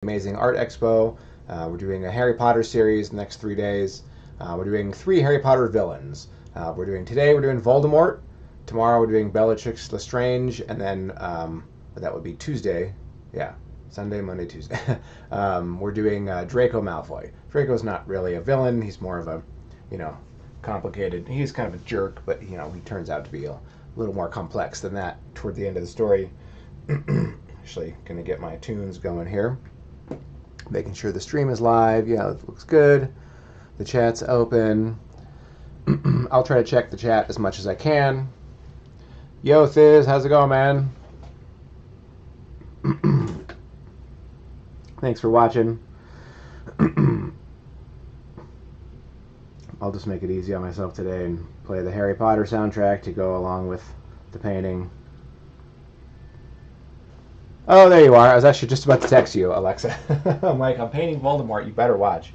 Amazing Art Expo. We're doing a Harry Potter series the next 3 days. We're doing 3 Harry Potter villains. Today we're doing Voldemort. Tomorrow we're doing Bellatrix Lestrange, and then that would be Tuesday. Yeah, Sunday, Monday, Tuesday. We're doing Draco Malfoy. Draco's not really a villain. He's more of a, complicated. He's kind of a jerk, but he turns out to be a little more complex than that toward the end of the story. Actually, gonna get my tunes going here. Making sure the stream is live. Yeah, it looks good. The chat's open. I'll try to check the chat as much as I can. Yo, Thiz, how's it going, man? Thanks for watching. I'll just make it easy on myself today and play the Harry Potter soundtrack to go along with the painting. Oh, there you are. I was actually just about to text you, Alexa. I'm like, I'm painting Voldemort. You better watch.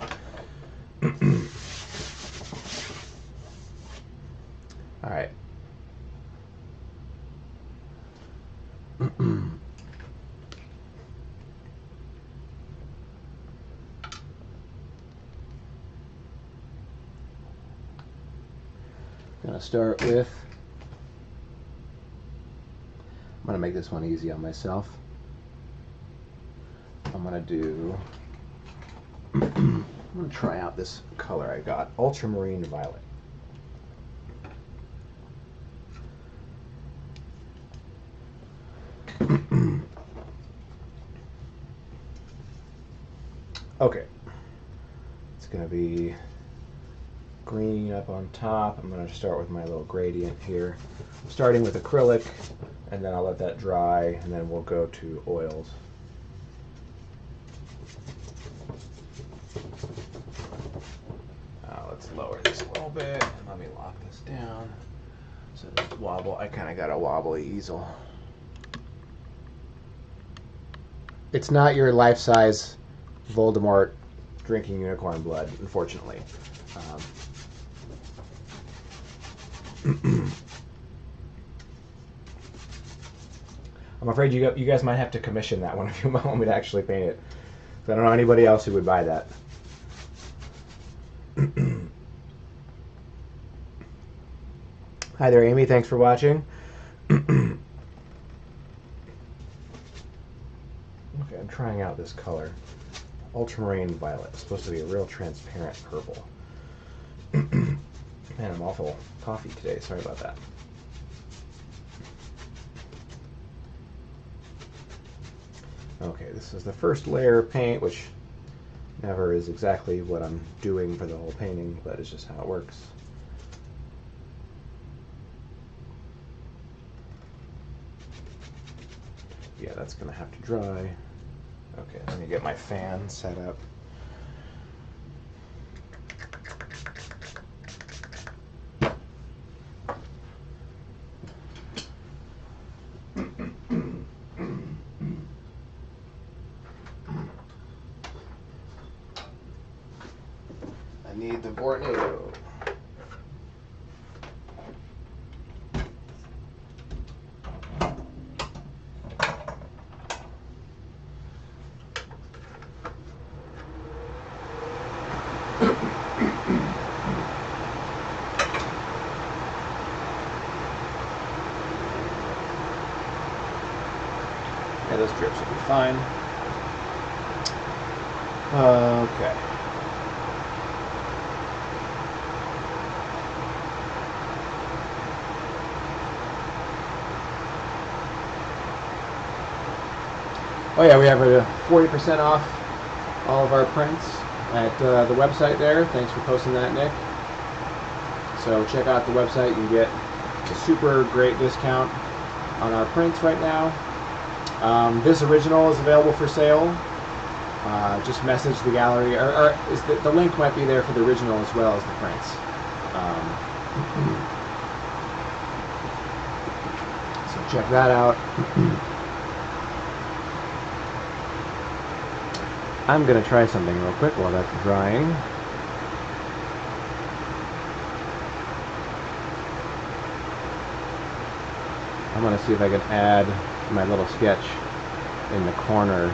All right. Gonna start with. I'm gonna make this one easy on myself. I'm gonna do. I'm gonna try out this color I got, ultramarine violet. Okay, it's gonna be green up on top. I'm gonna start with my little gradient here. I'm starting with acrylic, and then I'll let that dry, and then we'll go to oils. Let's lower this a little bit, and let me lock this down. So this wobble, I kind of got a wobbly easel. It's not your life-size Voldemort drinking unicorn blood, unfortunately. I'm afraid you guys might have to commission that one if you want me to actually paint it. I don't know anybody else who would buy that. Hi there, Amy. Thanks for watching. Okay, I'm trying out this color. Ultramarine violet. It's supposed to be a real transparent purple. Man, I'm awful coffee today. Sorry about that. Okay, this is the first layer of paint, which never is exactly what I'm doing for the whole painting, but it's just how it works. Yeah, that's gonna have to dry. Okay, let me get my fan set up. I need the Vornado. Yeah, those drips will be fine. Okay. Oh yeah, we have a 40% off all of our prints at the website there. Thanks for posting that, Nick. So check out the website. You can get a super great discount on our prints right now. This original is available for sale. Just message the gallery, or the link might be there for the original as well as the prints. So check that out. I'm going to try something real quick while that's drying. I'm going to see if I can add my little sketch in the corner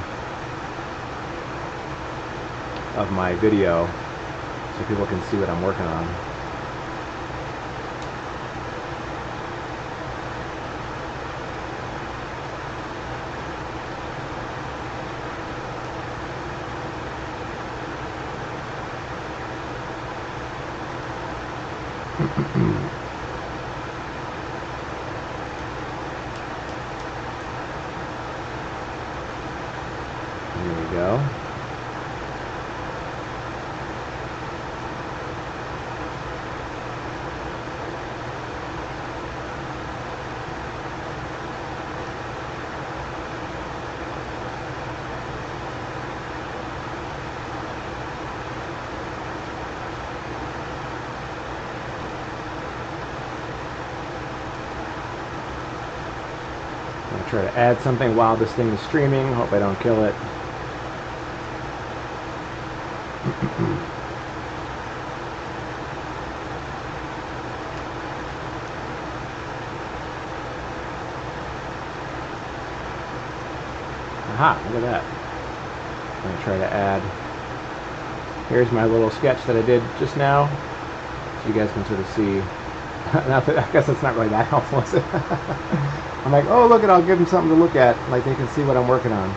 of my video so people can see what I'm working on. Here we go. I'm going to try to add something while this thing is streaming. Hope I don't kill it. Aha, look at that. I'm going to try to add. Here's my little sketch that I did just now, so you guys can sort of see. I guess it's not really that helpful, is it? I'm like, oh, look, I'll give them something to look at. Like, they can see what I'm working on.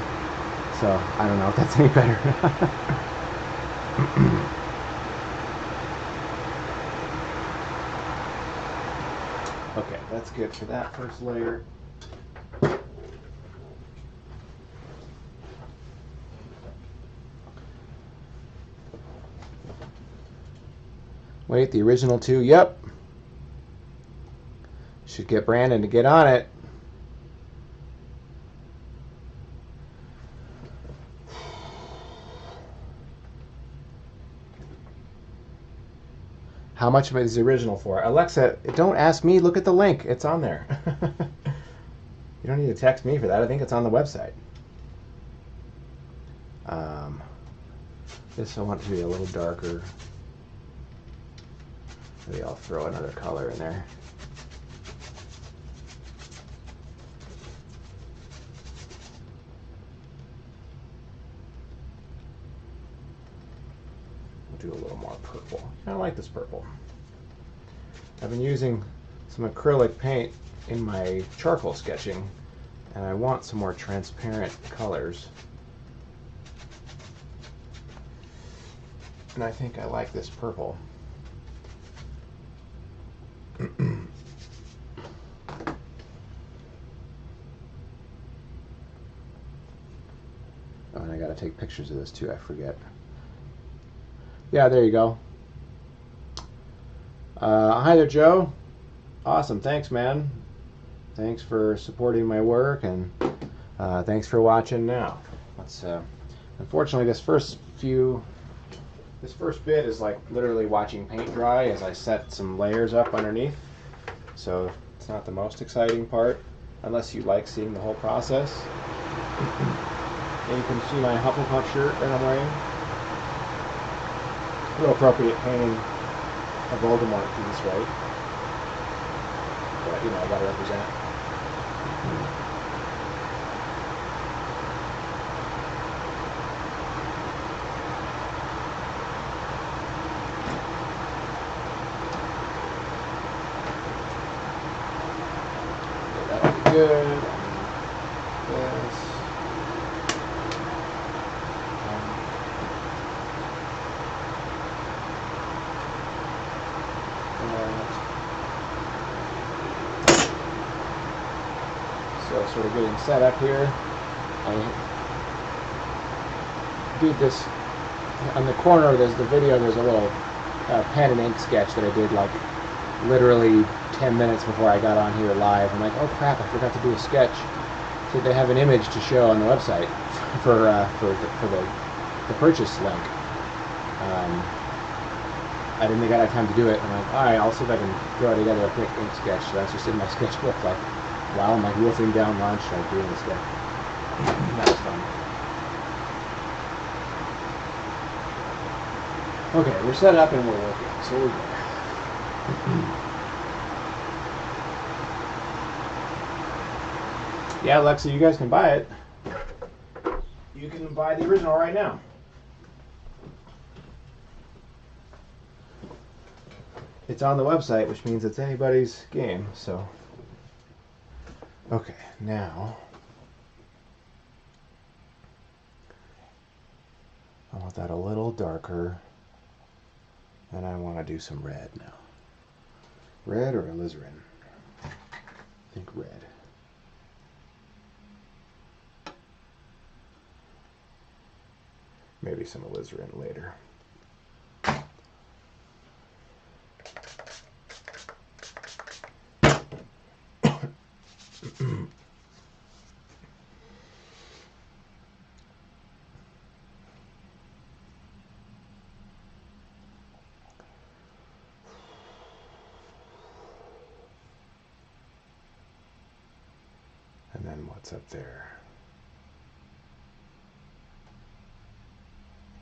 So, I don't know if that's any better. Okay, that's good for that first layer. Wait, the original two? Yep. Should get Brandon to get on it. How much is the original for? Alexa, don't ask me. Look at the link. It's on there. You don't need to text me for that. I think it's on the website. This I want it to be a little darker. Maybe I'll throw another color in there. Do a little more purple. I like this purple. I've been using some acrylic paint in my charcoal sketching, and I want some more transparent colors. And I think I like this purple. Oh, and I gotta take pictures of this too, I forget. Yeah, there you go. Hi there, Joe. Awesome, thanks, man. Thanks for supporting my work, and thanks for watching now. Let's. Unfortunately, this first bit is like literally watching paint dry as I set some layers up underneath. So it's not the most exciting part, unless you like seeing the whole process. And you can see my Hufflepuff shirt that I'm wearing. Real appropriate painting a Voldemort piece, right? But, you know, I gotta represent. That'll be good. This. So sort of getting set up here. I did this on the corner of the video. There's a little pen and ink sketch that I did like literally 10 minutes before I got on here live. I'm like, oh crap, I forgot to do a sketch. So they have an image to show on the website for the purchase link. I didn't think I had time to do it. I'm like, all right, I'll see if I can throw together a quick ink sketch. So that's just in my sketchbook. Like, while I'm like wolfing down lunch, like doing this sketch. That was fun. Okay, we're set up and we're working, so we're good. Yeah, Alexa, you guys can buy it. You can buy the original right now. it's on the website, which means it's anybody's game. So, okay, now I want that a little darker, and I want to do some red now. Red or alizarin? I think red. Maybe some alizarin later. And then what's up there?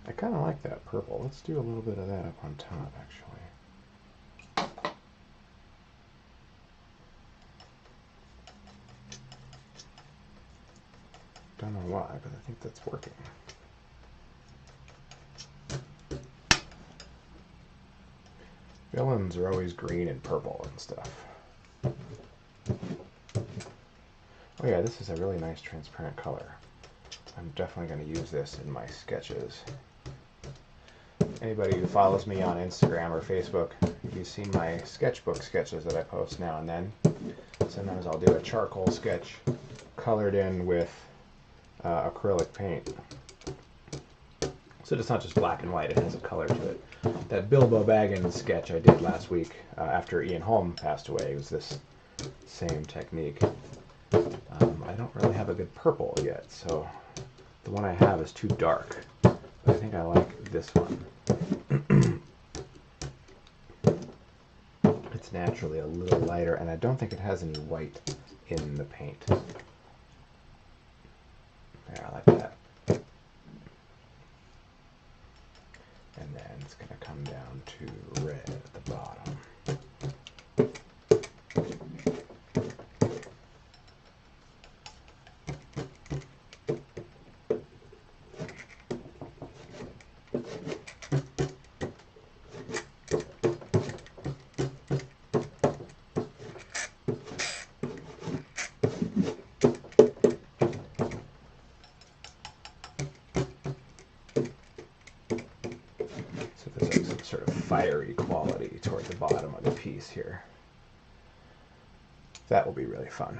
I kind of like that purple. Let's do a little bit of that up on top, actually. Don't know why, but I think that's working. Villains are always green and purple and stuff. Oh yeah, this is a really nice transparent color. I'm definitely going to use this in my sketches. Anybody who follows me on Instagram or Facebook, you've seen my sketchbook sketches that I post now and then. Sometimes I'll do a charcoal sketch colored in with acrylic paint. So it's not just black and white, it has a color to it. That Bilbo Baggins sketch I did last week after Ian Holm passed away was this same technique. I don't really have a good purple yet, so the one I have is too dark. But I think I like this one. It's naturally a little lighter, and I don't think it has any white in the paint. There, I like that. And then it's going to come down to red at the bottom. Sort of fiery quality toward the bottom of the piece here. That will be really fun.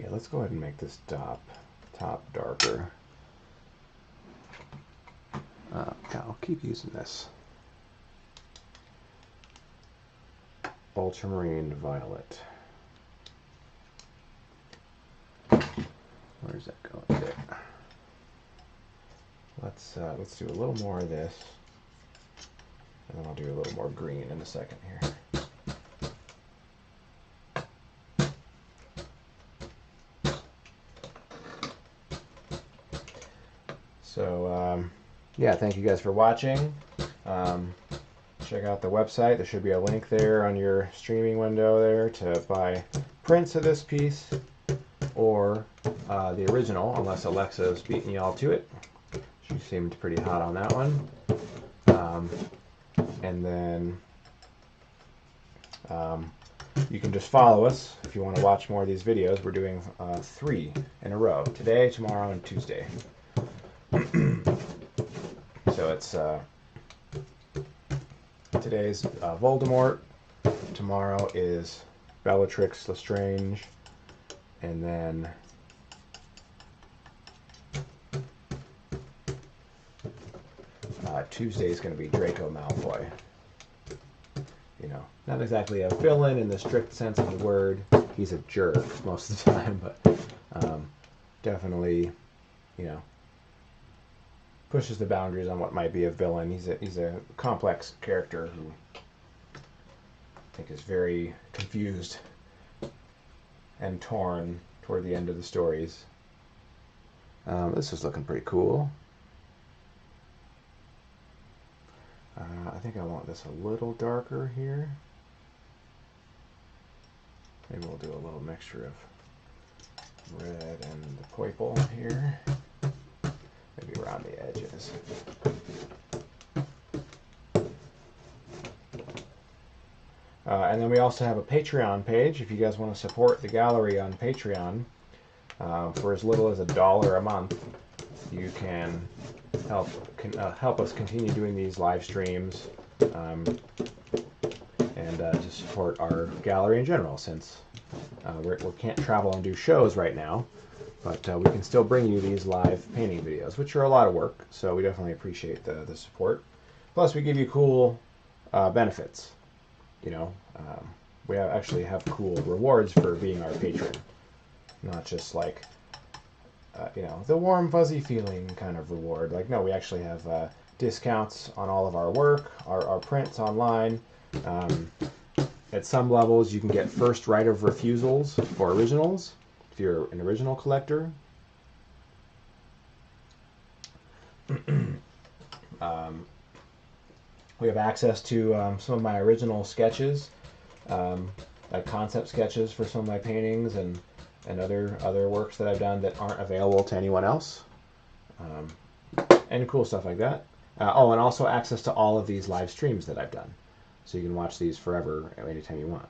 Yeah, let's go ahead and make this top darker. Yeah, I'll keep using this. Ultramarine violet. Where's that going there? Let's do a little more of this, and then I'll do a little more green in a second here. So, yeah, thank you guys for watching. Check out the website. There should be a link there on your streaming window there to buy prints of this piece or the original, unless Alexa's beating y'all to it. She seemed pretty hot on that one. And then you can just follow us if you want to watch more of these videos. We're doing 3 in a row, today, tomorrow, and Tuesday. So it's today's Voldemort, tomorrow is Bellatrix Lestrange, and then Tuesday is going to be Draco Malfoy. You know, not exactly a villain in the strict sense of the word. He's a jerk most of the time, but definitely, you know, pushes the boundaries on what might be a villain. He's a complex character who I think is very confused and torn toward the end of the stories. This is looking pretty cool. I think I want this a little darker here. Maybe we'll do a little mixture of red and the purple here. Maybe around the edges. And then we also have a Patreon page if you guys want to support the gallery on Patreon. For as little as $1 a month, you can help us continue doing these live streams and to support our gallery in general, since we can't travel and do shows right now, but we can still bring you these live painting videos, which are a lot of work, so we definitely appreciate the support. Plus, we give you cool benefits. You know, we actually have cool rewards for being our patron, not just like you know, the warm fuzzy feeling kind of reward. Like, no, we actually have discounts on all of our work, our prints online. At some levels, you can get first right of refusals for originals if you're an original collector. We have access to some of my original sketches, like concept sketches for some of my paintings and other works that I've done that aren't available to anyone else, and cool stuff like that. Oh, and also access to all of these live streams that I've done, so you can watch these forever, anytime you want.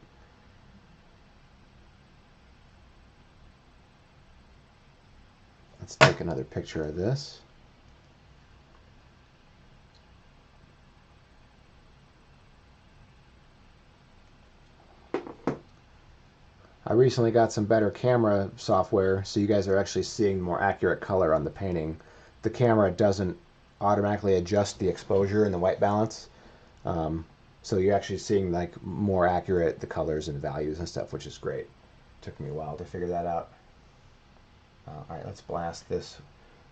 Let's take another picture of this. I recently got some better camera software, so you guys are actually seeing more accurate color on the painting. The camera doesn't automatically adjust the exposure and the white balance, so you're actually seeing like more accurate the colors and values and stuff, which is great. Took me a while to figure that out. All right, let's blast this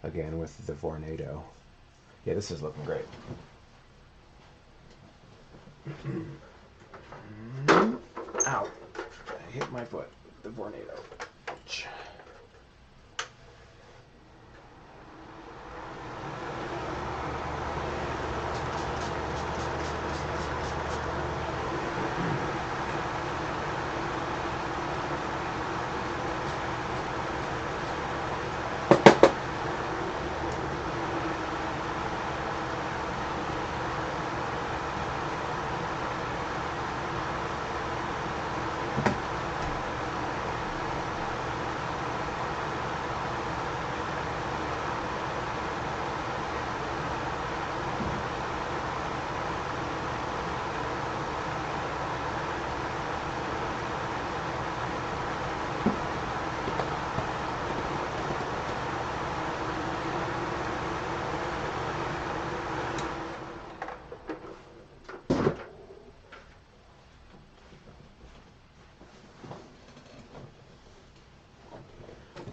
again with the Vornado. Yeah, this is looking great. Ow. I hit my foot. The Vornado. Ouch.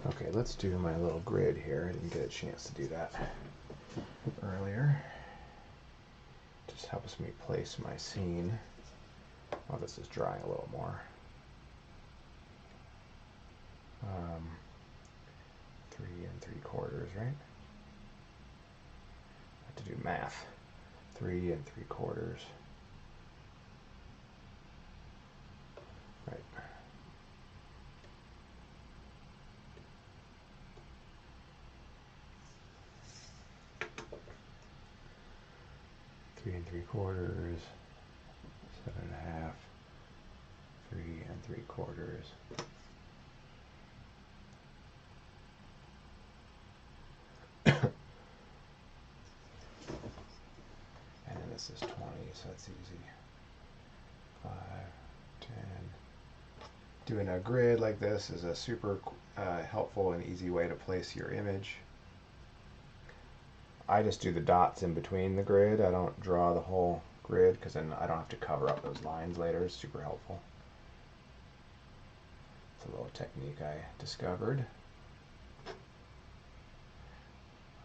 Okay, let's do my little grid here. I didn't get a chance to do that earlier. Just helps me place my scene. Oh, this is drying a little more. 3 3/4, right? I have to do math. 3 3/4. Right. Three and 3/4, 7.5, 3 3/4. And this is 20, so that's easy. 5, 10. Doing a grid like this is a super helpful and easy way to place your image. I just do the dots in between the grid. I don't draw the whole grid because then I don't have to cover up those lines later. It's super helpful. It's a little technique I discovered.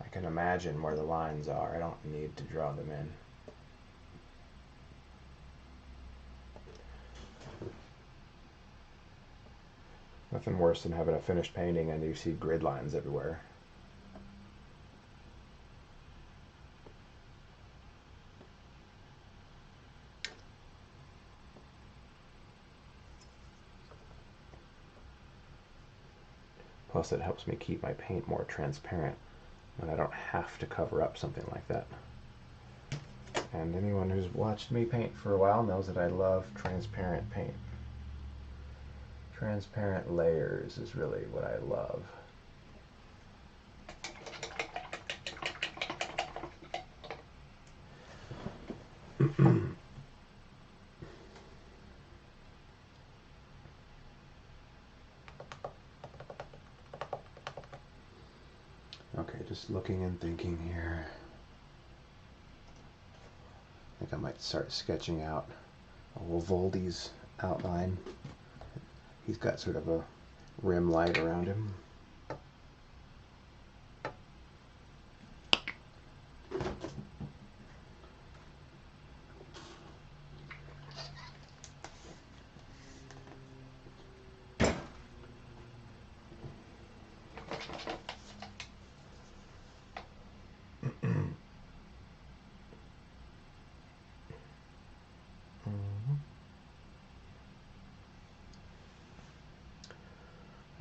I can imagine where the lines are. I don't need to draw them in. Nothing worse than having a finished painting and you see grid lines everywhere. Plus it helps me keep my paint more transparent and I don't have to cover up something like that. And anyone who's watched me paint for a while knows that I love transparent paint. Transparent layers is really what I love. Okay, just looking and thinking here. I think I might start sketching out a little Voldy's outline. He's got sort of a rim light around him.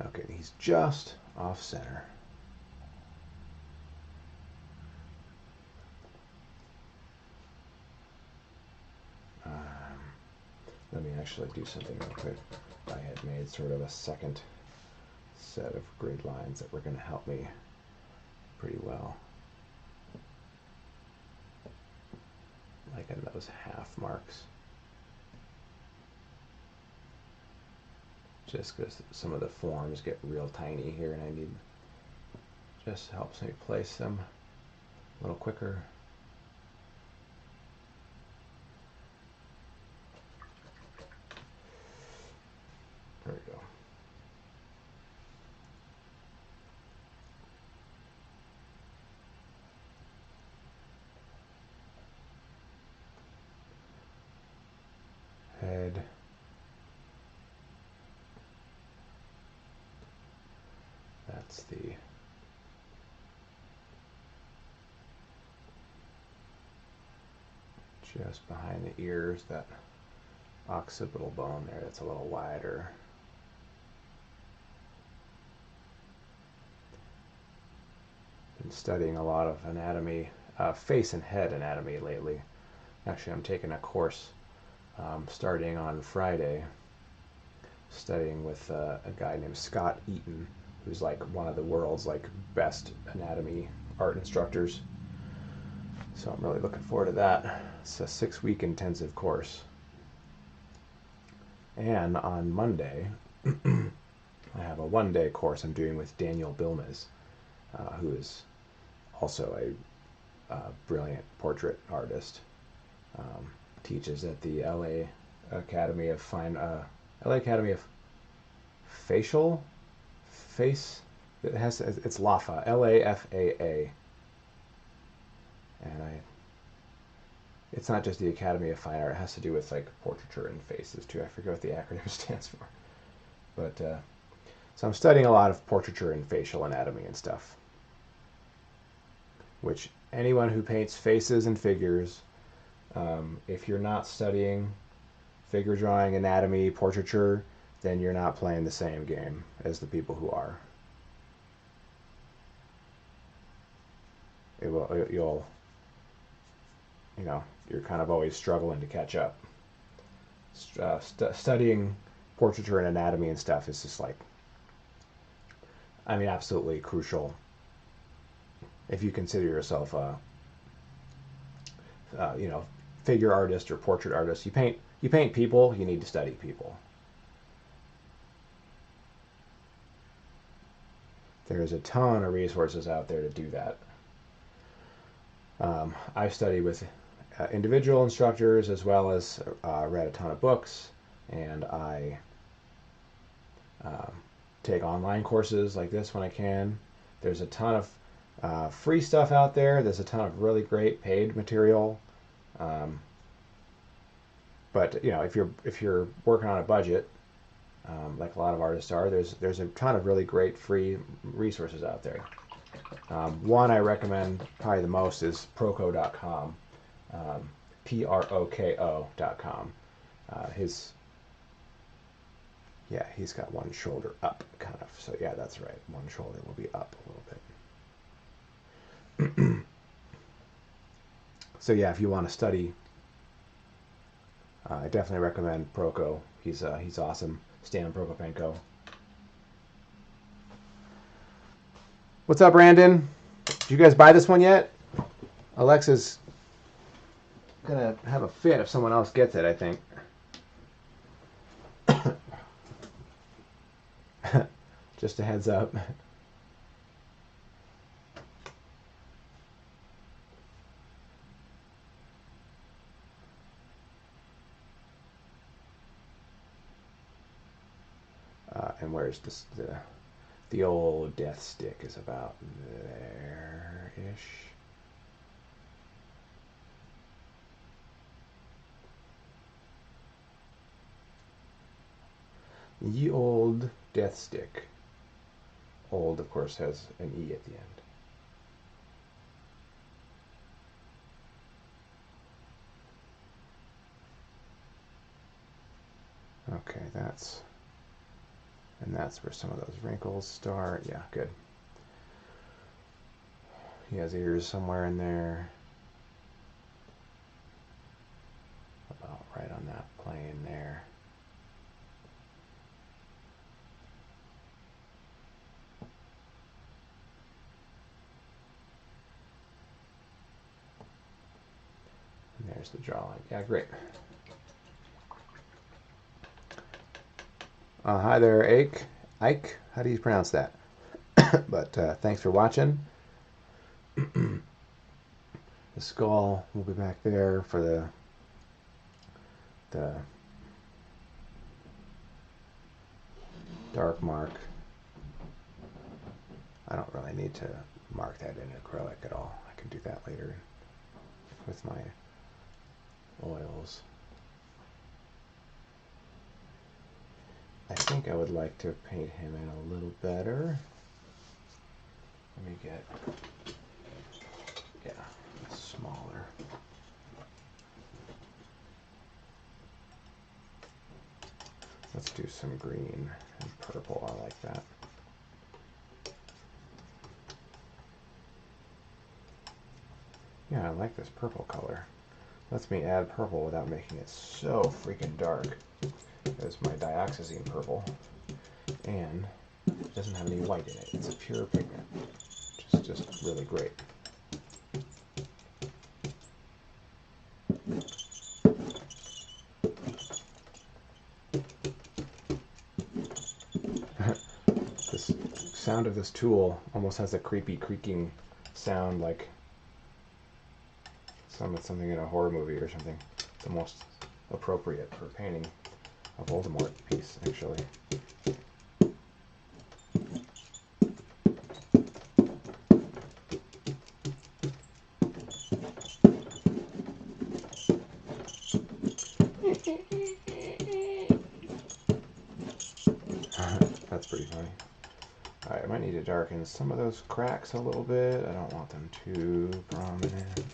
Okay, he's just off center. Let me actually do something real quick. I had made sort of a second set of grid lines that were going to help me pretty well. Like in those half marks. Just because some of the forms get real tiny here and I need, just helps me place them a little quicker. There we go. Head. That's the just behind the ears, that occipital bone there, that's a little wider. Been studying a lot of anatomy, face and head anatomy lately. Actually, I'm taking a course starting on Friday, studying with a guy named Scott Eaton, who's like one of the world's like best anatomy art instructors. So I'm really looking forward to that. It's a 6-week intensive course. And on Monday, I have a 1-day course I'm doing with Daniel Bilmes, who is also a brilliant portrait artist. Teaches at the LA Academy of Face. It has, it's LAFA, LAFAA, and it's not just the Academy of Fine Art. It has to do with like portraiture and faces too. I forget what the acronym stands for, but so I'm studying a lot of portraiture and facial anatomy and stuff, which anyone who paints faces and figures, if you're not studying figure drawing, anatomy, portraiture, then you're not playing the same game as the people who are. You'll, you know, you're kind of always struggling to catch up. Studying portraiture and anatomy and stuff is just like, I mean, absolutely crucial if you consider yourself a, you know, figure artist or portrait artist. You paint people, you need to study people. There's a ton of resources out there to do that. I study with individual instructors as well as read a ton of books, and I take online courses like this when I can. There's a ton of free stuff out there. There's a ton of really great paid material. But you know, if you're working on a budget, like a lot of artists are. There's a ton of really great free resources out there. One I recommend probably the most is Proko.com, Proko.com. He's got one shoulder up, kind of. So yeah, that's right. One shoulder will be up a little bit. So yeah, if you want to study, I definitely recommend Proko. He's awesome. Stan Prokopenko. What's up, Brandon? Did you guys buy this one yet? Alexa's gonna have a fit if someone else gets it, I think. Just a heads up. And where's this? The old death stick is about there-ish. Ye old death stick. Old, of course, has an E at the end. Okay, that's where some of those wrinkles start. Yeah, good. He has ears somewhere in there. About right on that plane there. And there's the jawline. Yeah, great. Hi there, Ike. Ike? How do you pronounce that? But thanks for watching. The skull will be back there for the dark mark. I don't really need to mark that in acrylic at all. I can do that later with my oils. I think I would like to paint him in a little better. Let me get, smaller. Let's do some green and purple. I like that. Yeah, I like this purple color. Lets me add purple without making it so freaking dark. There's my dioxazine purple. And it doesn't have any white in it. It's a pure pigment. Which is just really great. This sound of this tool almost has a creepy creaking sound, like something in a horror movie or something. It's almost appropriate for painting a Voldemort piece, actually. That's pretty funny. Alright, I might need to darken some of those cracks a little bit. I don't want them too prominent.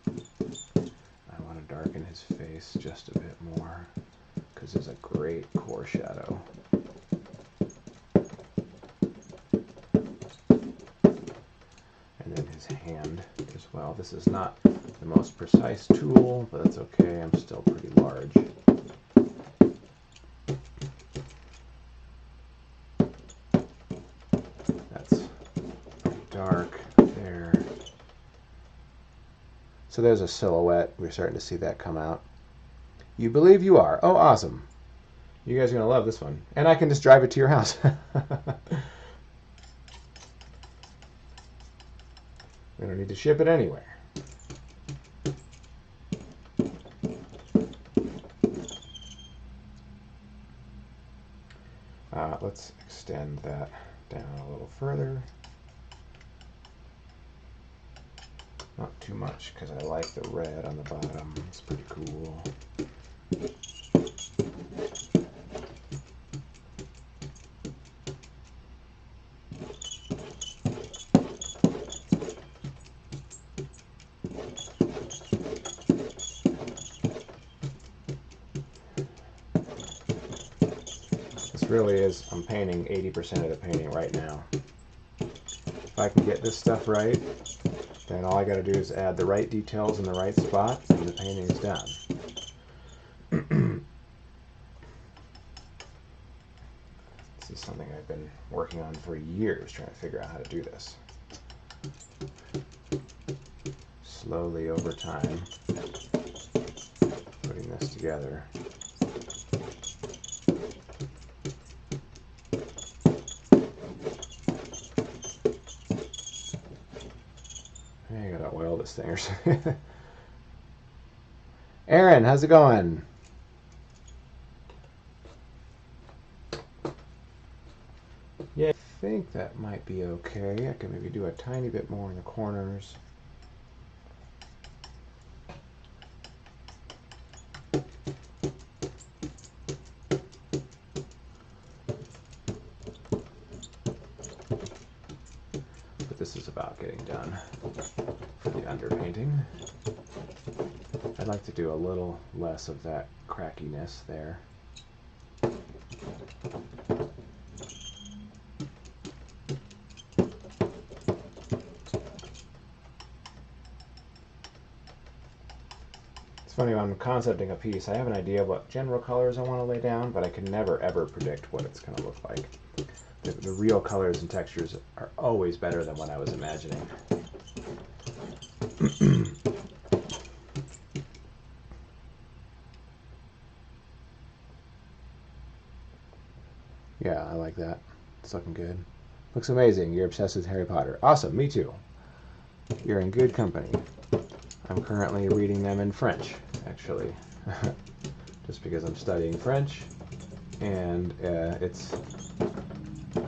I want to darken his face just a bit more, because there's a great core shadow. And then his hand as well. This is not the most precise tool, but that's okay. I'm still pretty large. That's pretty dark there. So there's a silhouette. We're starting to see that come out. You believe you are. Oh, awesome. You guys are going to love this one. And I can just drive it to your house. We don't need to ship it anywhere. Let's extend that down a little further. Not too much, because I like the red on the bottom. It's pretty cool. really is, I'm painting 80% of the painting right now. If I can get this stuff right, then all I got to do is add the right details in the right spot, and the painting is done. This is something I've been working on for years, trying to figure out how to do this. Slowly over time, putting this together. I gotta oil this thing or something. Aaron, how's it going? Yeah, I think that might be okay. I can maybe do a tiny bit more in the corners. But this is about getting done for the underpainting. I'd like to do a little less of that crackiness there. It's funny, when I'm concepting a piece, I have an idea of what general colors I want to lay down, but I can never ever predict what it's going to look like. The real colors and textures are always better than what I was imagining. Yeah, I like that. It's looking good. Looks amazing. You're obsessed with Harry Potter. Awesome, me too. You're in good company. I'm currently reading them in French, actually. Just because I'm studying French, and it's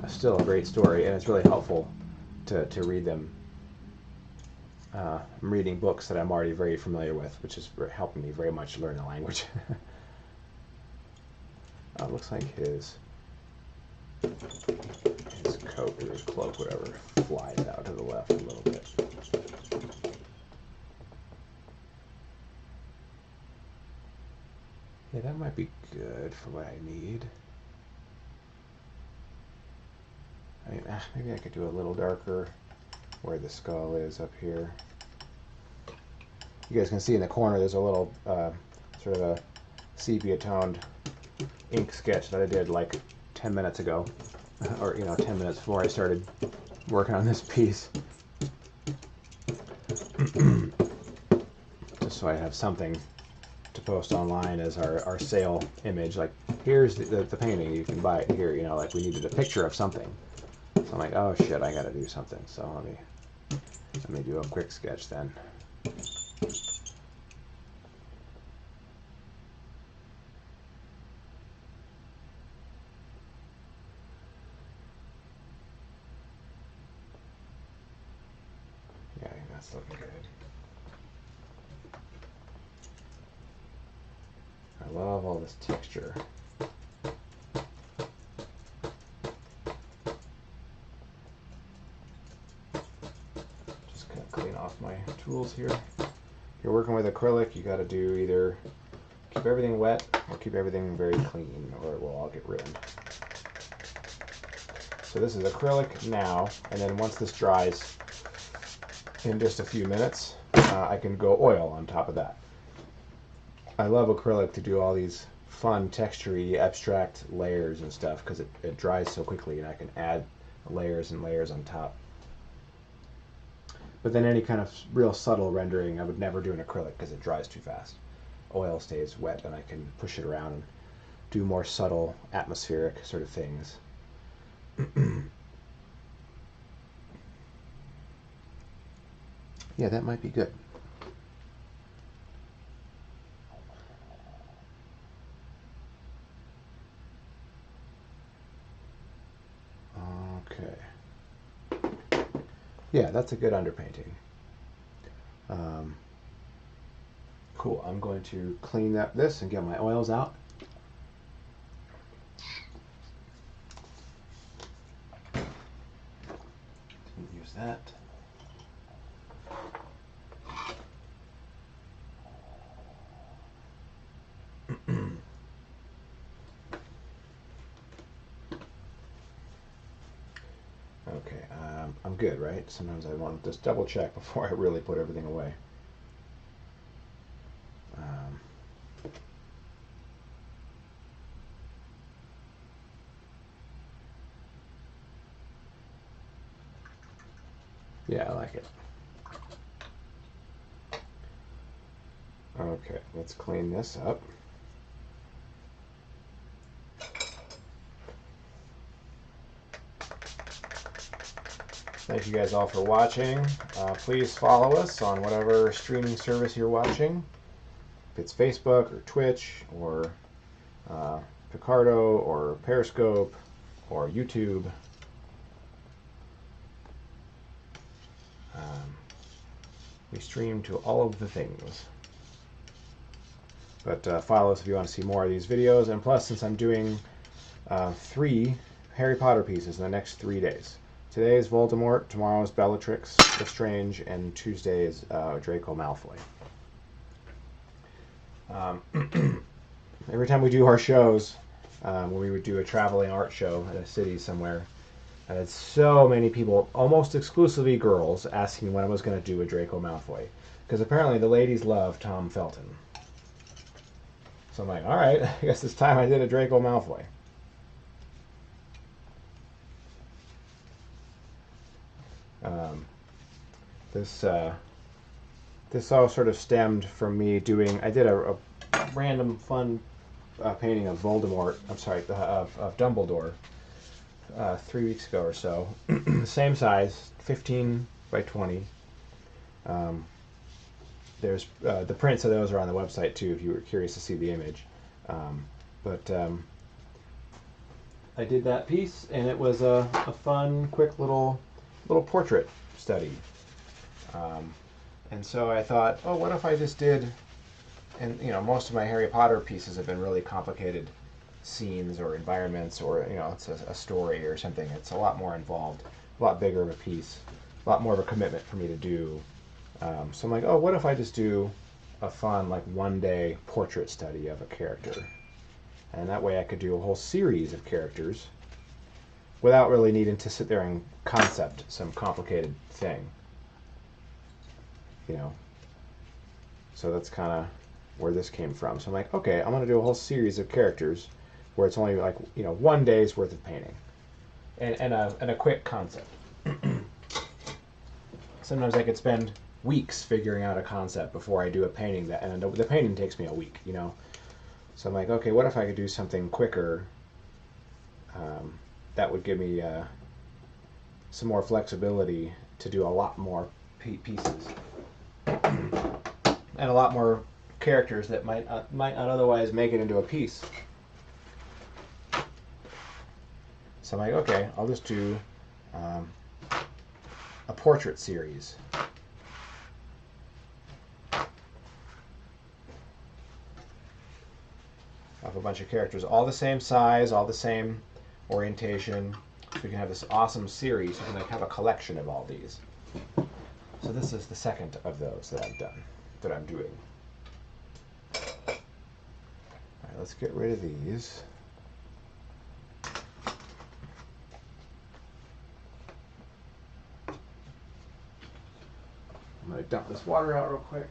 still a great story, and it's really helpful to read them. I'm reading books that I'm already very familiar with, which is helping me very much learn the language. Looks like his coat or his cloak, whatever, flies out to the left a little bit. Yeah, that might be good for what I need. I mean, maybe I could do a little darker where the skull is up here. You guys can see in the corner there's a little sort of a sepia-toned ink sketch that I did like 10 minutes ago, or 10 minutes before I started working on this piece. Just so I have something to post online as our sale image, like here's the painting, you can buy it here, like we needed a picture of something. So I'm like, oh shit, I gotta do something. So let me do a quick sketch then. Yeah, I think that's looking good. I love all this texture. Just kind of clean off my tools here. If you're working with acrylic, you got to do either keep everything wet or keep everything very clean, or it will all get ruined. So this is acrylic now, and then once this dries in just a few minutes, I can go oil on top of that. I love acrylic to do all these fun texture-y abstract layers and stuff because it dries so quickly, and I can add layers and layers on top. But then any kind of real subtle rendering I would never do in acrylic because it dries too fast. Oil stays wet and I can push it around and do more subtle atmospheric sort of things. Yeah, that might be good. Okay. Yeah, that's a good underpainting. Cool. I'm going to clean this and get my oils out. Use that. I'm good, right? Sometimes I want to just double check before I really put everything away. Yeah, I like it. Okay, let's clean this up. Thank you guys all for watching. Please follow us on whatever streaming service you're watching. If it's Facebook or Twitch or Picardo or Periscope or YouTube. We stream to all of the things. But follow us if you want to see more of these videos. And plus, since I'm doing 3 Harry Potter pieces in the next 3 days. Today is Voldemort, tomorrow is Bellatrix Lestrange, and Tuesday is Draco Malfoy. Every time we do our shows, when we would do a traveling art show at a city somewhere, I had so many people, almost exclusively girls, asking when I was going to do a Draco Malfoy. Because apparently the ladies love Tom Felton. So I'm like, alright, I guess it's time I did a Draco Malfoy. This all sort of stemmed from me doing. I did a random fun painting of Voldemort. I'm sorry, of Dumbledore 3 weeks ago or so. Same size, 15 by 20. There's the prints of those are on the website too, if you were curious to see the image. I did that piece, and it was a fun, quick little portrait study. And so I thought, oh, what if I just did, and most of my Harry Potter pieces have been really complicated scenes or environments, or it's a story or something. It's a lot more involved, a lot bigger of a piece, a lot more of a commitment for me to do. So I'm like, oh, what if I just do a fun, like, one-day portrait study of a character? And that way I could do a whole series of characters without really needing to sit there and concept some complicated thing. So that's kind of where this came from. So I'm like, okay, I'm going to do a whole series of characters where it's only like, 1 day's worth of painting and a quick concept. Sometimes I could spend weeks figuring out a concept before I do a painting, and the painting takes me a week, So I'm like, okay, what if I could do something quicker that would give me some more flexibility to do a lot more pieces and a lot more characters that might not otherwise make it into a piece. So I'm like, okay, I'll just do a portrait series. Of a bunch of characters, all the same size, all the same orientation. So we can have this awesome series. We can have a collection of all these. So this is the second of those that I've done, that I'm doing. All right, let's get rid of these. I'm going to dump this water out real quick.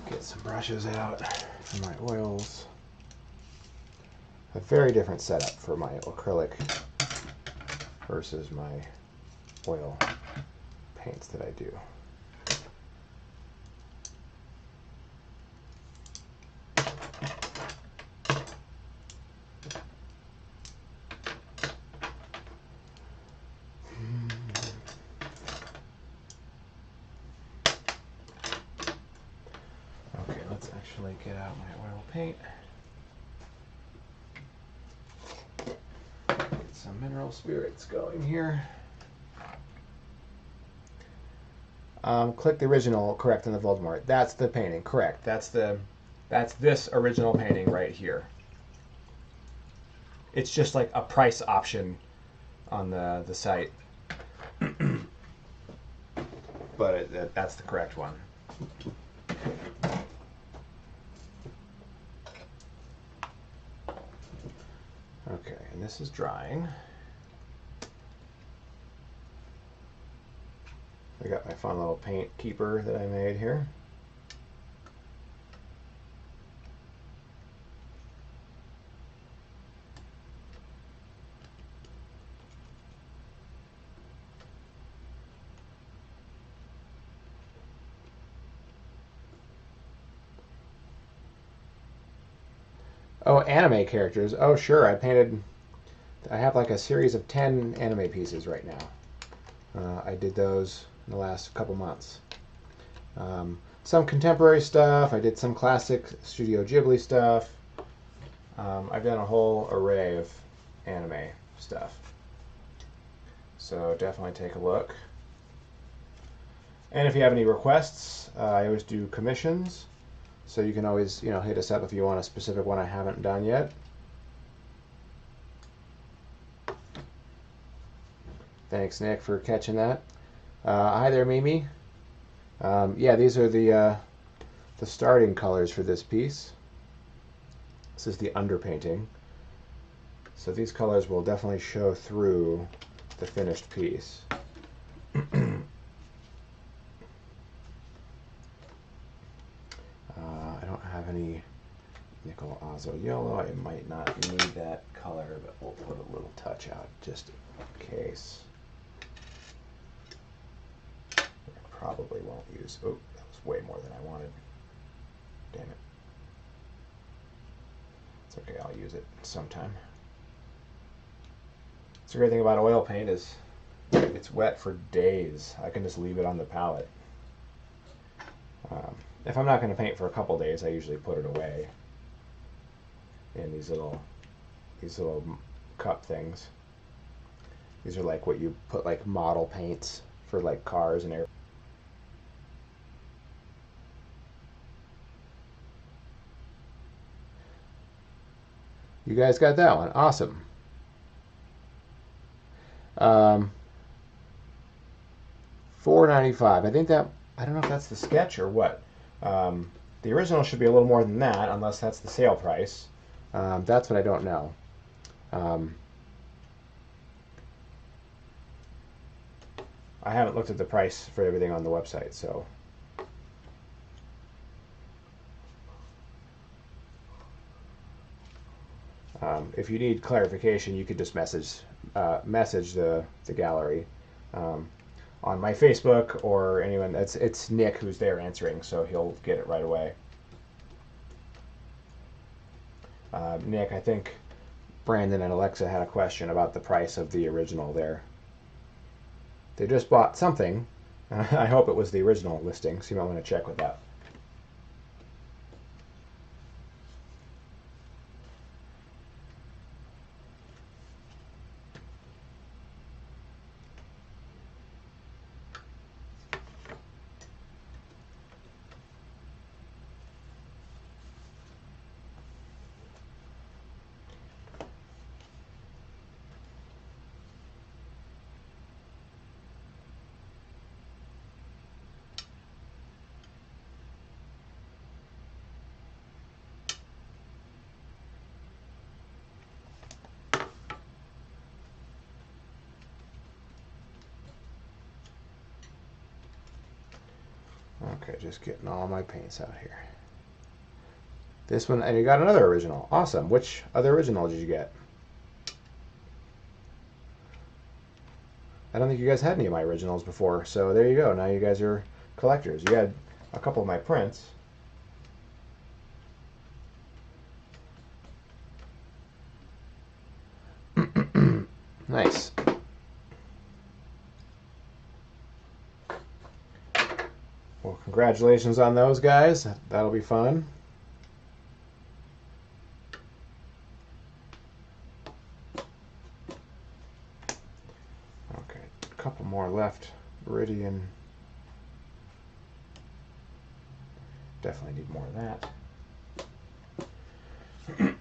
Get some brushes out for my oils. A very different setup for my acrylic versus my oil paints that I do. my oil paint. Get some mineral spirits going here. Click the original, correct, on the Voldemort. That's the painting, correct. That's this original painting right here. It's just like a price option on the site. But that's the correct one. Okay, and this is drying. I got my fun little paint keeper that I made here. Oh, anime characters. Oh, sure. I have like a series of 10 anime pieces right now. I did those in the last couple months. Some contemporary stuff. I did some classic Studio Ghibli stuff. I've done a whole array of anime stuff. So definitely take a look. And if you have any requests, I always do commissions. So you can always, hit us up if you want a specific one I haven't done yet. Thanks, Nick, for catching that. Hi there, Mimi. Yeah, these are the starting colors for this piece. This is the underpainting. So these colors will definitely show through the finished piece. I don't have any nickel azo yellow. I might not need that color, but we'll put a little touch out just in case. I probably won't use. Oh, that was way more than I wanted. Damn it. It's okay, I'll use it sometime. That's the great thing about oil paint is it's wet for days. I can just leave it on the palette. If I'm not going to paint for a couple days, I usually put it away in these little cup things. These are like what you put like model paints for like cars and air. You guys got that one. Awesome. $4.95. I think that, I don't know if that's the sketch or what. The original should be a little more than that, unless that's the sale price. That's what I don't know. I haven't looked at the price for everything on the website, so. If you need clarification, you could just message the gallery on my Facebook or anyone. It's Nick who's there answering, so he'll get it right away. Nick, I think Brandon and Alexa had a question about the price of the original there. They just bought something. I hope it was the original listing, so you might want to check with that. Okay, just getting all my paints out here. This one, and you got another original. Awesome. Which other original did you get? I don't think you guys had any of my originals before, so there you go. Now you guys are collectors. You had a couple of my prints. Nice. Well, congratulations on those guys. That'll be fun. more left meridian. Definitely need more of that. And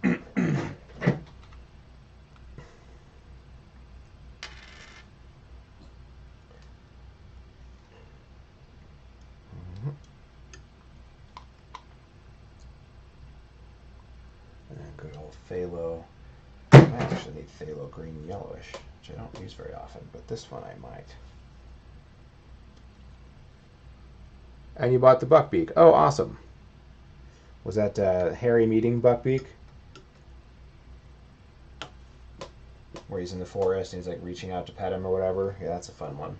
then good old phthalo. I actually need phthalo green yellowish, which I don't use very often, but this one I might. And you bought the buckbeak. Oh, awesome. Was that Harry meeting buckbeak? Where he's in the forest and he's like reaching out to pet him or whatever? Yeah, that's a fun one.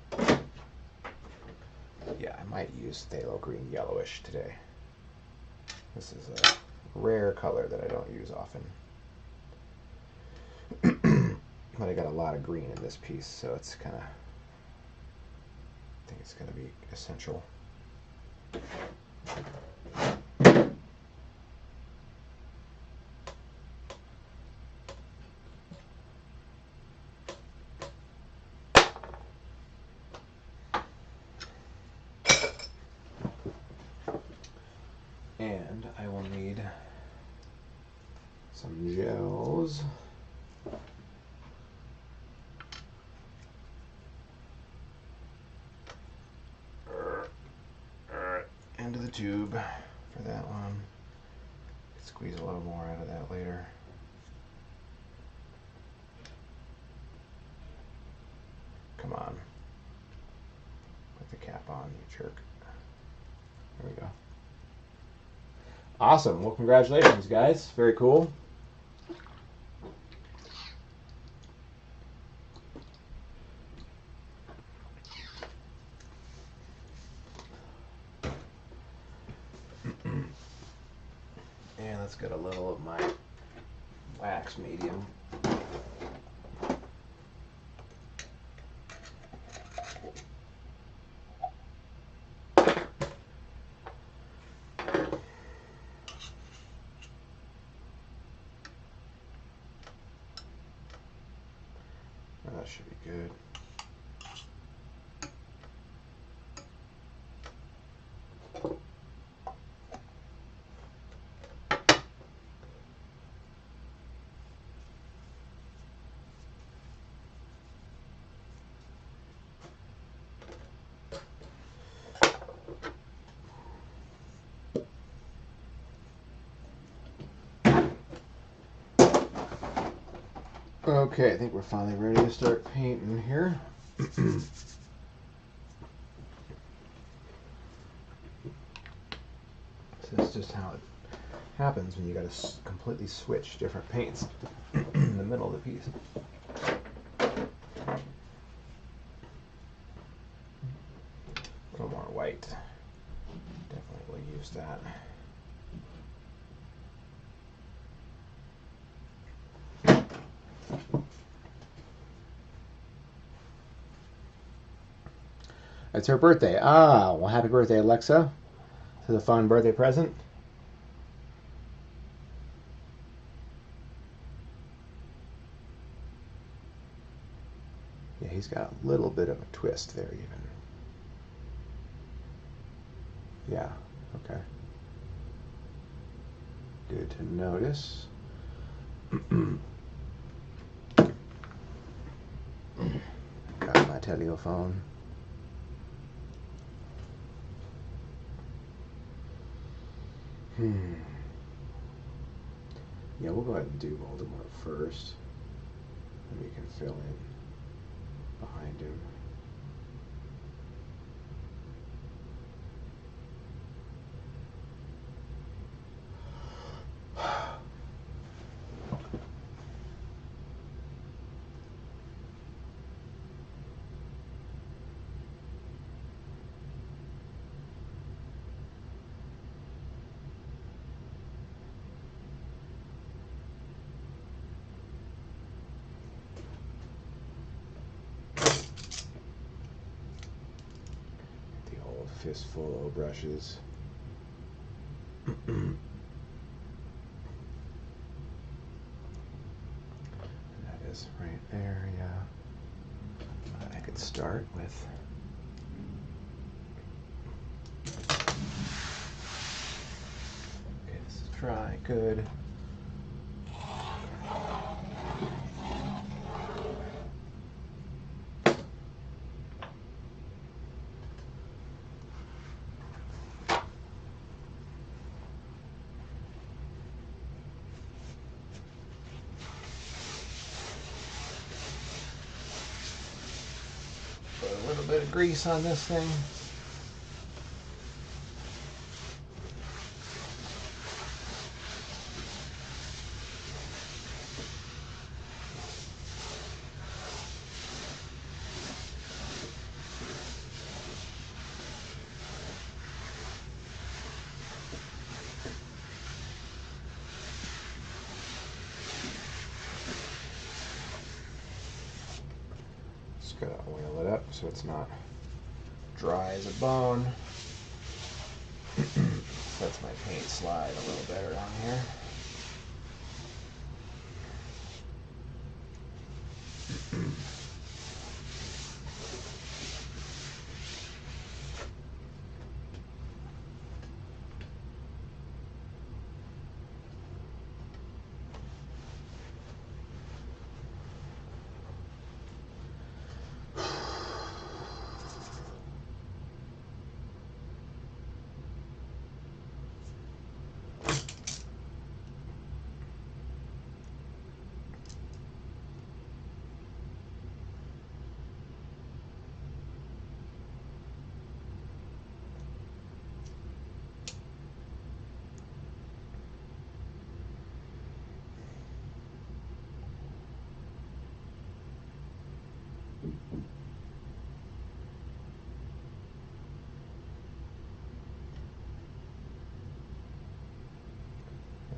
Yeah, I might use phthalo green yellowish today. This is a rare color that I don't use often. But I got a lot of green in this piece, so it's kind of, I think it's going to be essential. And I will need some gels. Into the tube for that one. Squeeze a little more out of that later. Come on. Put the cap on, you jerk. There we go. Awesome. Well, congratulations, guys. Very cool. And let's get a little of my wax medium. That should be good. Okay, I think we're finally ready to start painting here. So that's just how it happens when you got to completely switch different paints in the middle of the piece. A little more white. Definitely will use that. It's her birthday. Ah, well, happy birthday, Alexa. This is a fun birthday present. Yeah, he's got a little bit of a twist there, even. Yeah, okay. Good to notice. Got my telephone. Yeah, we'll go ahead and do Voldemort first. And we can fill in behind him. Fistful of brushes. And that is right there, yeah. I could start with this is dry, good. Put a little bit of grease on this thing. Just gotta oil it up so it's not dry as a bone. Lets my paint slide a little better on here.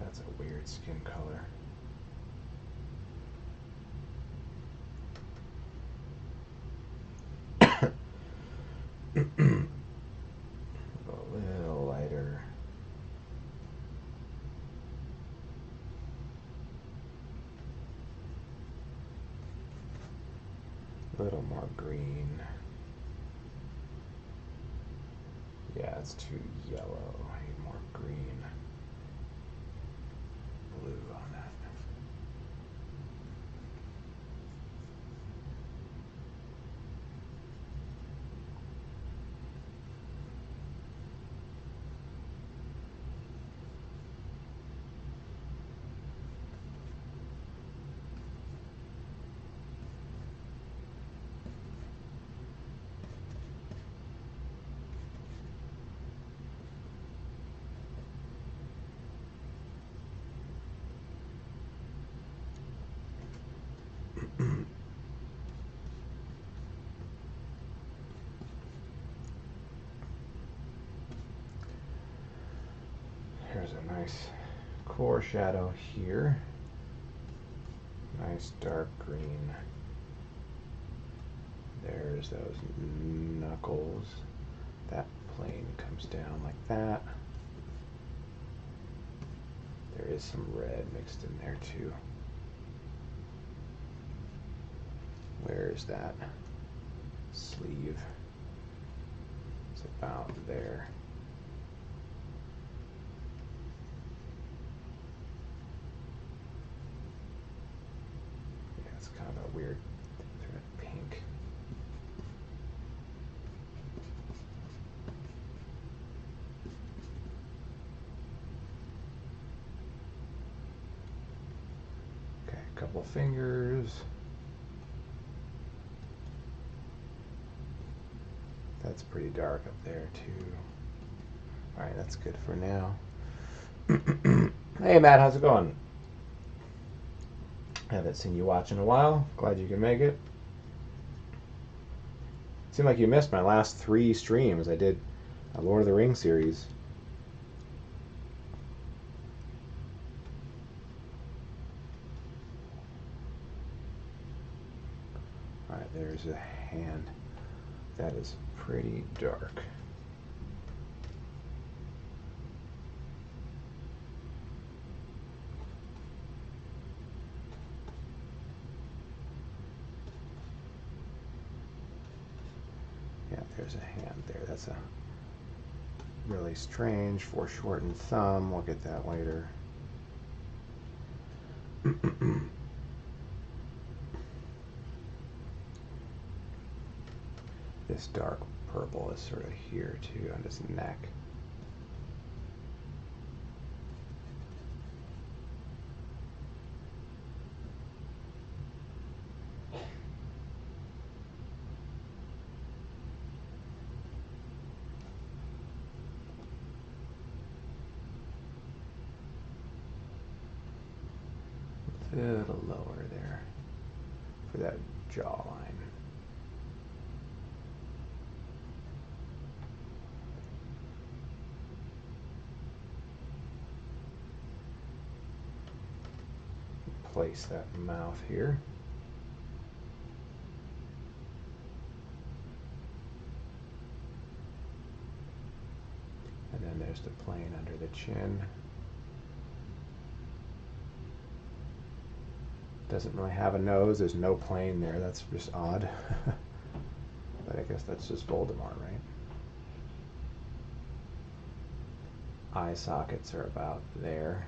That's a weird skin color. A little lighter. A little more green. Yeah, it's too yellow. I need more green. Blue on that. Here's a nice core shadow here. Nice dark green. There's those knuckles. That plane comes down like that. There is some red mixed in there too. Where's that sleeve? It's about there. Yeah, it's kind of a weird pink. Okay, a couple of fingers. That's pretty dark up there too. Alright, that's good for now. Hey Matt, how's it going? Haven't seen you watch in a while. Glad you can make it. Seemed like you missed my last 3 streams. I did a Lord of the Rings series. Alright, there's a hand. That is pretty dark. Yeah, there's a hand there. That's a really strange foreshortened thumb. We'll get that later. This dark purple is sort of here too on his neck. A little lower there for that jawline. Place that mouth here. And then there's the plane under the chin. Doesn't really have a nose. There's no plane there. That's just odd. But I guess that's just Voldemort, right? Eye sockets are about there.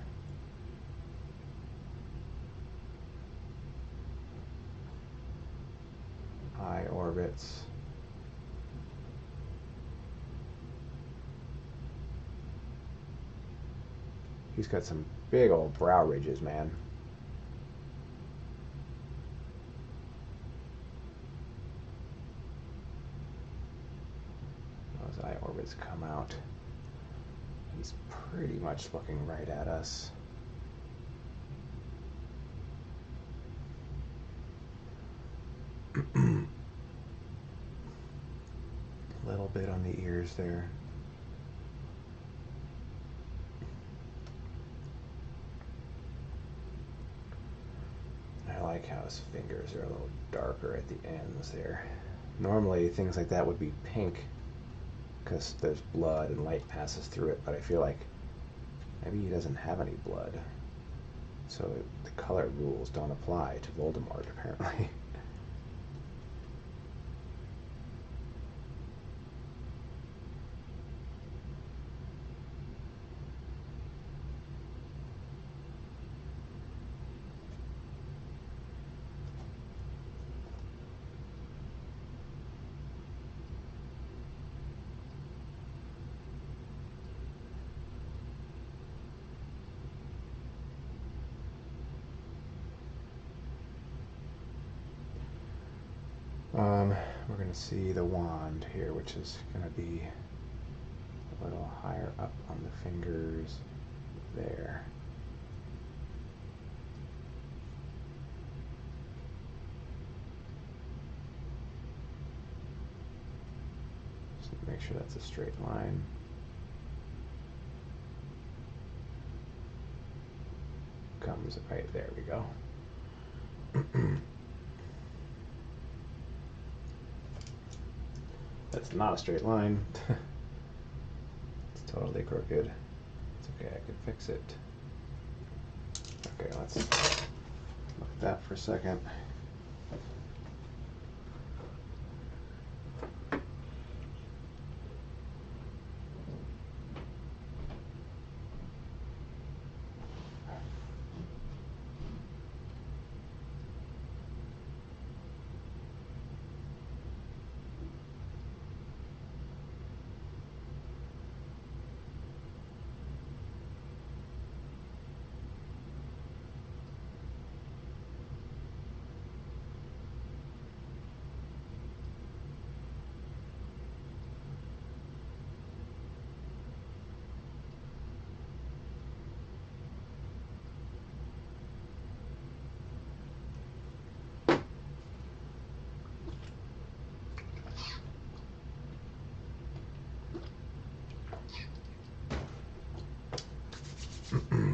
Eye orbits. He's got some big old brow ridges, man. Those eye orbits come out. He's pretty much looking right at us. A little bit on the ears there. I like how his fingers are a little darker at the ends there. Normally things like that would be pink because there's blood and light passes through it, but I feel like maybe he doesn't have any blood. So the color rules don't apply to Voldemort, apparently. We're going to see the wand here, which is going to be a little higher up on the fingers there. Just make sure that's a straight line. Comes right there, we go. That's not a straight line. It's totally crooked. It's okay, I can fix it. Okay, let's look at that for a second.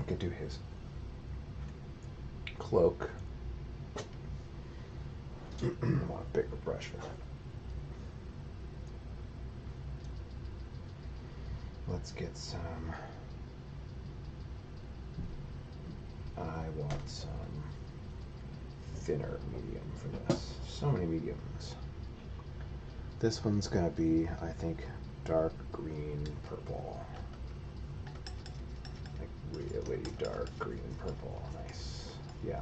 Can do his cloak. I want a bigger brush for that. Let's get some. I want some thinner medium for this. So many mediums. This one's going to be, I think, dark green purple. Like really dark green purple. Nice. Yeah.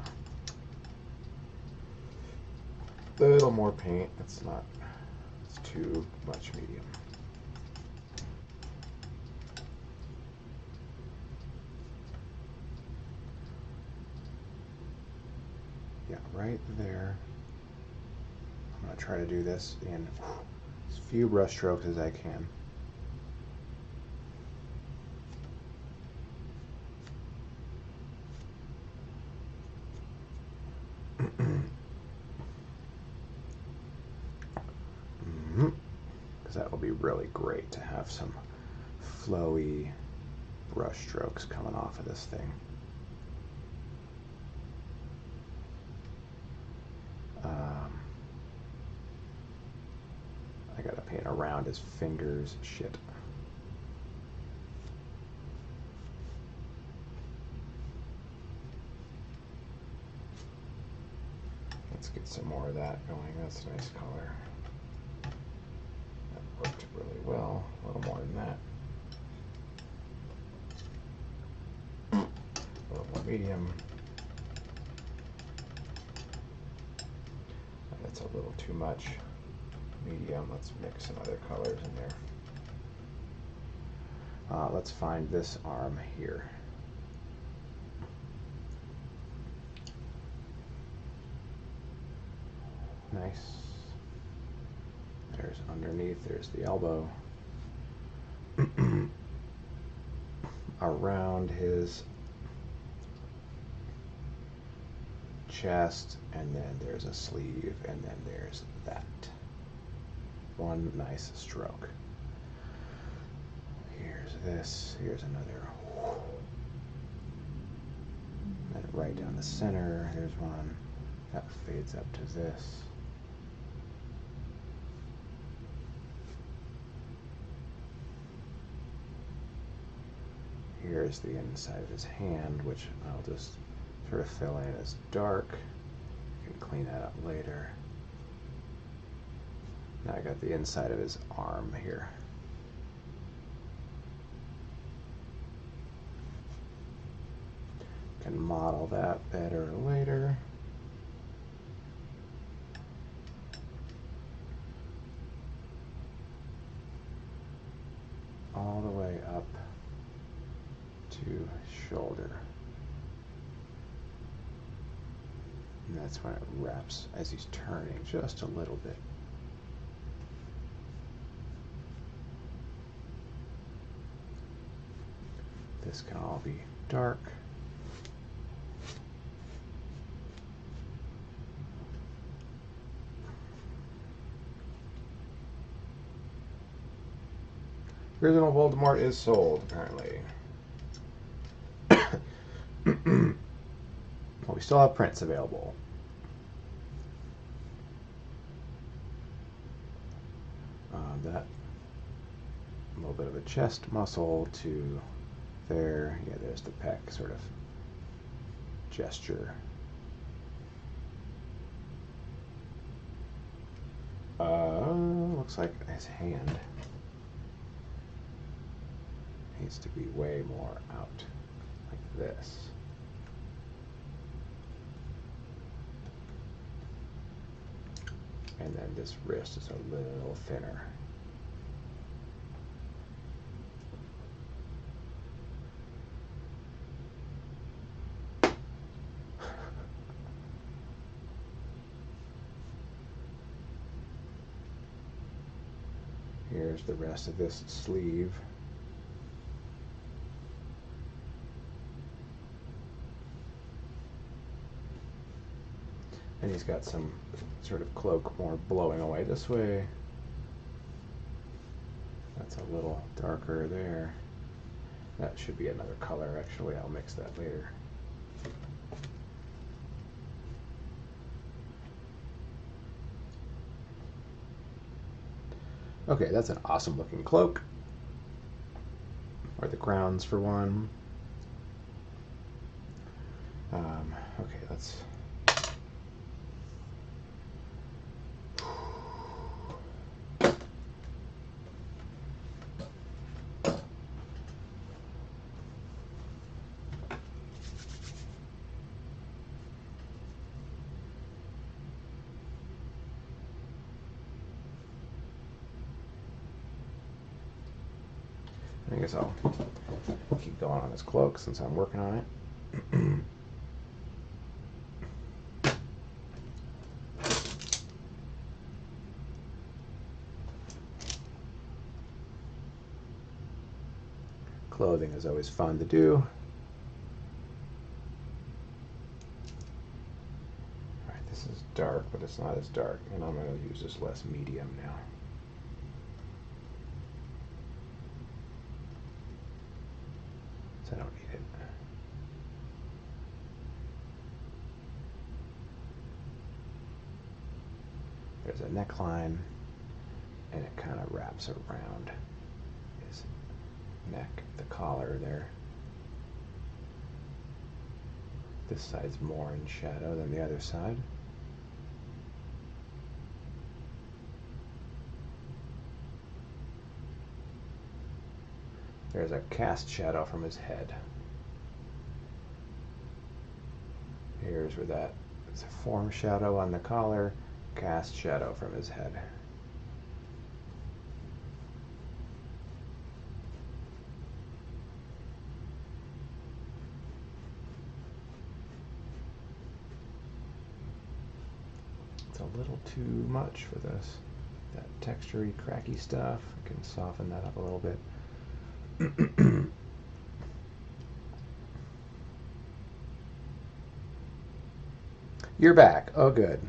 A little more paint. It's too much medium. Yeah, right there. I'm going to try to do this in as few brush strokes as I can. Because that will be really great to have some flowy brush strokes coming off of this thing. I gotta paint around his fingers. Shit. Let's get some more of that going. That's a nice color. That worked really well. A little more than that. A little more medium. That's a little too much medium. Let's mix some other colors in there. Let's find this arm here. Nice. There's underneath, there's the elbow. Around his chest, and then there's a sleeve, and then there's that. One nice stroke. Here's this, here's another. And right down the center, there's one that fades up to this. Here's the inside of his hand, which I'll just sort of fill in as dark. You can clean that up later. Now I got the inside of his arm here. Can model that better later. All the way up to shoulder. And that's when it wraps as he's turning just a little bit. This can all be dark. Original Voldemort is sold, apparently. Well, we still have prints available. That a little bit of a chest muscle to there. Yeah, there's the pec sort of gesture. Looks like his hand needs to be way more out, like this. And then this wrist is a little thinner. Here's the rest of this sleeve. And he's got some sort of cloak more blowing away this way. That's a little darker there. That should be another color, actually. I'll mix that later. Okay, that's an awesome looking cloak. Or the crowns for one. Okay, let's... I guess I'll keep going on this cloak since I'm working on it. Clothing is always fun to do. Alright, this is dark, but it's not as dark. And I'm going to use this less medium now. So I don't need it. There's a neckline, and it kind of wraps around his neck, the collar there. This side's more in shadow than the other side. There's a cast shadow from his head. Here's where that, it's a form shadow on the collar, cast shadow from his head. It's a little too much for this. That textury, cracky stuff, I can soften that up a little bit. You're back. Oh, good.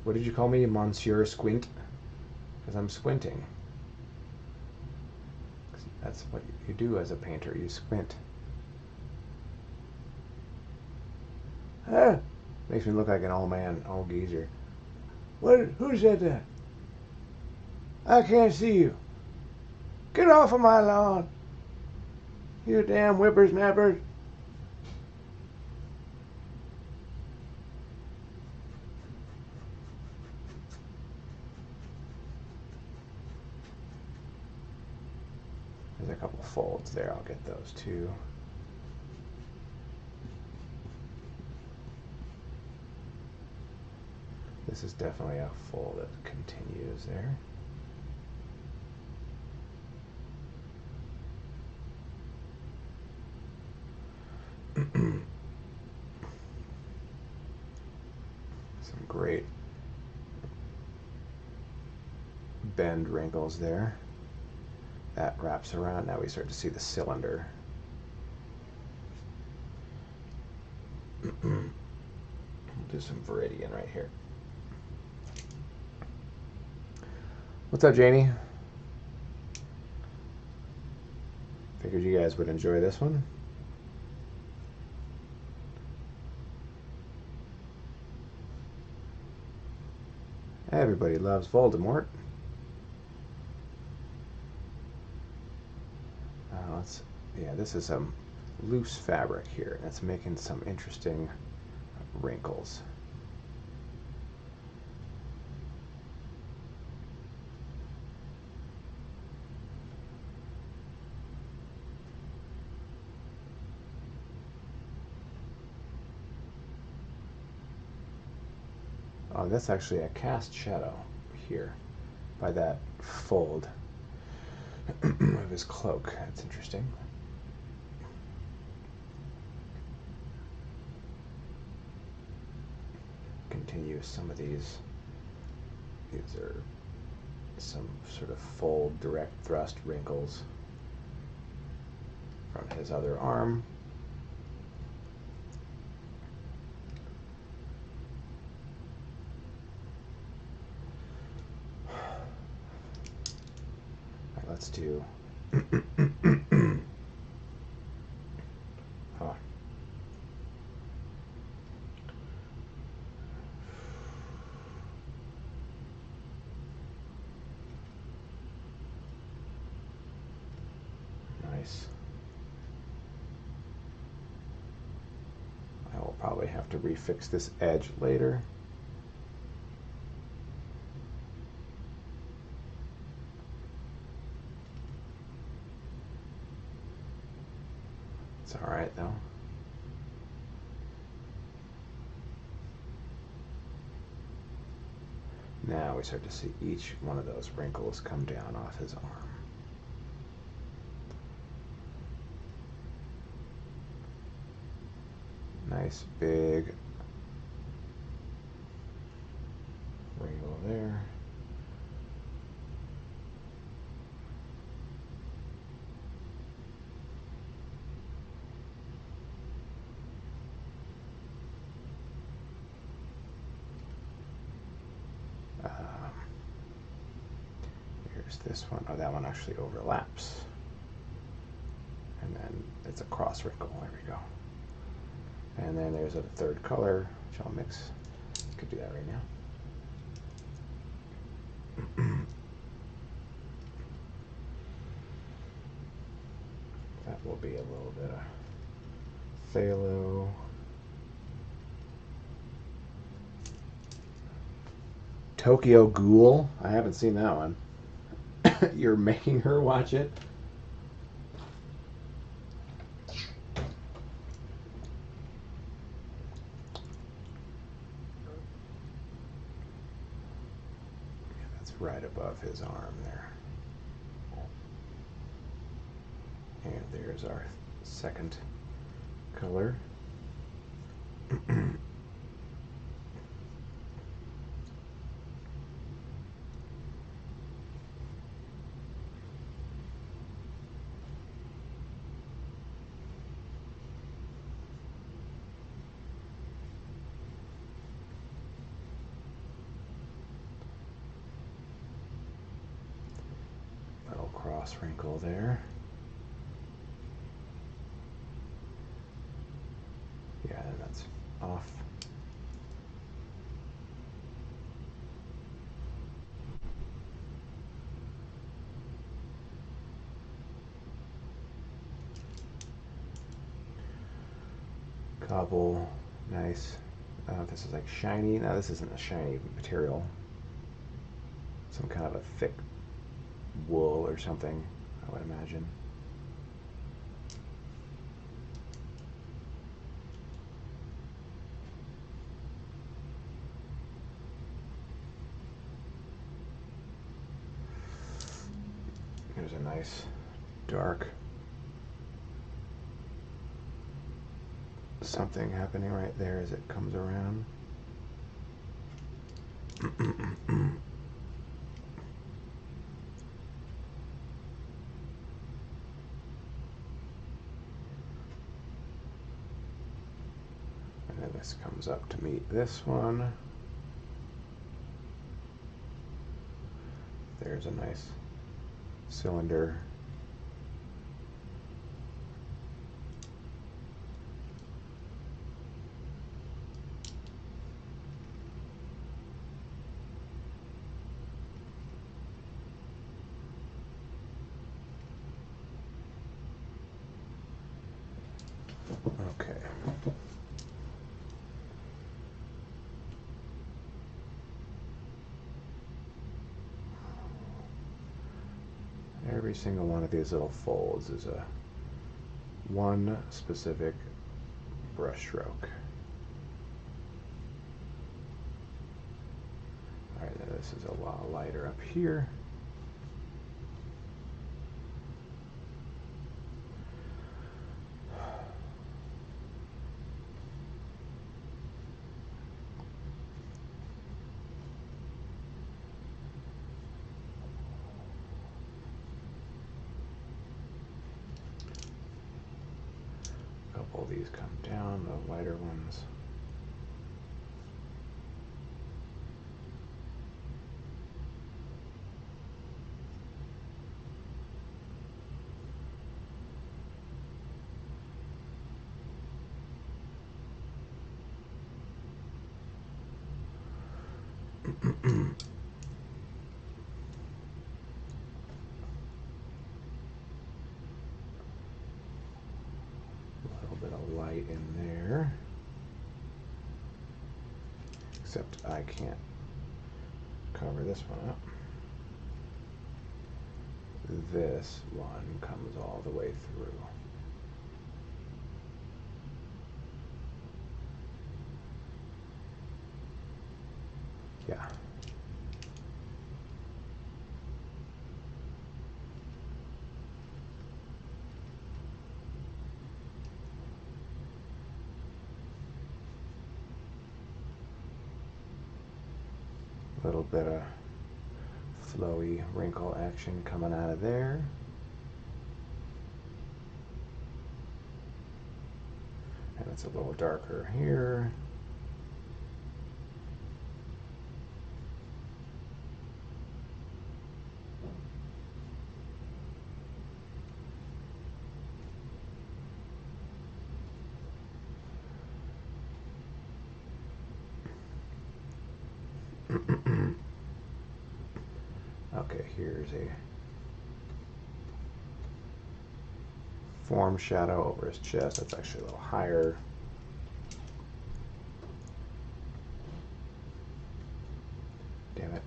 What did you call me, Monsieur Squint? Because I'm squinting. That's what you do as a painter. You squint. Ah, makes me look like an old man, old geezer. What? Who said that? I can't see you. Get off of my lawn. You damn whippersnappers. There's a couple folds there. I'll get those too. This is definitely a fold that continues there. Some great bend wrinkles there. That wraps around. Now we start to see the cylinder. We'll do some Viridian right here. What's up, Janie? Figured you guys would enjoy this one. Everybody loves Voldemort. Yeah, this is some loose fabric here, and it's making some interesting wrinkles. Oh, that's actually a cast shadow here by that fold of his cloak. That's interesting. Continue some of these. These are some sort of fold, direct thrust wrinkles from his other arm. Let's do huh. Nice. I will probably have to refix this edge later. It's all right though. Now we start to see each one of those wrinkles come down off his arm. Nice big wrinkle there. Here's this one. Oh, that one actually overlaps. And then it's a cross wrinkle. There we go. And then there's a third color, which I'll mix. Could do that right now. That will be a little bit of phthalo. Tokyo Ghoul. I haven't seen that one. You're making her watch it? Yeah, that's right above his arm there. And there's our second color. Little cross wrinkle there. Yeah, and that's off. Cobble, nice. This is like shiny. No, this isn't a shiny material. Some kind of a thick wool or something, I would imagine. There's a nice dark something happening right there as it comes around. And then this comes up to meet this one. There's a nice cylinder. Okay. Every single one of these little folds is a one specific brush stroke. Alright, now this is a lot lighter up here. A couple of these come down, the lighter ones. Light in there, except I can't cover this one up. This one comes all the way through. Yeah. A little bit of flowy wrinkle action coming out of there. And it's a little darker here. Okay, here's a form shadow over his chest. That's actually a little higher. Damn it.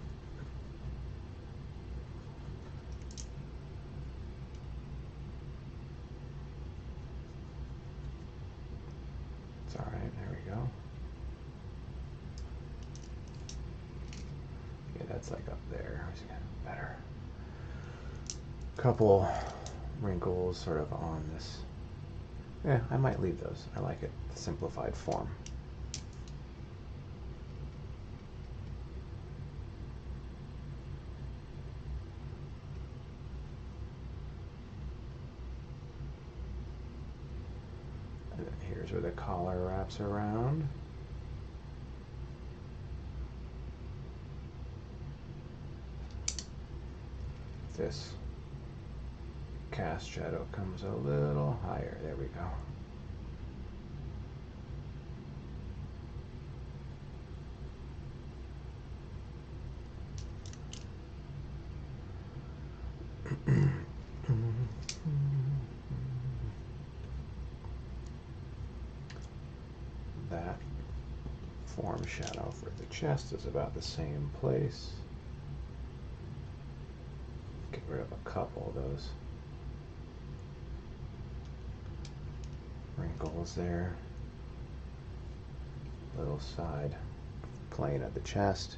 It's all right, there we go. Yeah, that's like up there. Better. Couple wrinkles sort of on this. Yeah, I might leave those. I like it. Simplified form. And then here's where the collar wraps around. This cast shadow comes a little higher. There we go. That form shadow for the chest is about the same place. Get rid of a couple of those wrinkles there. Little side plane of the chest.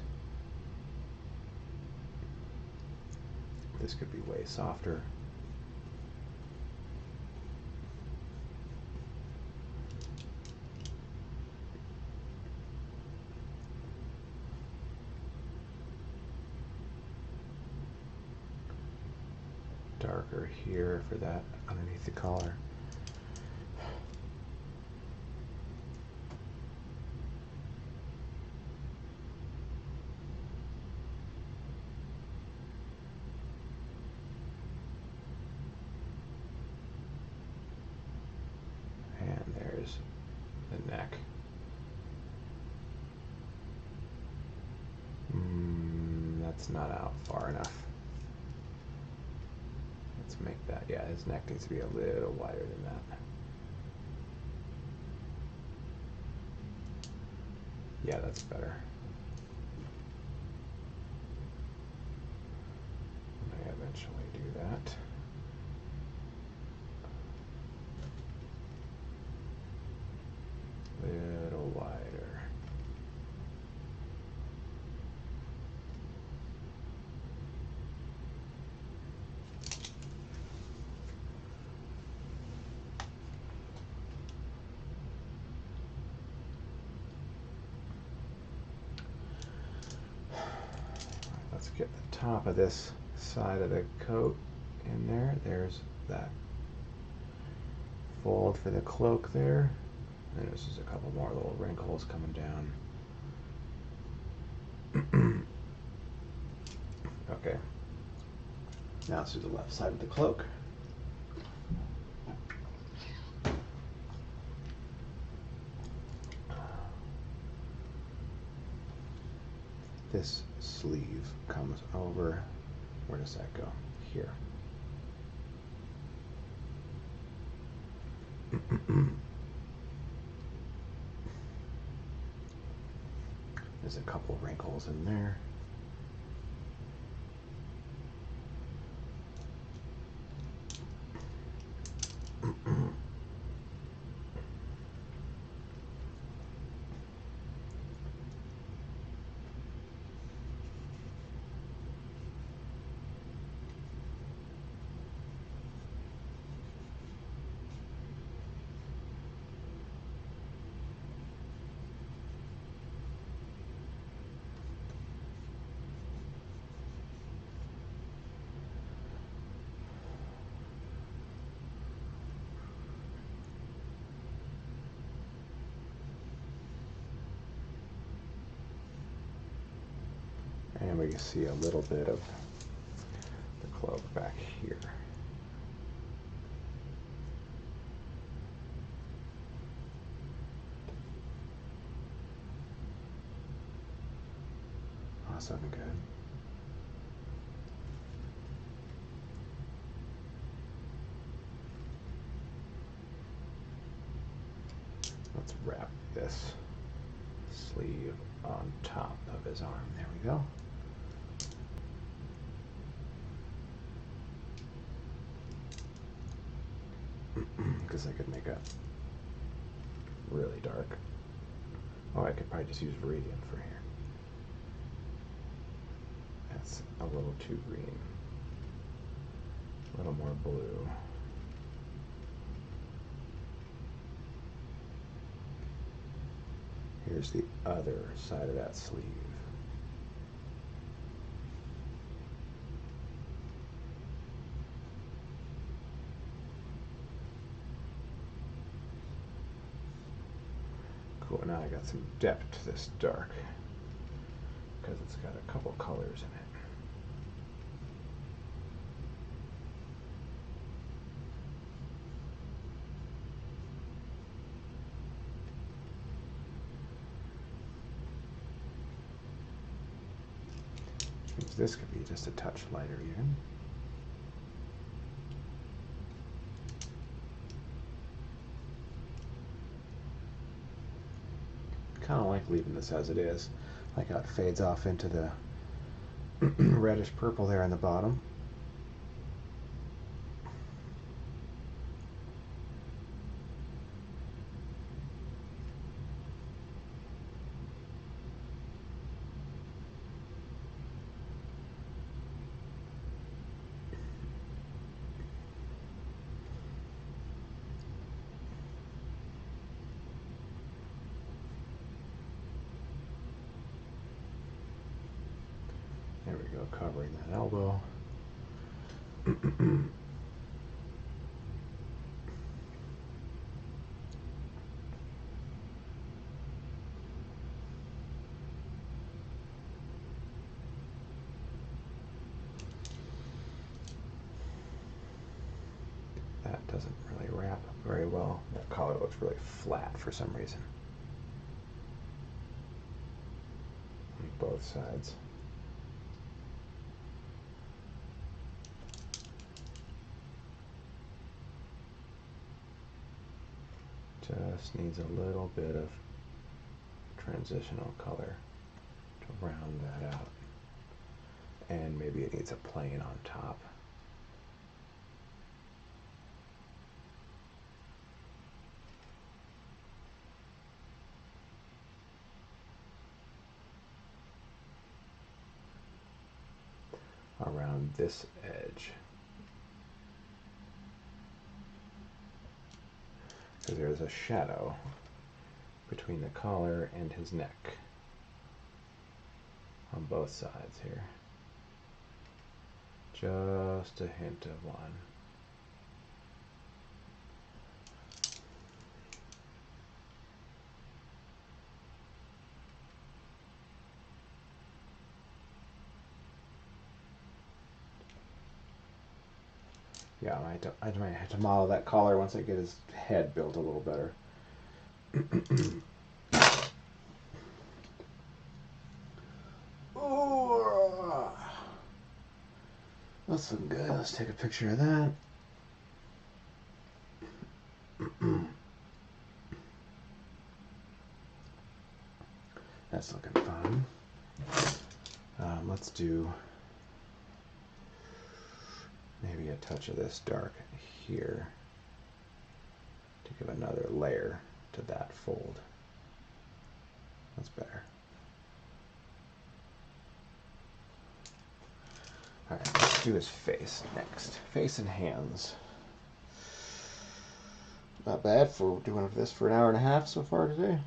This could be way softer. Darker here for that underneath the collar. And there's the neck. That's not out far enough. Let's make that, yeah, his neck needs to be a little wider than that. Yeah, that's better. I may eventually do that. Little wider. Let's get the top of this side of the coat in there. There's that fold for the cloak there. And there's just a couple more little wrinkles coming down. Okay. Now let's do the left side of the cloak. This sleeve comes over. Where does that go? Here. There's a couple wrinkles in there. you see a little bit of the cloak back here. That's looking good. Let's wrap this sleeve on top of his arm. There we go. Because I could make it really dark. Oh, I could probably just use Viridian for here. That's a little too green. A little more blue. Here's the other side of that sleeve. Cool, now I got some depth to this dark because it's got a couple colors in it. This could be just a touch lighter even. Kind of like leaving this as it is. Like how it fades off into the reddish purple there on the bottom. There we go, covering that elbow. That doesn't really wrap very well. That collar looks really flat for some reason. On both sides. Just needs a little bit of transitional color to round that out. And maybe it needs a plane on top. Around this edge. Because there's a shadow between the collar and his neck on both sides here. Just a hint of one. Yeah, I might have to model that collar once I get his head built a little better. Oh, that's looking good. Let's take a picture of that. That's looking fun. Let's do maybe a touch of this dark here to give another layer to that fold. That's better. Alright, let's do his face next. Face and hands. Not bad for doing this for an hour and a half so far today.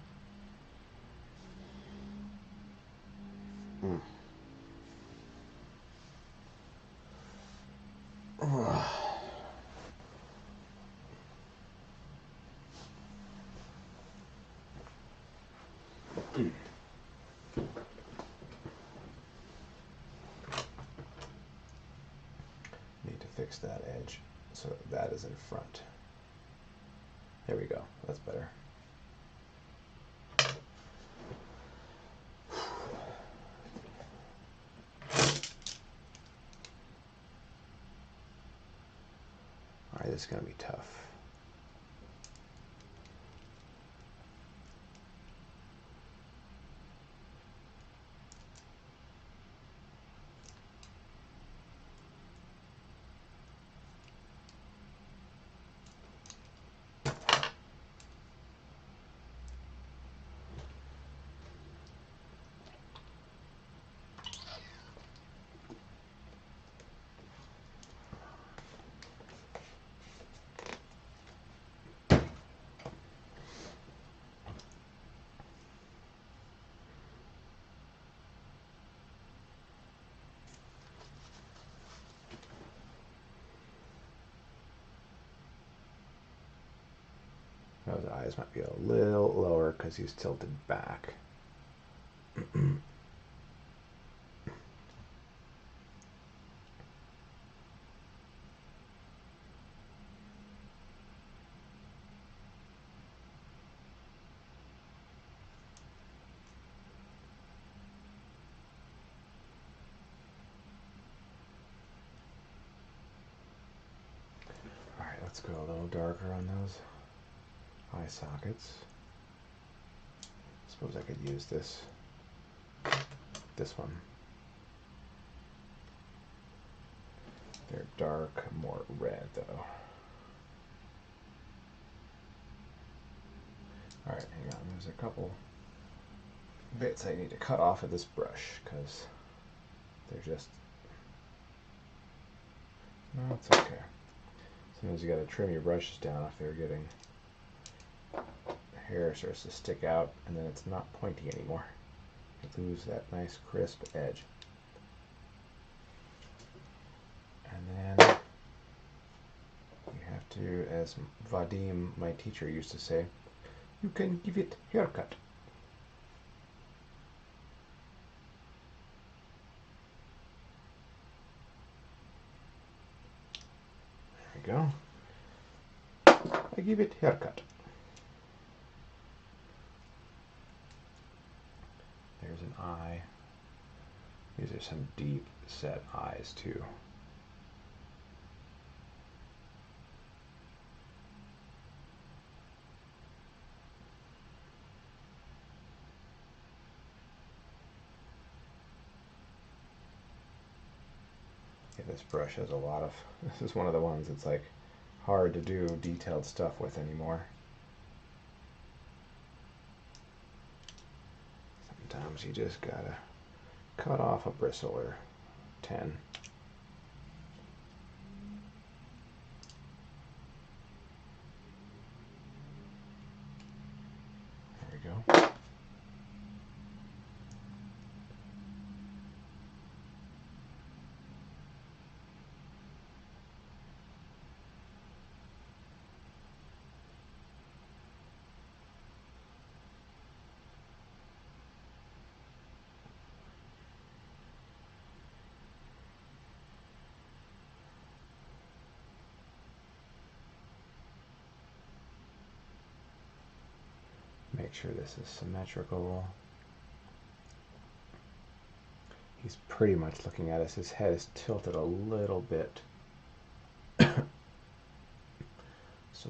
fix that edge so that is in front. There we go. That's better. All right, this is going to be tough. His eyes might be a little lower because he's tilted back. Alright, let's go a little darker on those eye sockets. Suppose I could use this one. They're dark, more red though. Alright, hang on, there's a couple bits I need to cut off of this brush because they're just, no, it's okay. Sometimes you gotta trim your brushes down if they're getting, hair starts to stick out and then it's not pointy anymore. You lose that nice crisp edge. And then you have to, as Vadim, my teacher, used to say, you can give it haircut. There we go. I give it haircut. There's an eye. These are some deep set eyes too. Yeah, this brush has a lot of, this is one of the ones that's like hard to do detailed stuff with anymore. Sometimes you just gotta cut off a bristle or 10. There we go. Make sure this is symmetrical. He's pretty much looking at us. His head is tilted a little bit. So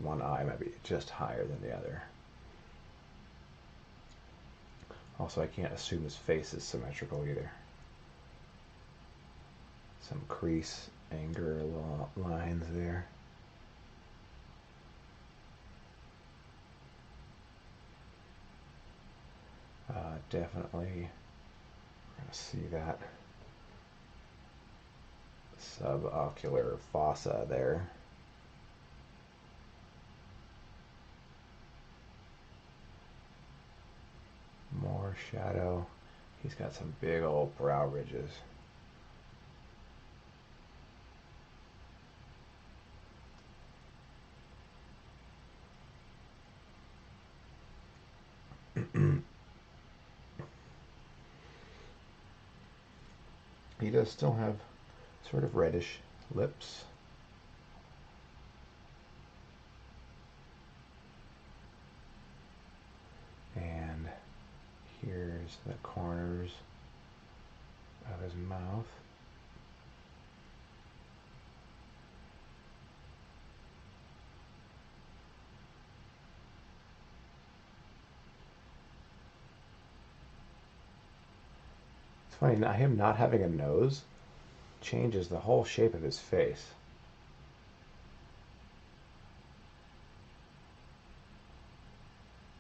one eye might be just higher than the other. Also, I can't assume his face is symmetrical either. Some crease, anger lines there. Definitely gonna see that subocular fossa there. More shadow. He's got some big old brow ridges. He does still have sort of reddish lips. Here's the corners of his mouth. It's funny, him not having a nose changes the whole shape of his face.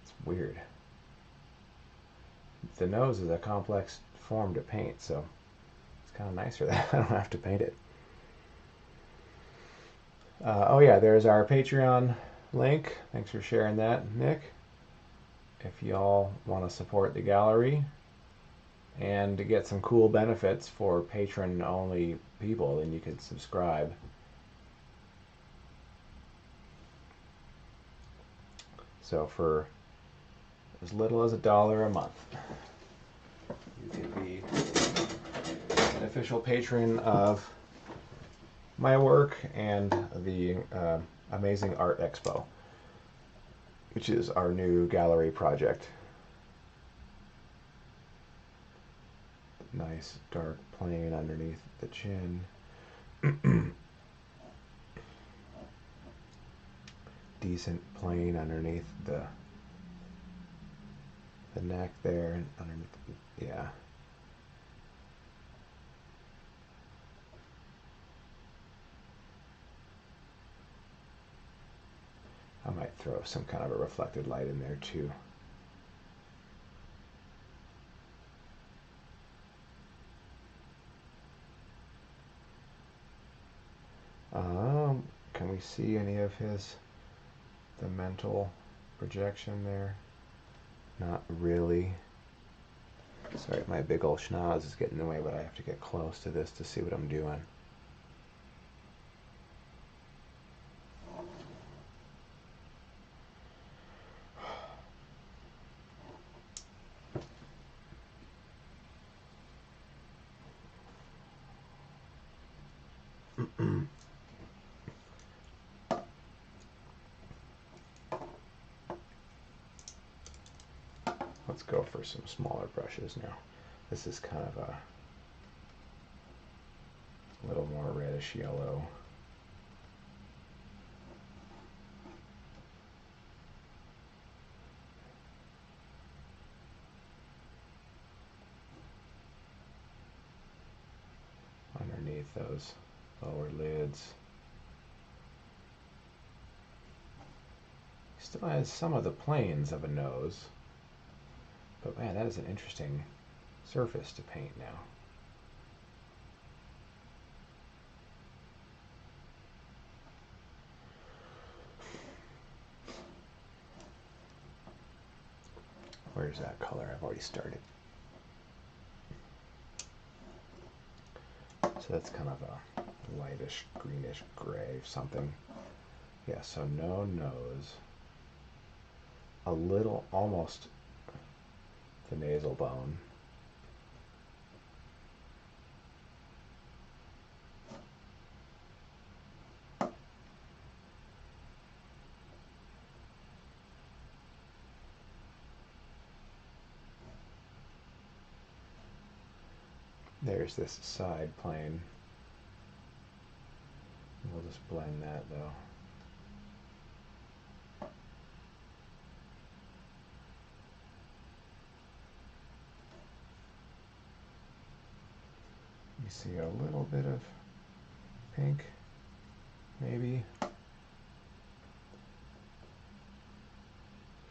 It's weird. The nose is a complex form to paint, so it's kind of nicer that I don't have to paint it. Oh yeah, there's our Patreon link. Thanks for sharing that, Nick. If y'all want to support the gallery and to get some cool benefits for patron-only people, then you can subscribe. So for as little as $1 a month, you can be an official patron of my work and the Amazing Art Expo, which is our new gallery project. Nice dark plane underneath the chin. Decent plane underneath the neck there and underneath, yeah. I might throw some kind of a reflected light in there too. Can we see any of the mental projection there? Not really. Sorry, my big old schnoz is getting in the way, but I have to get close to this to see what I'm doing. Let's go for some smaller brushes now. This is kind of a little more reddish yellow. Underneath those lower lids. Still has some of the planes of a nose. But man, that is an interesting surface to paint now. Where's that color? I've already started. So that's kind of a lightish, greenish gray something. Yeah, so no nose. A little, almost the nasal bone. There's this side plane. We'll just blend that though. You see a little bit of pink, maybe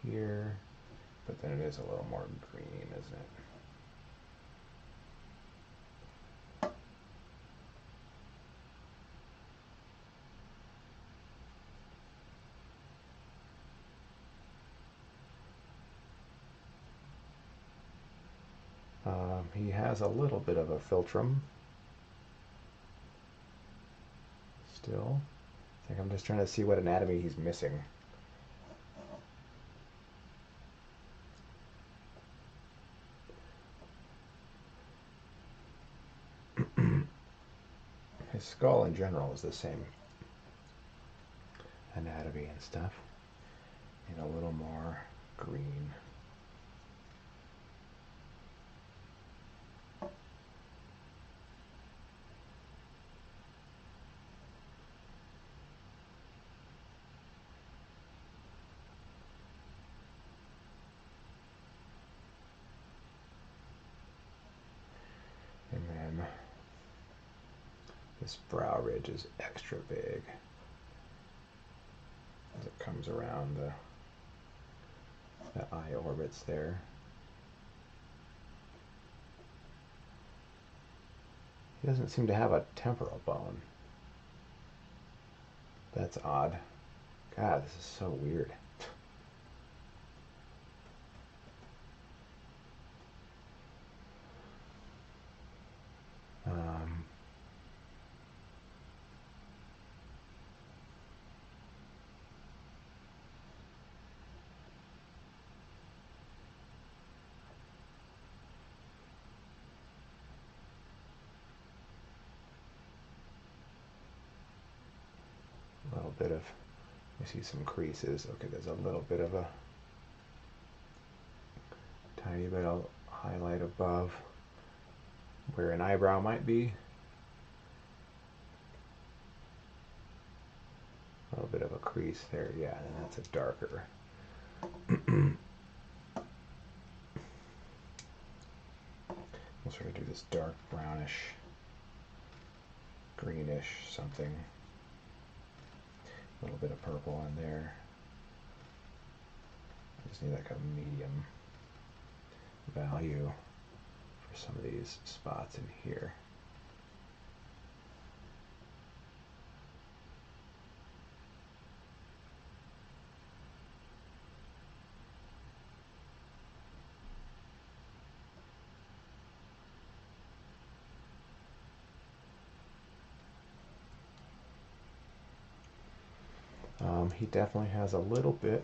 here, but then it is a little more green, isn't it? He has a little bit of a philtrum still. I think I'm just trying to see what anatomy he's missing. His skull in general is the same anatomy and stuff, and a little more green. This brow ridge is extra big as it comes around the eye orbits there. He doesn't seem to have a temporal bone. That's odd. God, this is so weird. A little bit of, you see some creases. Okay, there's a little bit of a tiny bit of highlight above where an eyebrow might be. A little bit of a crease there, yeah, and that's a darker. We'll sort of do this dark brownish, greenish something. A little bit of purple in there. I just need like a medium value for some of these spots in here. He definitely has a little bit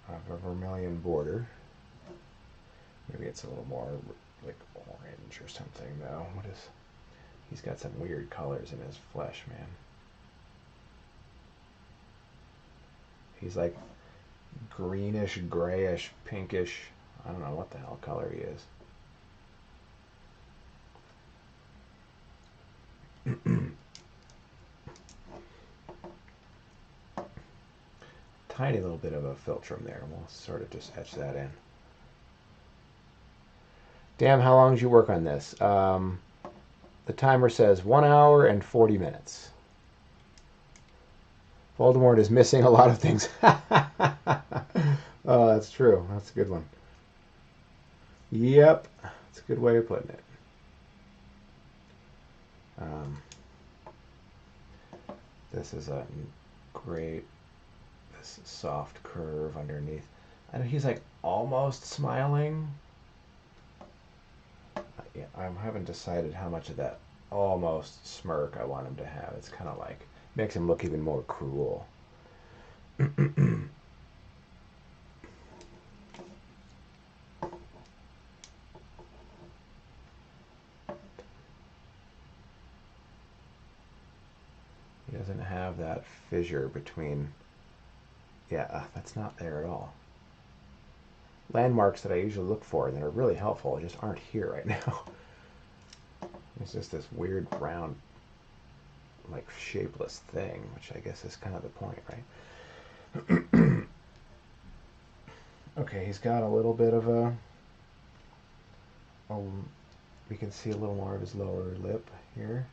of a vermilion border. Maybe it's a little more like orange or something though. What is? He's got some weird colors in his flesh, man. He's like greenish, grayish, pinkish. I don't know what the hell color he is. Tiny little bit of a philtrum there. We'll sort of just etch that in. Damn, how long did you work on this? The timer says 1 hour and 40 minutes. Voldemort is missing a lot of things. Oh, that's true. That's a good one. Yep. That's a good way of putting it. This is a great, this soft curve underneath. I know he's like almost smiling. Yeah, I haven't decided how much of that almost smirk I want him to have. It's kind of like, makes him look even more cruel. He doesn't have that fissure between, yeah, that's not there at all. Landmarks that I usually look for that are really helpful just aren't here right now. It's just this weird round, like shapeless thing, which I guess is kind of the point, right? Okay, he's got a little bit of a, we can see a little more of his lower lip here.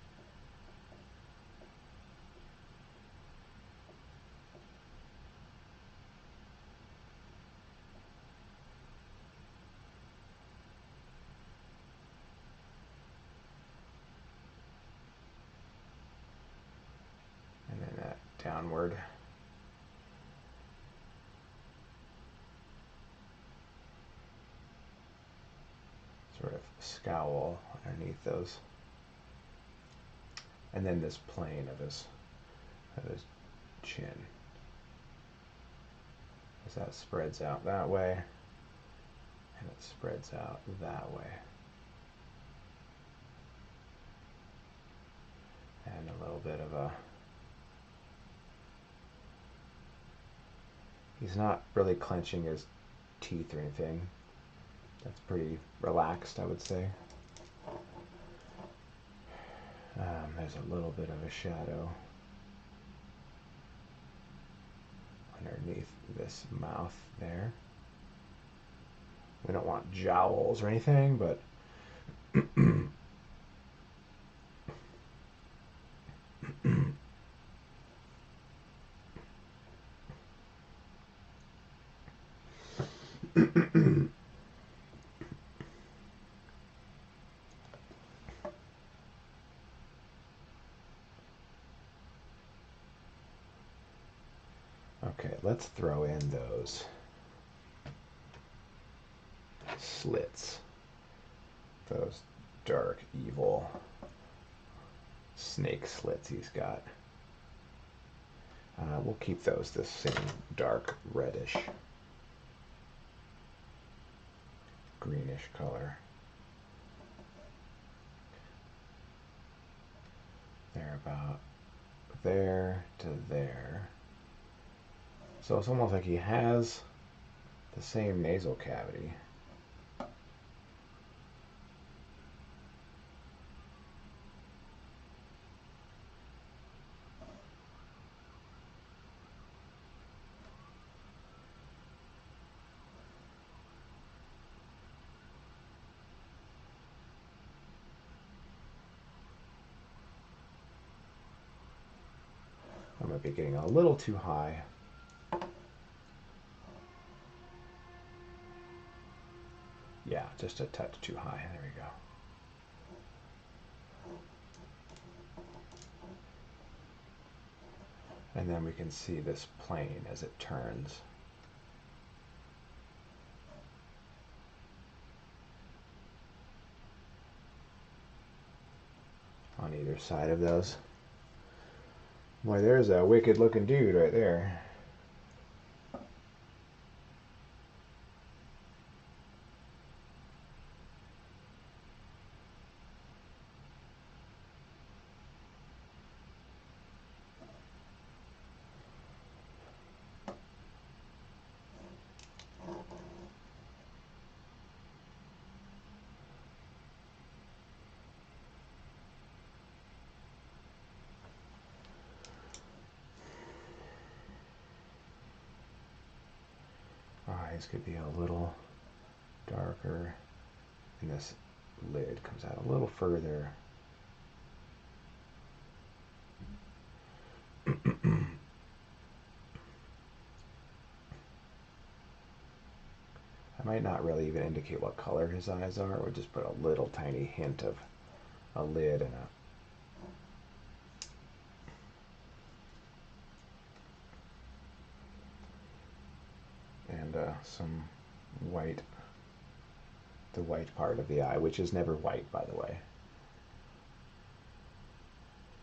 And then that downward. Sort of scowl underneath those. And then this plane of his chin. As that spreads out that way, and it spreads out that way. And a little bit of a, he's not really clenching his teeth or anything. That's pretty relaxed, I would say. There's a little bit of a shadow underneath this mouth there. We don't want jowls or anything, but Okay, let's throw in those slits. Those dark, evil snake slits he's got. We'll keep those the same dark reddish, greenish color. They're about there to there. So it's almost like he has the same nasal cavity. I might be getting a little too high. Yeah, just a touch too high. There we go. And then we can see this plane as it turns. On either side of those. Boy, there's a wicked looking dude right there. Eyes could be a little darker, and this lid comes out a little further. I might not really even indicate what color his eyes are, or just put a little tiny hint of a lid and some white, the white part of the eye, which is never white, by the way.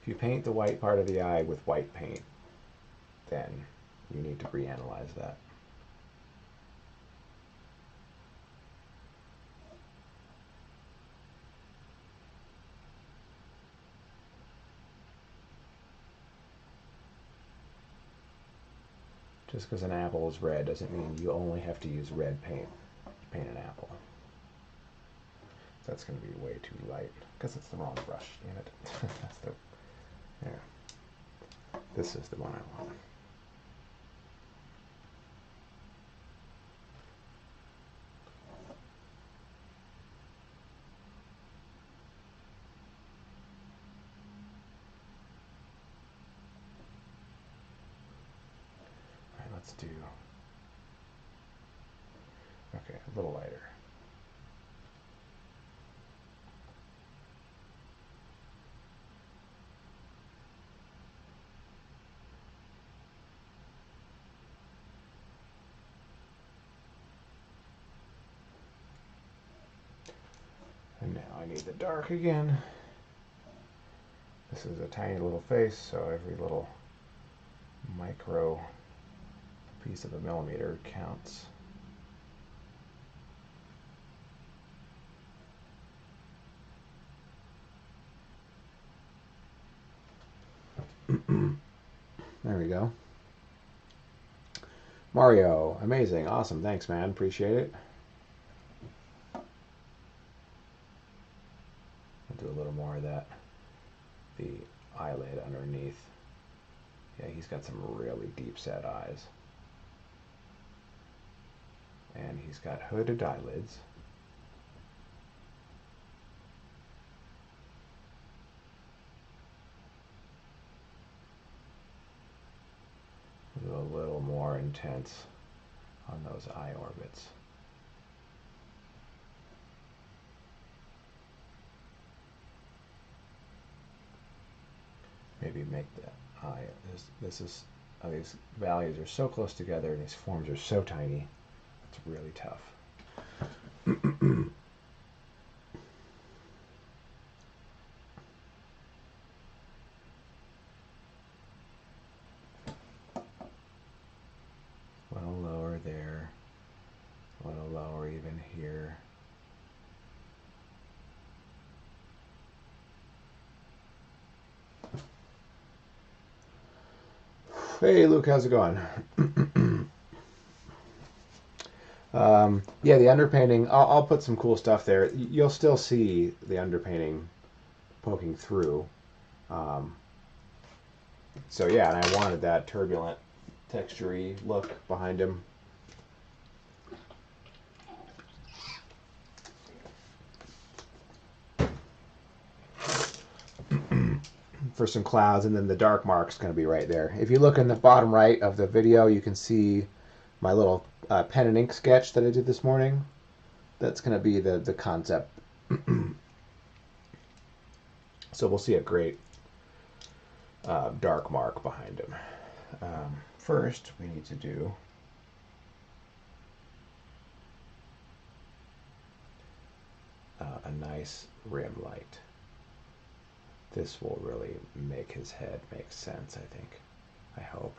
If you paint the white part of the eye with white paint, then you need to reanalyze that. Just because an apple is red doesn't mean you only have to use red paint to paint an apple. That's going to be way too light because it's the wrong brush. Damn it. That's the, yeah. This is the one I want. All right, let's do, okay, a little lighter. And now I need the dark again. This is a tiny little face, so every little micro piece of a millimeter counts. There we go. Mario, amazing, awesome, thanks man, appreciate it. I'll do a little more of that. The eyelid underneath. Yeah, he's got some really deep set eyes. And he's got hooded eyelids. A little more intense on those eye orbits. Maybe make the eye, this is these values are so close together and these forms are so tiny. It's really tough. A little lower there, a little lower even here. Hey Luke, how's it going? Yeah, the underpainting, I'll put some cool stuff there. You'll still see the underpainting poking through. So yeah, and I wanted that turbulent, texture-y look behind him. For some clouds, and then the dark mark's going to be right there. If you look in the bottom right of the video, you can see my little pen and ink sketch that I did this morning. That's going to be the concept. So we'll see a great dark mark behind him. First, we need to do a nice rim light. This will really make his head make sense, I think. I hope.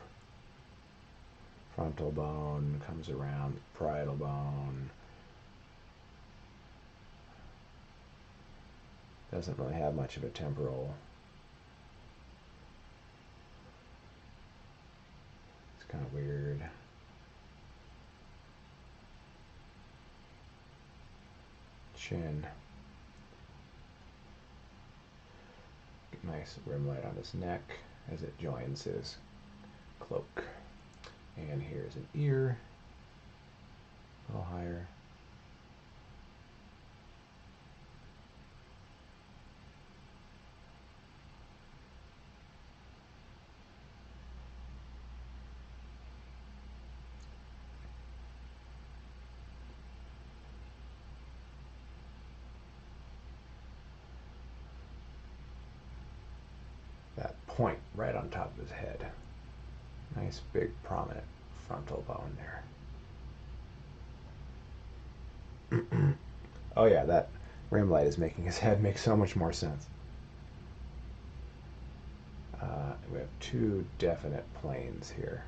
Frontal bone comes around, parietal bone. Doesn't really have much of a temporal. It's kind of weird. Chin. Nice rim light on his neck as it joins his cloak. And here's an ear, a little higher. That point right on top of his head. Nice big prominent frontal bone there. Oh yeah, that rim light is making his head make so much more sense. We have two definite planes here.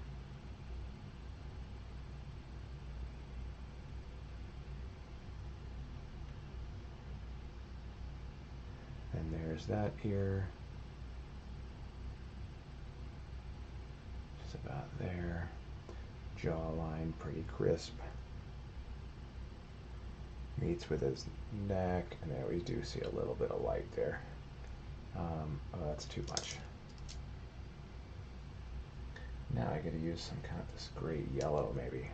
And there's that ear. Just about there. Jawline pretty crisp. Meets with his neck, and there we do see a little bit of light there. Oh, that's too much. Now I gotta use some kind of this gray yellow, maybe.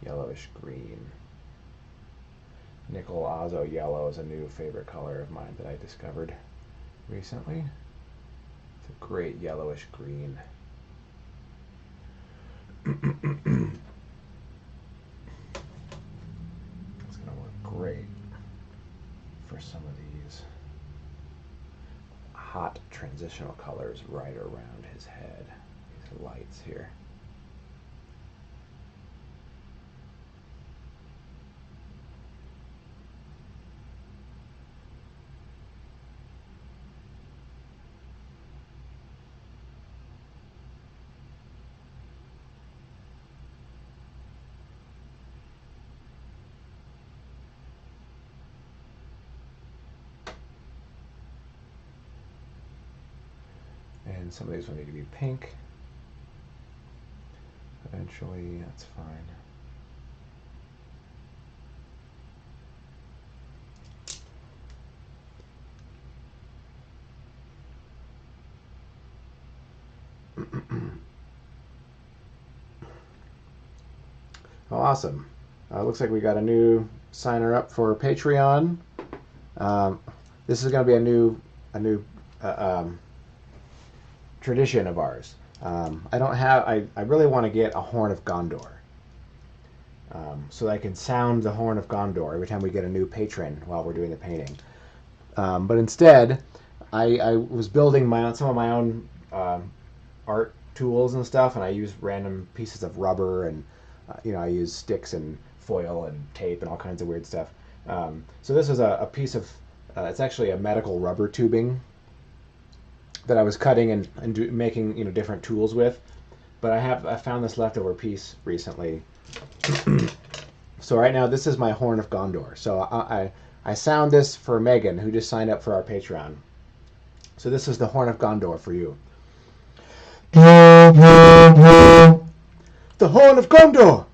Yellowish green. Nickel Azo yellow is a new favorite color of mine that I discovered recently. It's a great yellowish green. It's gonna work great for some of these hot transitional colors right around his head. These lights here. And some of these will need to be pink. Eventually, that's fine. Oh, awesome. Looks like we got a new signer up for Patreon. This is going to be a new tradition of ours. I really want to get a Horn of Gondor. So that I can sound the Horn of Gondor every time we get a new patron while we're doing the painting. But instead, I was building some of my own art tools and stuff, and I use random pieces of rubber and I use sticks and foil and tape and all kinds of weird stuff. So this is a piece of it's actually a medical rubber tubing that I was cutting and making different tools with. But I found this leftover piece recently. So right now this is my horn of Gondor. So I sound this for Megan, who just signed up for our Patreon. So this is the horn of Gondor for you. The horn of Gondor.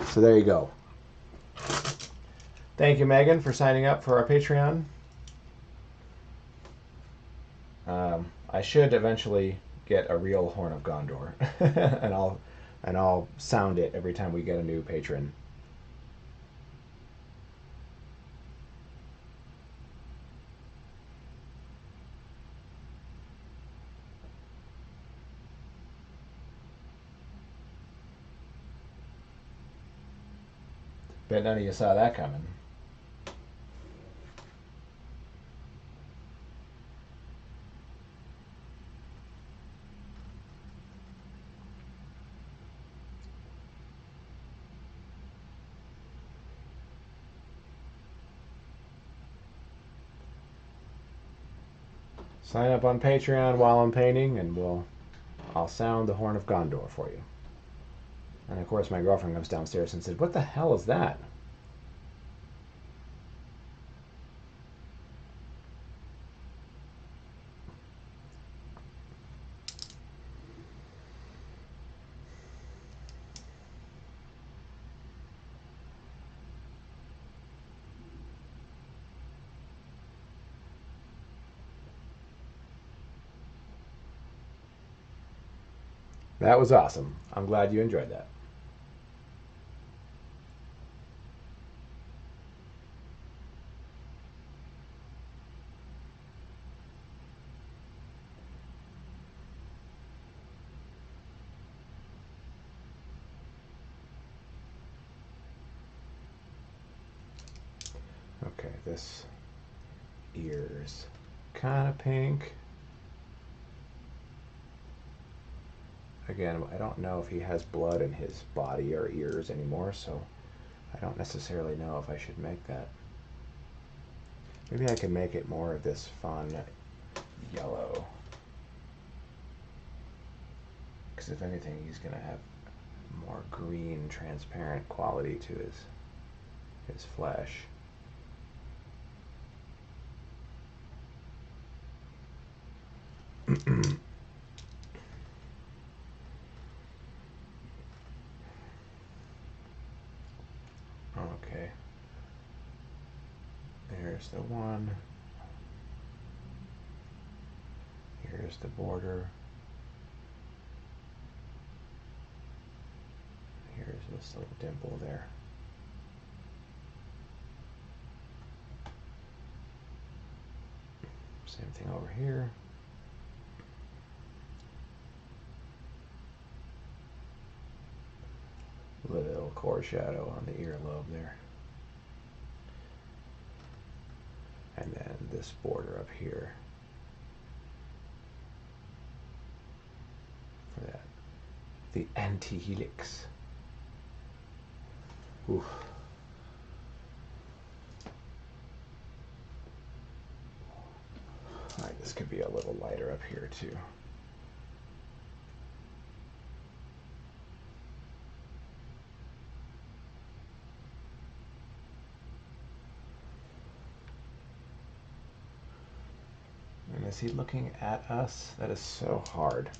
So there you go. Thank you, Megan, for signing up for our Patreon. I should eventually get a real horn of Gondor, and I'll sound it every time we get a new patron. Bet none of you saw that coming. Sign up on Patreon while I'm painting, and I'll sound the horn of Gondor for you. And of course, my girlfriend comes downstairs and said, "What the hell is that?" That was awesome. I'm glad you enjoyed that. Okay, this ear's kind of pink. Again, I don't know if he has blood in his body or ears anymore, so I don't necessarily know if I should make that. Maybe I can make it more of this fun yellow. Because if anything, he's going to have more green, transparent quality to his flesh. Okay. There's the one. Here's the border. Here's this little dimple there. Same thing over here. Little core shadow on the earlobe there. And then this border up here for that. The anti-helix. Oof. Alright, this could be a little lighter up here too. And is he looking at us? That is so hard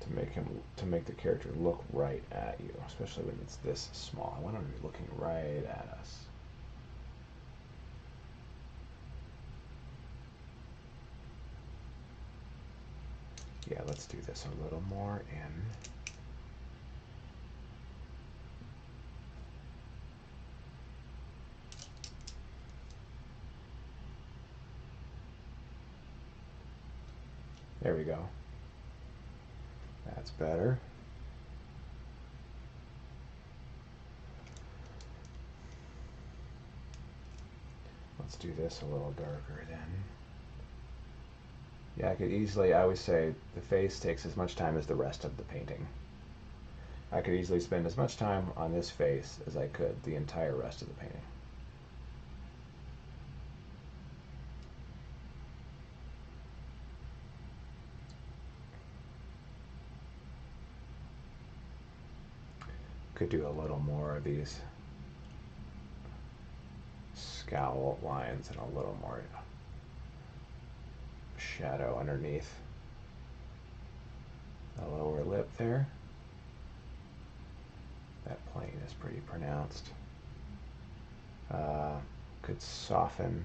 to make the character look right at you, especially when it's this small. I want him to be looking right at us. Yeah, let's do this a little more in. There we go. That's better. Let's do this a little darker then. Yeah, I could easily, I always say the face takes as much time as the rest of the painting. I could easily spend as much time on this face as I could the entire rest of the painting. Could do a little more of these scowl lines and a little more shadow underneath the lower lip there. That plane is pretty pronounced. Could soften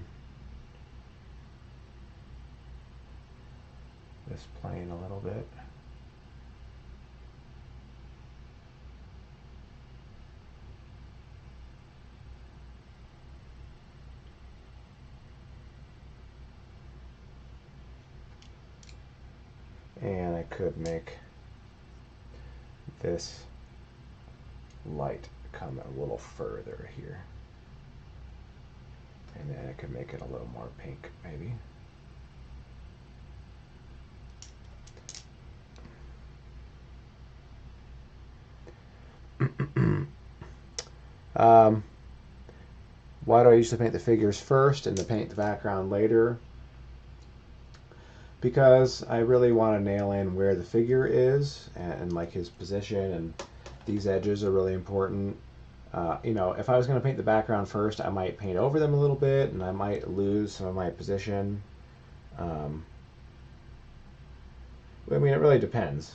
this plane a little bit. And I could make this light come a little further here. And then I could make it a little more pink, maybe. Why do I usually paint the figures first and then paint the background later? Because I really want to nail in where the figure is and like his position, and these edges are really important. You know, if I was going to paint the background first, I might paint over them a little bit and I might lose some of my position. I mean, it really depends.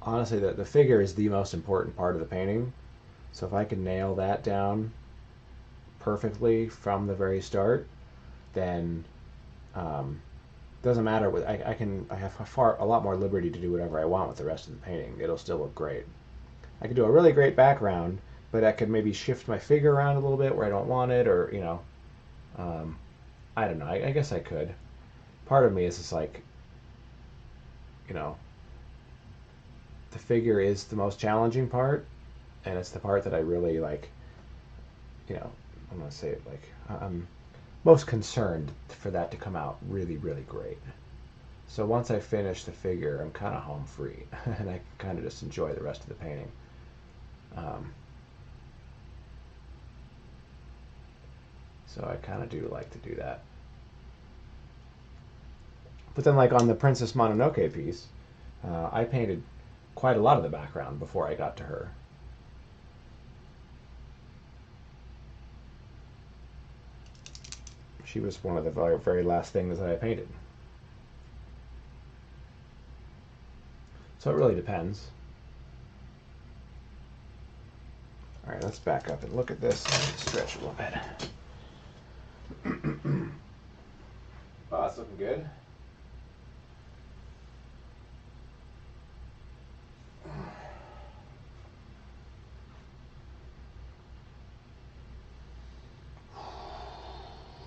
Honestly, the figure is the most important part of the painting. So if I can nail that down perfectly from the very start, then doesn't matter. I have a lot more liberty to do whatever I want with the rest of the painting. It'll still look great. I could do a really great background, but I could maybe shift my figure around a little bit where I don't want it, or you know, I don't know. I guess I could. Part of me is just like, you know, the figure is the most challenging part, and it's the part that I really like. You know, I'm gonna say it like I'm most concerned for that to come out really, really great. So once I finish the figure, I'm kind of home free, and I can kind of just enjoy the rest of the painting. So I kind of do like to do that. But then, like on the Princess Mononoke piece, I painted quite a lot of the background before I got to her. She was one of the very, very last things that I painted. So it really depends. All right, let's back up and look at this and stretch a little bit. Oh, that's looking good.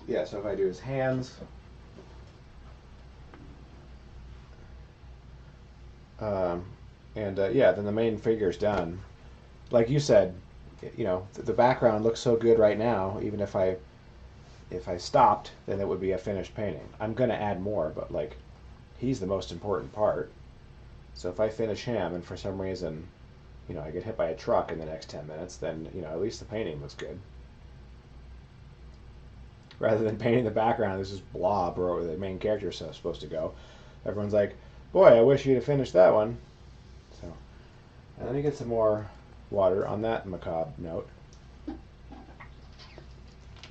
Yeah, so if I do his hands, yeah, then the main figure's done. Like you said, you know, the background looks so good right now. Even if I stopped, then it would be a finished painting. I'm gonna add more, but like, he's the most important part. So if I finish him, and for some reason, you know, I get hit by a truck in the next 10 minutes, then you know, at least the painting looks good. Rather than painting the background, this is blob where the main character is supposed to go. Everyone's like, boy, I wish you'd have finished that one. So, and let me get some more water on that macabre note.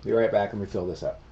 Be right back and refill this up.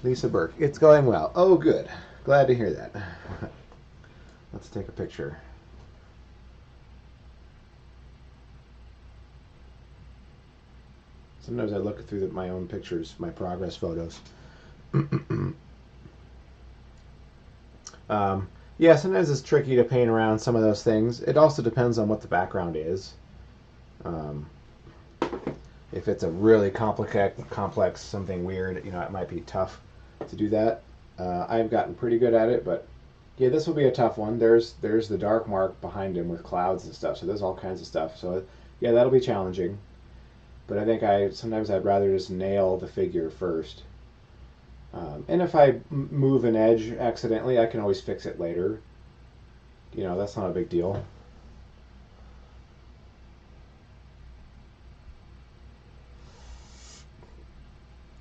Lisa Burke. It's going well. Oh, good. Glad to hear that. Let's take a picture. Sometimes I look through my own pictures, my progress photos. Yeah, sometimes it's tricky to paint around some of those things. It also depends on what the background is. If it's a really complex, something weird, it might be tough to do that. I've gotten pretty good at it, but yeah, this will be a tough one. There's the dark mark behind him with clouds and stuff, so there's all kinds of stuff. So yeah, that'll be challenging. But I think sometimes I'd rather just nail the figure first. And if I move an edge accidentally, I can always fix it later. That's not a big deal.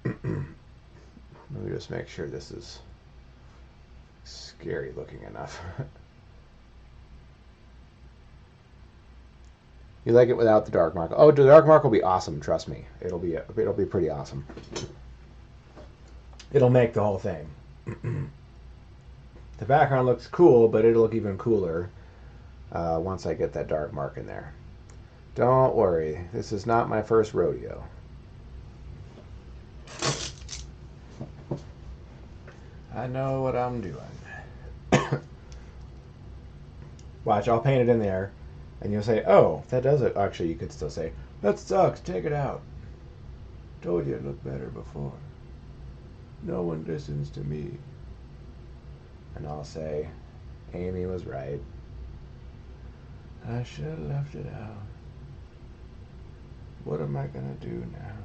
Let me just make sure this is scary looking enough. You like it without the dark mark? Oh, the dark mark will be awesome. Trust me, it'll be pretty awesome. It'll make the whole thing. The background looks cool, but it'll look even cooler once I get that dark mark in there. Don't worry, this is not my first rodeo. I know what I'm doing. Watch, I'll paint it in there, and you'll say, oh, that does it. Actually, you could still say, that sucks, take it out. Told you it looked better before. No one listens to me. And I'll say, Amy was right. I should have left it out. What am I gonna do now?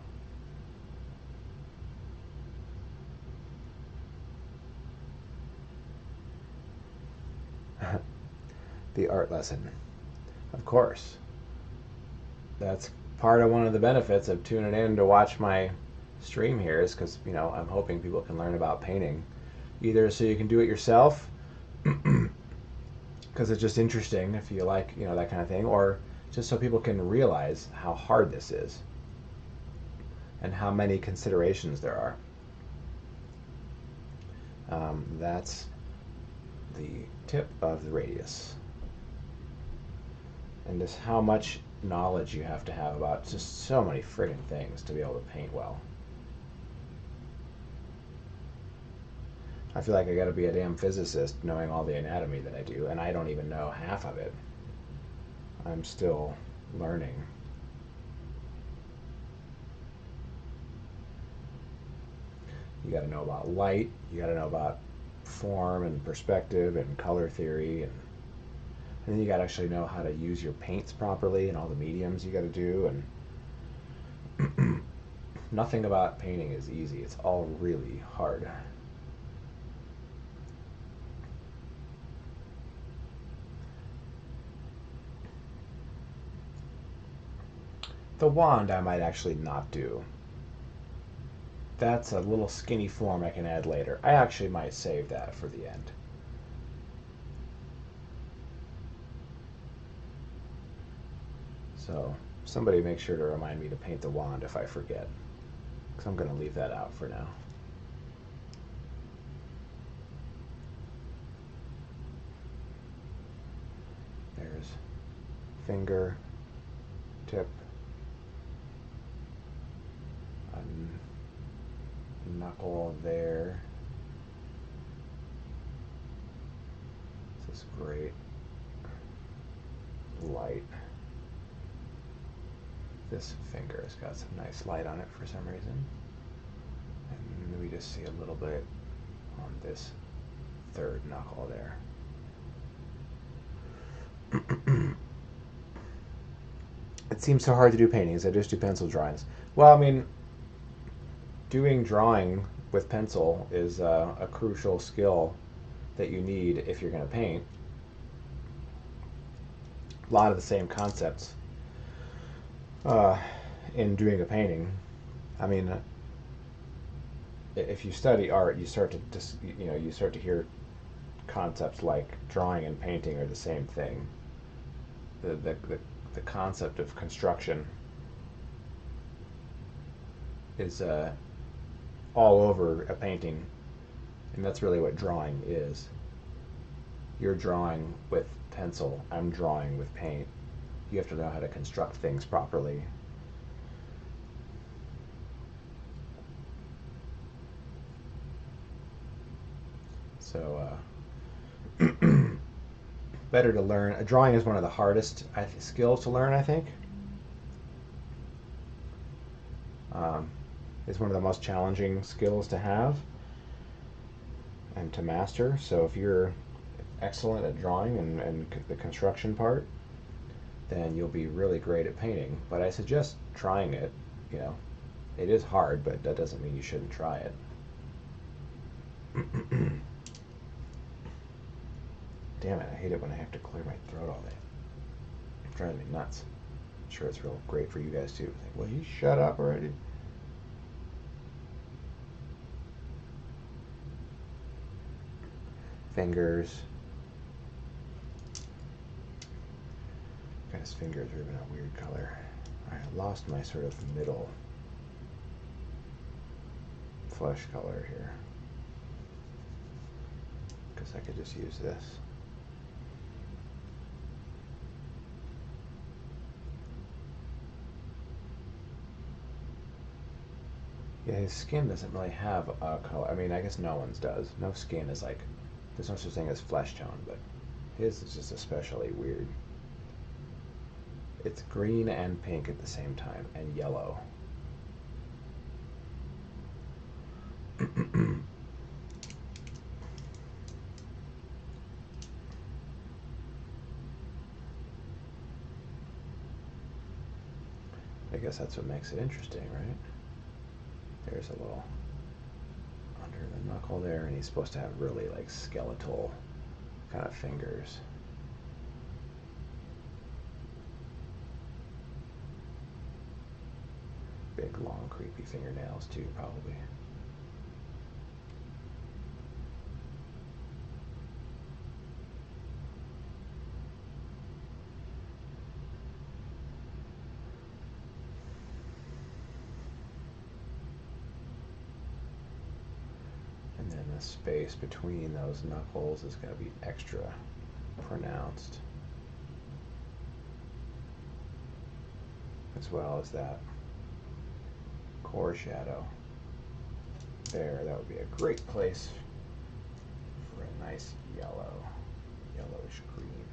The art lesson. Of course. That's part of one of the benefits of tuning in to watch my stream here is because, I'm hoping people can learn about painting. Either so you can do it yourself, because it's just interesting if you like, that kind of thing, or just so people can realize how hard this is and how many considerations there are. That's the tip of the radius. And just how much knowledge you have to have about just so many friggin' things to be able to paint well. I feel like I gotta be a damn physicist knowing all the anatomy that I do, and I don't even know half of it. I'm still learning. You gotta know about light, you gotta know about form and perspective and color theory, and then you gotta actually know how to use your paints properly and all the mediums you gotta do, and nothing about painting is easy. It's all really hard. The wand I might actually not do. That's a little skinny form I can add later. I actually might save that for the end. So somebody make sure to remind me to paint the wand if I forget, because I'm going to leave that out for now. There's finger, tip, knuckle there. This is great. Light. This finger has got some nice light on it for some reason. And we just see a little bit on this third knuckle there. It seems so hard to do paintings. I just do pencil drawings. Well, I mean, doing drawing with pencil is a crucial skill that you need if you're going to paint. A lot of the same concepts in doing a painting. I mean, if you study art, you start to you start to hear concepts like drawing and painting are the same thing. The concept of construction is all over a painting, and that's really what drawing is. You're drawing with pencil. I'm drawing with paint. You have to know how to construct things properly. So better to learn. Drawing is one of the hardest skills to learn, I think. It's one of the most challenging skills to have and to master. So if you're excellent at drawing and the construction part, then you'll be really great at painting. But I suggest trying it. You know, it is hard, but that doesn't mean you shouldn't try it. Damn it, I hate it when I have to clear my throat all day. It drives me nuts. I'm sure it's real great for you guys too. Like, will you shut up already? Fingers. Got his fingers are in a weird color. I lost my sort of middle flesh color here. Because I could just use this. Yeah, his skin doesn't really have a color. I mean, I guess no one's does. No skin is like, there's no such thing as flesh tone, but his is just especially weird. It's green and pink at the same time, and yellow. I guess that's what makes it interesting, right? There's a little under the knuckle there, and he's supposed to have really like skeletal kind of fingers. Big, long, creepy fingernails too, probably. And then the space between those knuckles is going to be extra pronounced, as well as that core shadow there. That would be a great place for a nice yellowish green.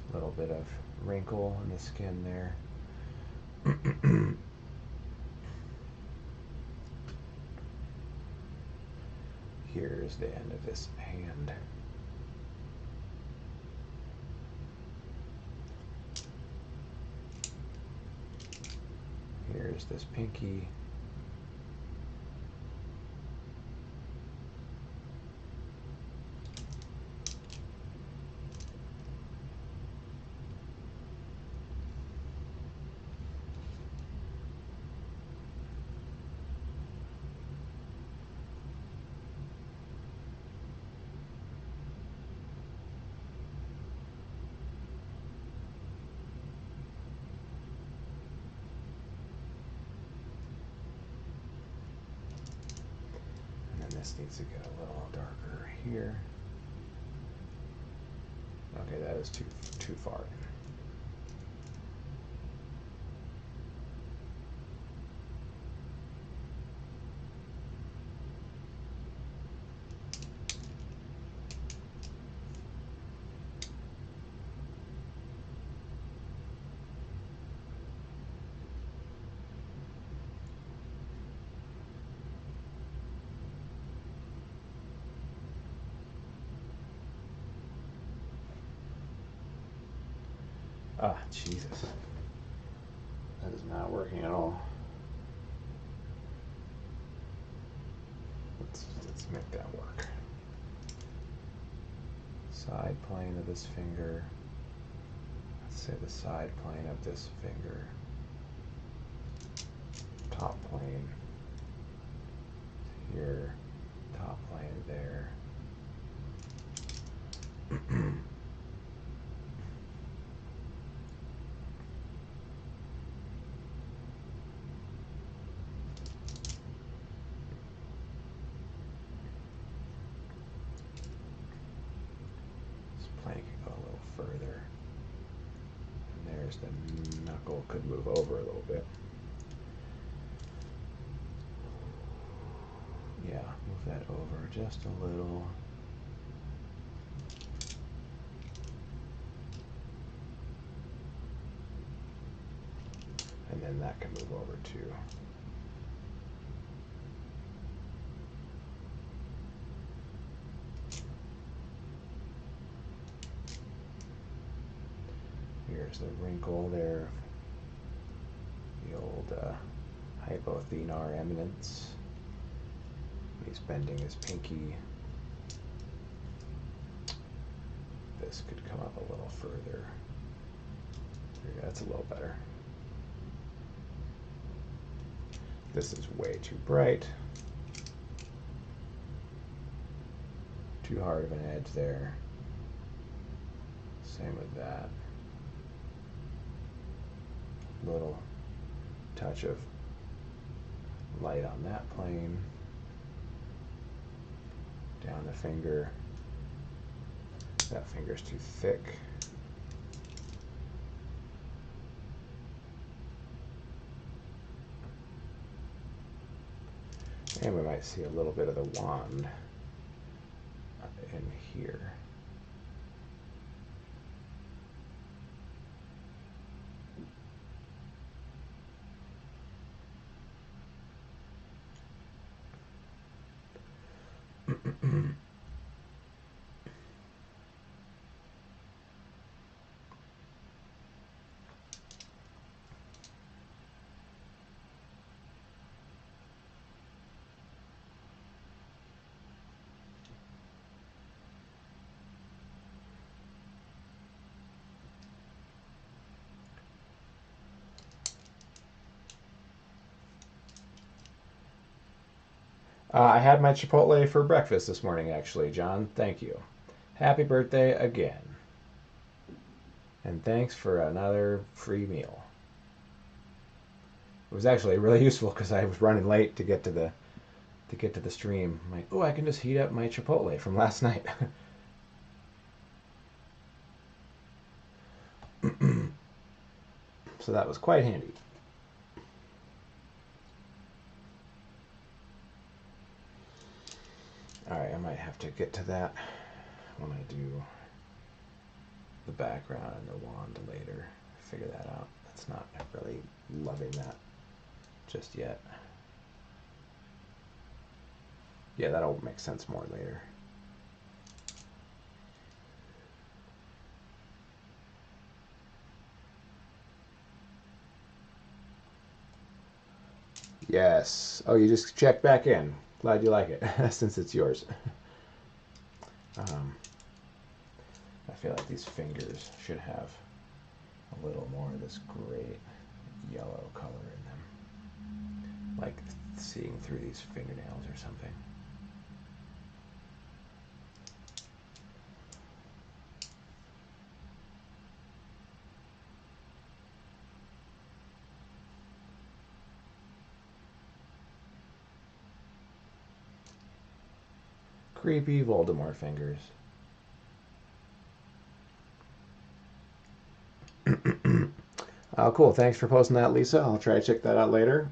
A little bit of wrinkle in the skin there. Here's the end of this hand. Here's this pinky. This needs to get a little darker here. Okay, that is too far. Ah, Jesus. That is not working at all. Let's make that work. Side plane of this finger. say the side plane of this finger, top plane here, top plane there. This plane can go a little further. And there's the knuckle, could move over a little bit. Yeah, move that over just a little. And then that can move over too. Here's the wrinkle there, the old hypothenar eminence. He's bending his pinky. This could come up a little further. That's a little better. This is way too bright. Too hard of an edge there. Same with that. Little touch of light on that plane. Down the finger. That finger's too thick. And we might see a little bit of the wand in here. I had my Chipotle for breakfast this morning, actually, John. Thank you. Happy birthday again. And thanks for another free meal. It was actually really useful because I was running late to get to the stream. I'm like, oh, I can just heat up my Chipotle from last night. So that was quite handy. Alright, I might have to get to that when I do the background and the wand later. Figure that out. That's not really loving that just yet. Yeah, that'll make sense more later. Yes. Oh, you just checked back in. Glad you like it, since it's yours. I feel like these fingers should have a little more of this great yellow color in them. Like seeing through these fingernails or something. Creepy Voldemort fingers. Oh, cool. Thanks for posting that, Lisa. I'll try to check that out later.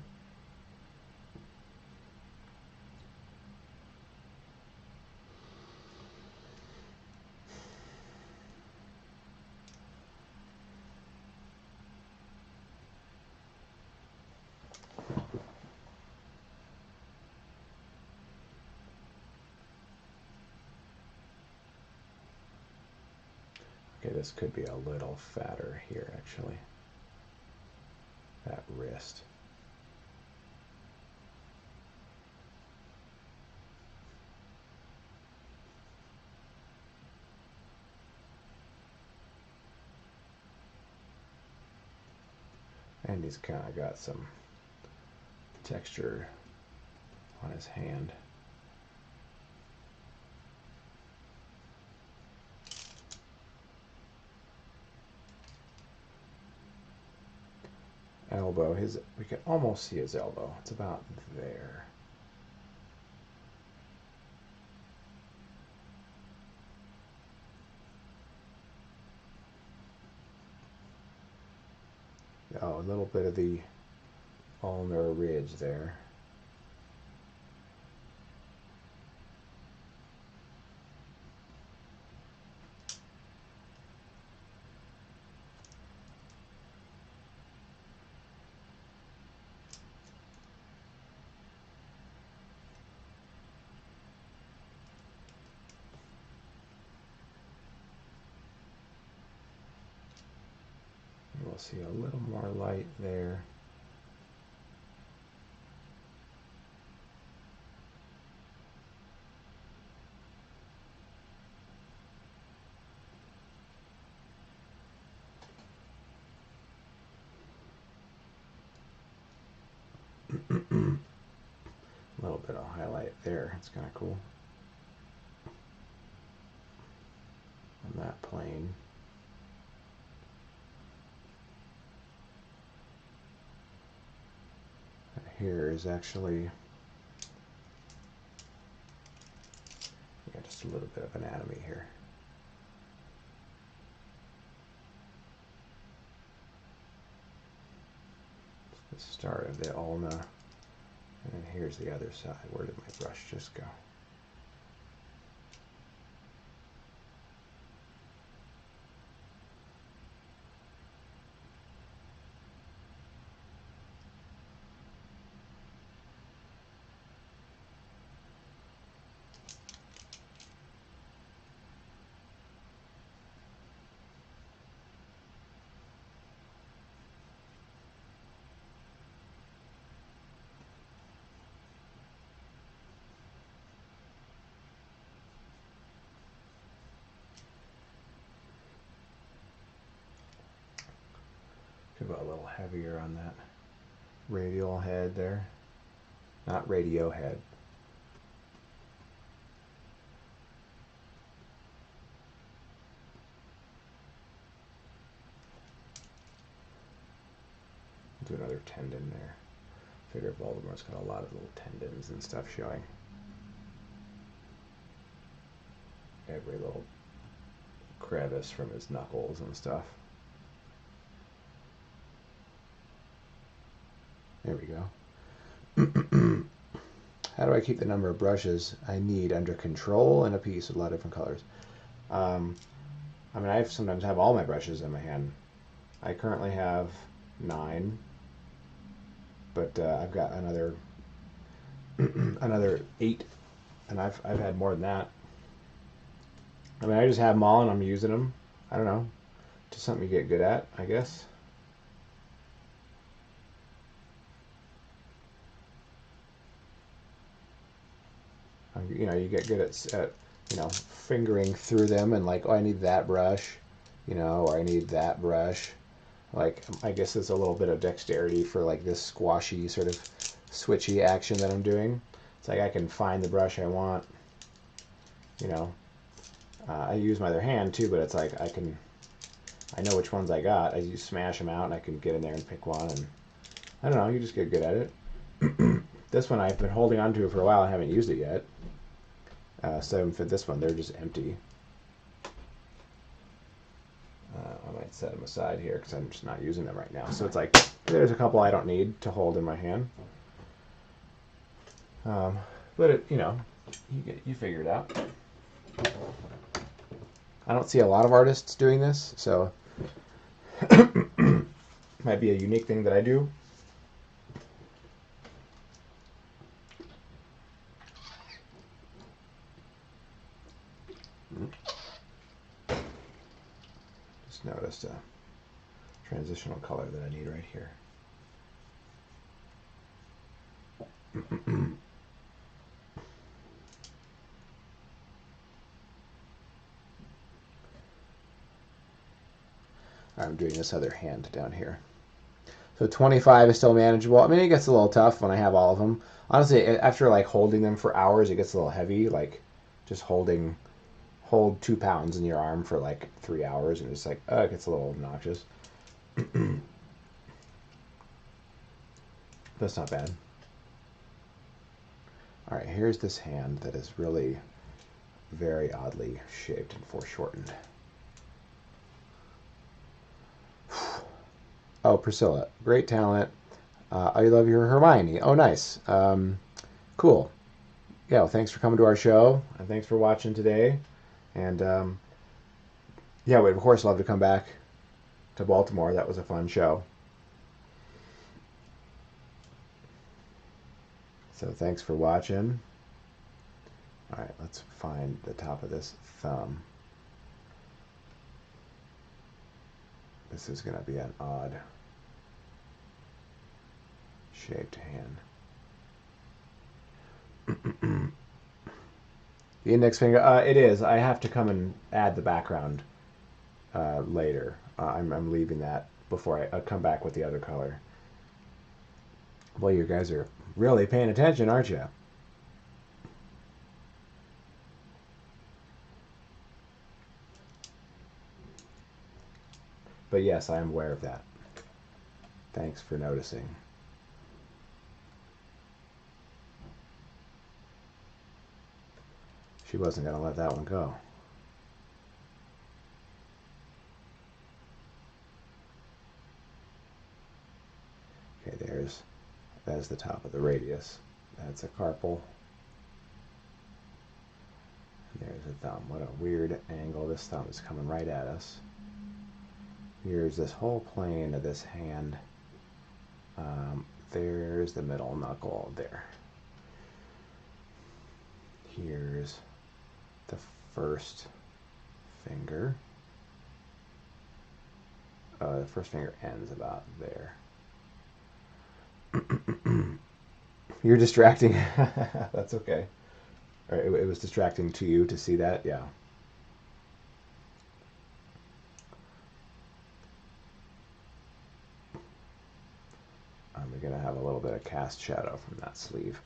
Okay, this could be a little fatter here, actually. That wrist. And he's kind of got some texture on his hand. Elbow, we can almost see his elbow. It's about there. Oh, a little bit of the ulnar ridge there. We'll see a little more light there. A little bit of highlight there. It's kind of cool. On that plane. And here is actually, yeah, just a little bit of anatomy here. The start of the ulna, and then here's the other side. Where did my brush just go? Could go a little heavier on that radial head there. Not radio head. Do another tendon there. Figure Voldemort's got a lot of little tendons and stuff showing. Every little crevice from his knuckles and stuff. There we go. How do I keep the number of brushes I need under control in a piece with a lot of different colors? I mean, I sometimes have all my brushes in my hand. I currently have 9, but I've got another 8, and I've had more than that. I mean, I just have them all and I'm using them. I don't know, just something you get good at, I guess. You know, you get good at you know, fingering through them and like, oh, I need that brush, you know, or I need that brush. Like, I guess it's a little bit of dexterity for like this squashy sort of switchy action that I'm doing. It's like I can find the brush I want, you know. I use my other hand too, but it's like I know which ones I got. I just smash them out and I can get in there and pick one, and I don't know, you just get good at it. This one I've been holding on to for a while. I haven't used it yet. So for this one, they're just empty. I might set them aside here because I'm just not using them right now. So it's like there's a couple I don't need to hold in my hand. But it, you know, you figure it out. I don't see a lot of artists doing this, so might be a unique thing that I do. Just noticed a transitional color that I need right here. I'm doing this other hand down here. So 25 is still manageable. I mean, it gets a little tough when I have all of them. Honestly, after like holding them for hours, it gets a little heavy. Like just hold 2 pounds in your arm for like 3 hours, and it's like, it gets a little obnoxious. That's not bad. All right, here's this hand that is really very oddly shaped and foreshortened. Oh, Priscilla, great talent. I love your Hermione. Oh, nice. Cool. Yeah, well, thanks for coming to our show, and thanks for watching today. And yeah, we'd of course love to come back to Baltimore. That was a fun show. So thanks for watching. All right, let's find the top of this thumb. This is going to be an odd shaped hand. The index finger, it is. I have to come and add the background later. I'm leaving that before I come back with the other color. Well, you guys are really paying attention, aren't you? But yes, I am aware of that. Thanks for noticing. She wasn't going to let that one go. Okay, that's the top of the radius. That's a carpal. There's a thumb. What a weird angle. This thumb is coming right at us. Here's this whole plane of this hand. There's the middle knuckle there. Here's the first finger. The first finger ends about there. You're distracting. That's okay. All right, it was distracting to you to see that? Yeah. We're going to have a little bit of cast shadow from that sleeve.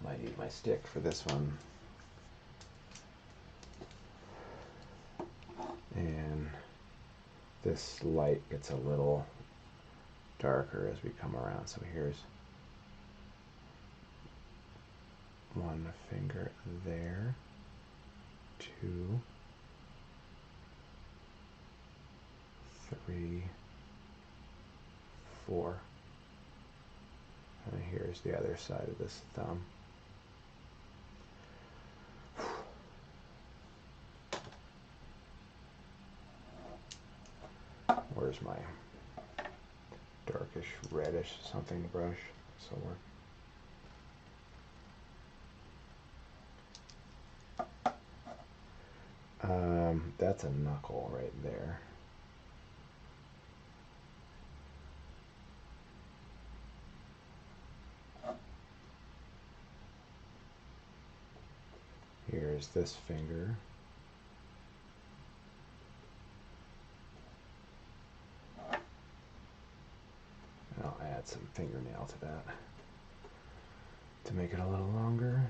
Might need my stick for this one. And this light gets a little darker as we come around. So here's one finger there, 2, 3, 4. And here's the other side of this thumb. Where's my darkish reddish something brush somewhere? That's a knuckle right there. Here's this finger. I'll add some fingernail to that to make it a little longer.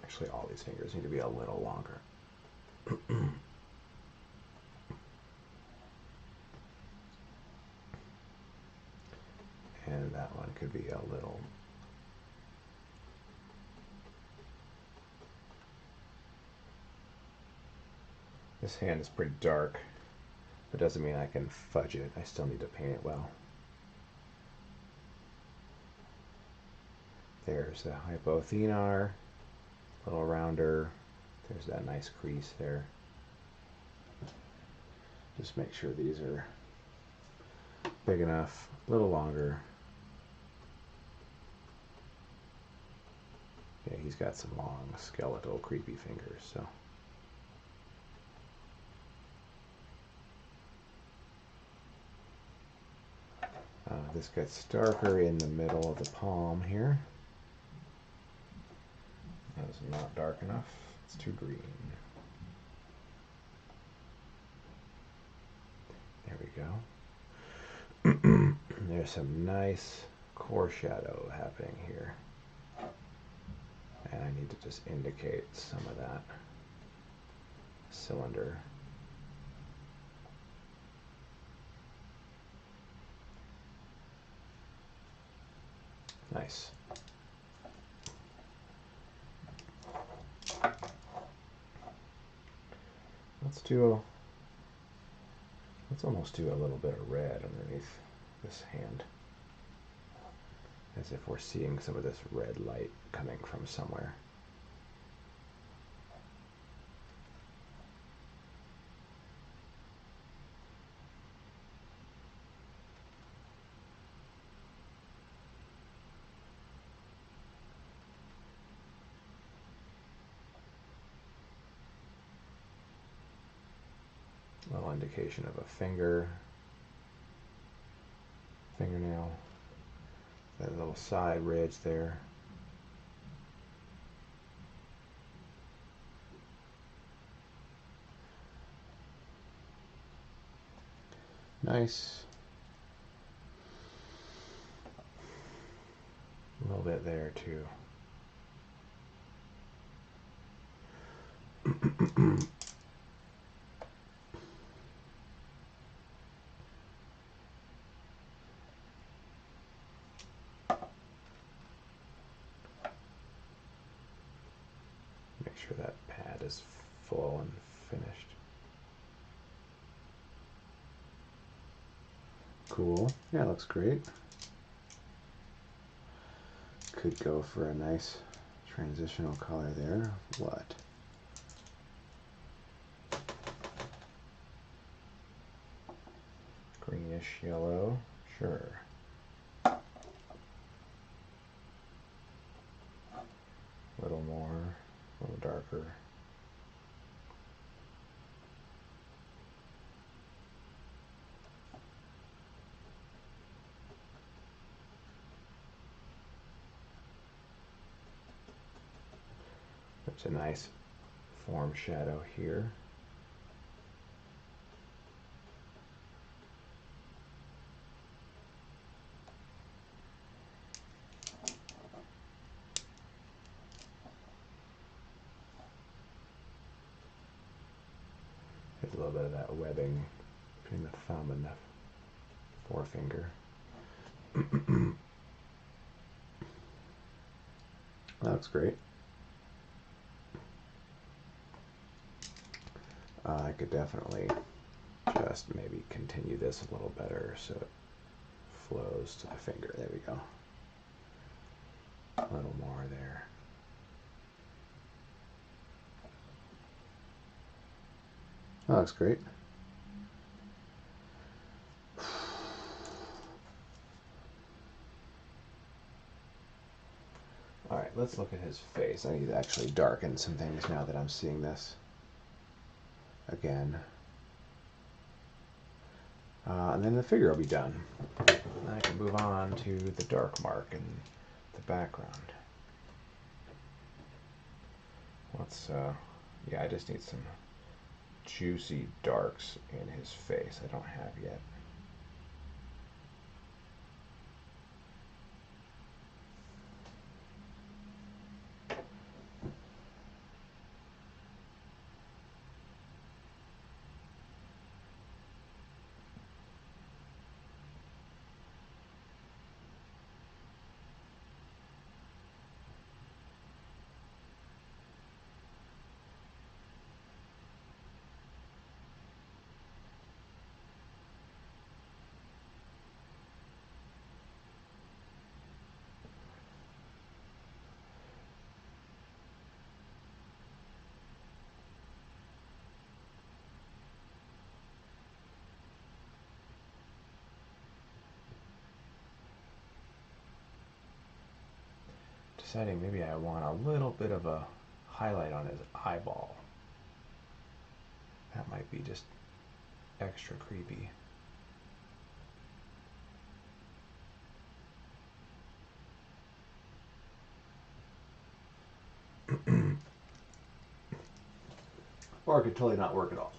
Actually, all these fingers need to be a little longer. And that one could be a little. This hand is pretty dark, but doesn't mean I can fudge it. I still need to paint it well. There's the hypothenar, a little rounder. There's that nice crease there. Just make sure these are big enough, a little longer. Yeah, he's got some long, skeletal, creepy fingers, so. This gets darker in the middle of the palm here. That is not dark enough. It's too green. we go. There's some nice core shadow happening here. And I need to just indicate some of that cylinder. Nice. Let's almost do a little bit of red underneath this hand, as if we're seeing some of this red light coming from somewhere. A little indication of a fingernail, that little side ridge there. Nice. A little bit there too. Make sure that pad is full and finished. Cool. Yeah, looks great. Could go for a nice transitional color there. What? Greenish yellow. Sure. A little more, a little darker. There's a nice form shadow here. There's a little bit of that webbing between the thumb and the forefinger. That looks great. I could definitely just maybe continue this a little better so it flows to the finger. There we go. A little more there. That looks great. All right, let's look at his face. I need to actually darken some things now that I'm seeing this again. And then the figure will be done. And I can move on to the dark mark in the background. Let's, yeah, I just need some juicy darks in his face I don't have yet. Deciding maybe I want a little bit of a highlight on his eyeball. That might be just extra creepy. Or it could totally not work at all.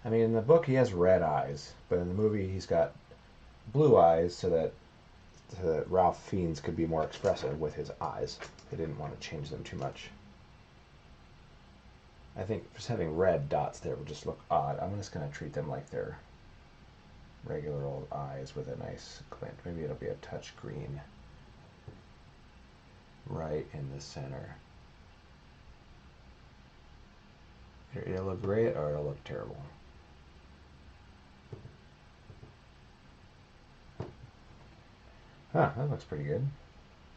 I mean, in the book he has red eyes, but in the movie he's got blue eyes so that Ralph Fiennes could be more expressive with his eyes. They didn't want to change them too much. I think just having red dots there would just look odd. I'm just going to treat them like they're regular old eyes with a nice glint. Maybe it'll be a touch green right in the center. It'll look great or it'll look terrible. Huh, that looks pretty good,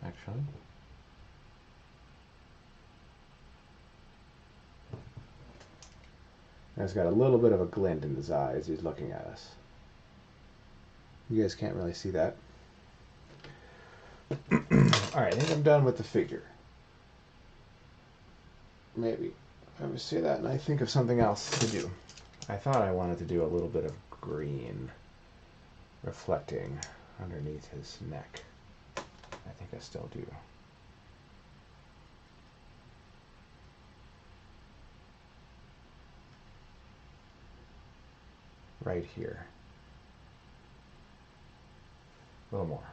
actually. And he's got a little bit of a glint in his eye as he's looking at us. You guys can't really see that. Alright, I think I'm done with the figure. Maybe. I would say that and I think of something else to do. I thought I wanted to do a little bit of green reflecting underneath his neck. I think I still do. Right here. A little more.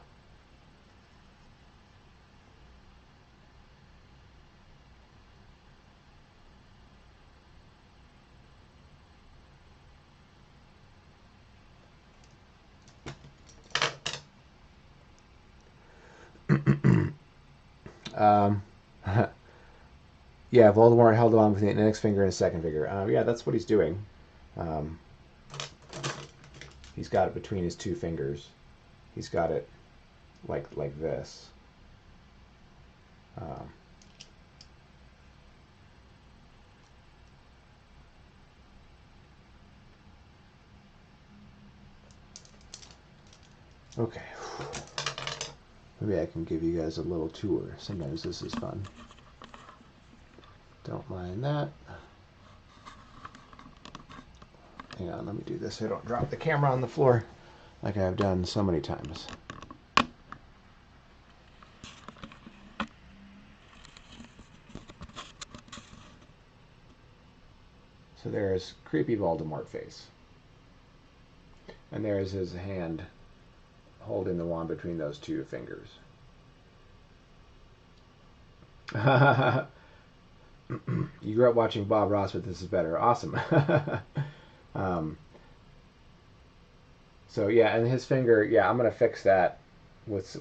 Yeah, Voldemort held on with the index finger and his second finger. Yeah, that's what he's doing. He's got it between his two fingers. He's got it like this. Okay. Maybe I can give you guys a little tour. Sometimes this is fun. Don't mind that. Hang on, let me do this so I don't drop the camera on the floor like I've done so many times. So there's creepy Voldemort face. And there's his hand holding the wand between those two fingers. You grew up watching Bob Ross, but this is better. Awesome. So yeah, and his finger, yeah, I'm gonna fix that with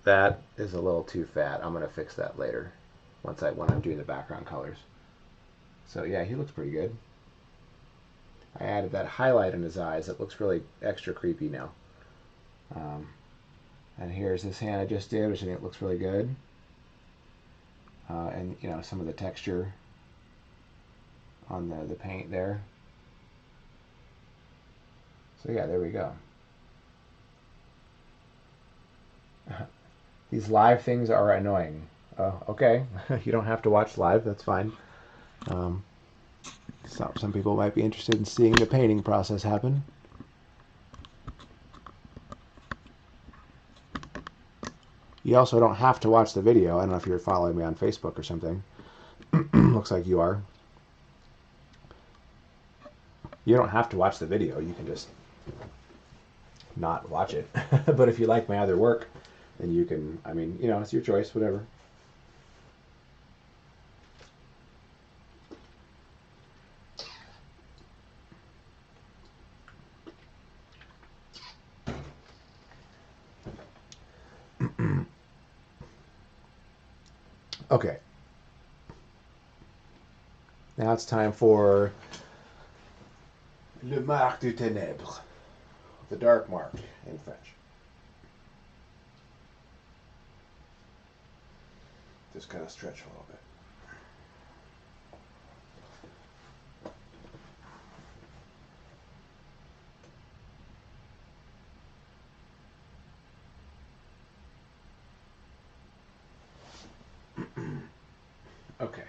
that is a little too fat. I'm gonna fix that later when I'm doing the background colors. So yeah, he looks pretty good. I added that highlight in his eyes. It looks really extra creepy now. And here's this hand I just did, which I think looks really good. And you know, some of the texture on the paint there. So yeah, there we go. These live things are annoying. Okay, you don't have to watch live. That's fine. Some people might be interested in seeing the painting process happen. You also don't have to watch the video. I don't know if you're following me on Facebook or something. Looks like you are. You don't have to watch the video. You can just not watch it. But if you like my other work, then you can, I mean, you know, it's your choice, whatever. Okay. Now it's time for Le Marque du Ténèbres, the dark mark in French. Just kind of stretch a little bit. Okay.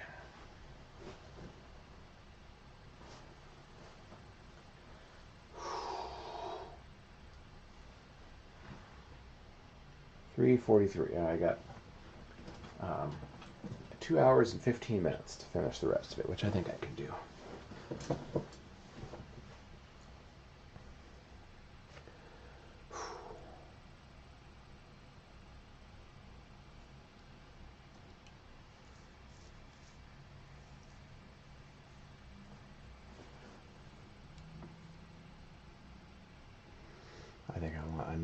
$3:43. I got 2 hours and 15 minutes to finish the rest of it, which I think I can do.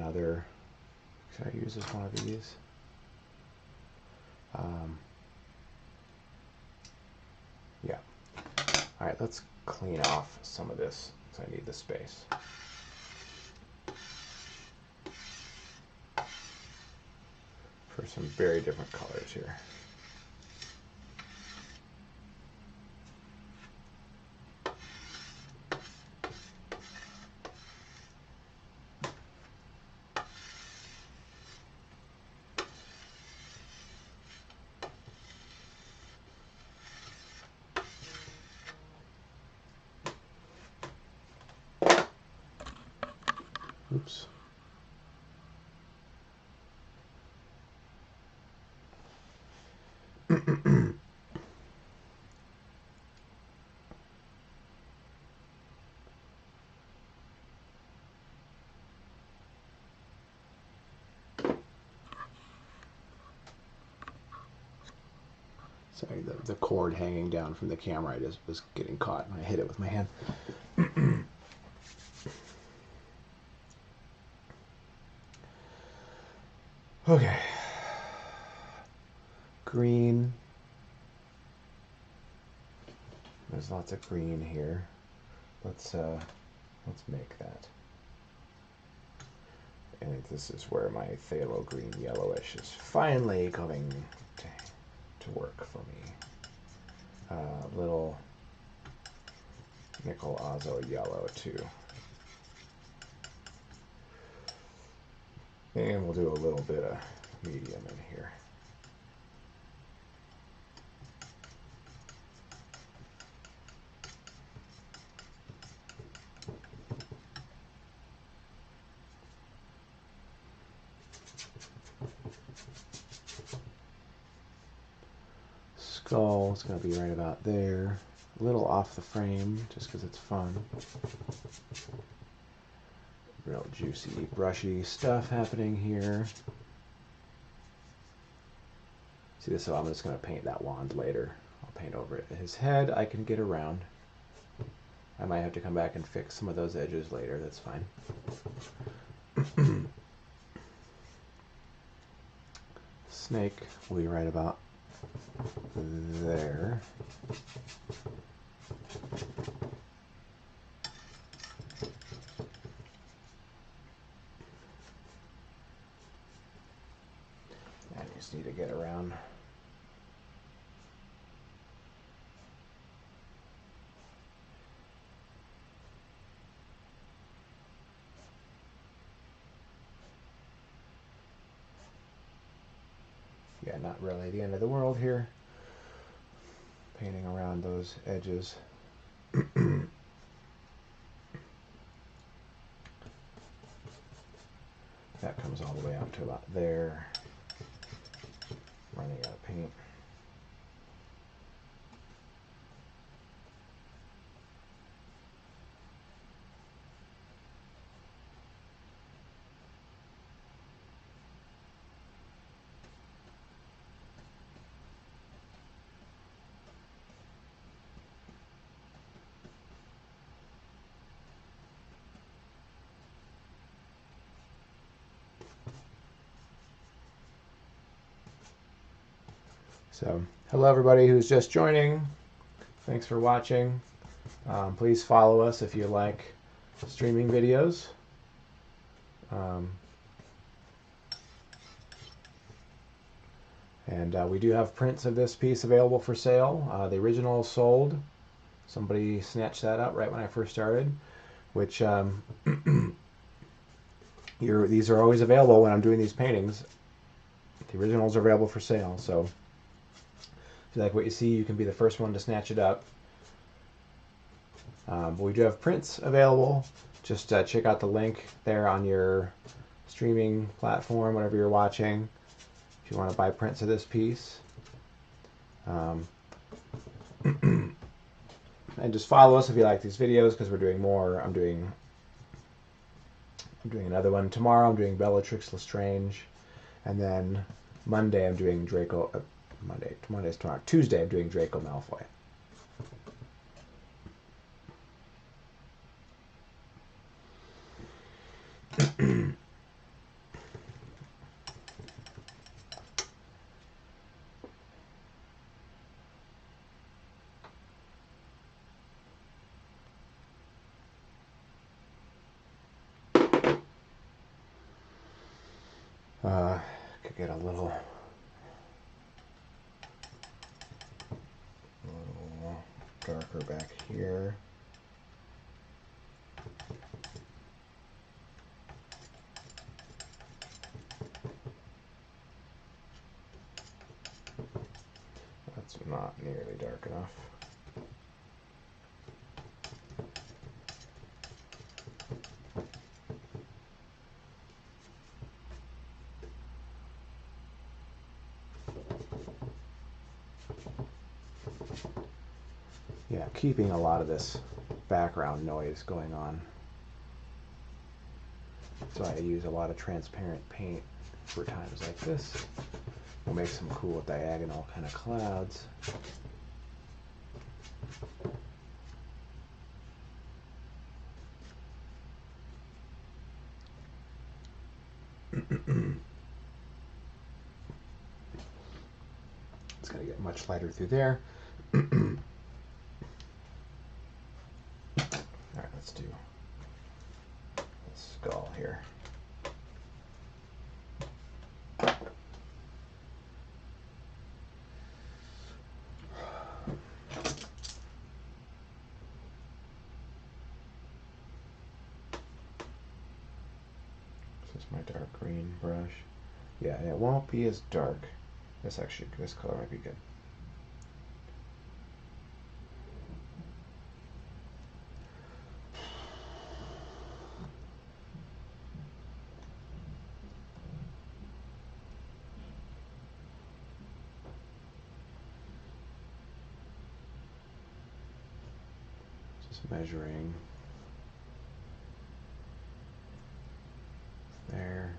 another. Should I use this one of these? Yeah. All right, let's clean off some of this because I need the space. For some very different colors here. Oops. Sorry, the cord hanging down from the camera, I just was getting caught and I hit it with my hand. Okay. Green. There's lots of green here. Let's make that. And this is where my phthalo green yellowish is finally going to work for me. Little nickel azo yellow too. And we'll do a little bit of medium in here. Skull is going to be right about there. A little off the frame just because it's fun. Real juicy, brushy stuff happening here. See this? So I'm just going to paint that wand later. I'll paint over it. His head I can get around. I might have to come back and fix some of those edges later. That's fine. Snake will be right about there. I just need to get around. Yeah, not really the end of the world here. Painting around those edges. That comes all the way out to about there. Running out of paint. So, hello everybody who's just joining. Thanks for watching. Please follow us if you like streaming videos. And we do have prints of this piece available for sale. The original is sold. Somebody snatched that up right when I first started, which these are always available when I'm doing these paintings. The originals are available for sale, so if you like what you see, you can be the first one to snatch it up. But we do have prints available. Just check out the link there on your streaming platform, whatever you're watching, if you want to buy prints of this piece. And just follow us if you like these videos, because we're doing more. I'm doing another one tomorrow. I'm doing Bellatrix Lestrange, and then Monday I'm doing Draco. Monday's tomorrow. Tuesday I'm doing Draco Malfoy. Could get a little darker back here. That's not nearly dark enough. Yeah, keeping a lot of this background noise going on. So I use a lot of transparent paint for times like this. We'll make some cool diagonal kind of clouds. It's going to get much lighter through there. All right, let's do the skull here. This is my dark green brush. Yeah, and it won't be as dark. This color might be good. Just measuring. There.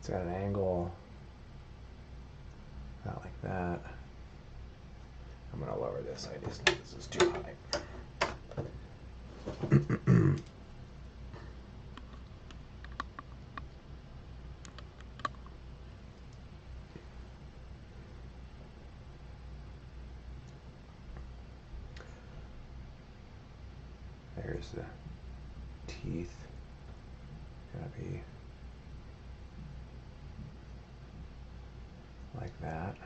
It's got an angle about like that. I'm going to lower this. I just think this is too high. There's the teeth. Gotta be like that.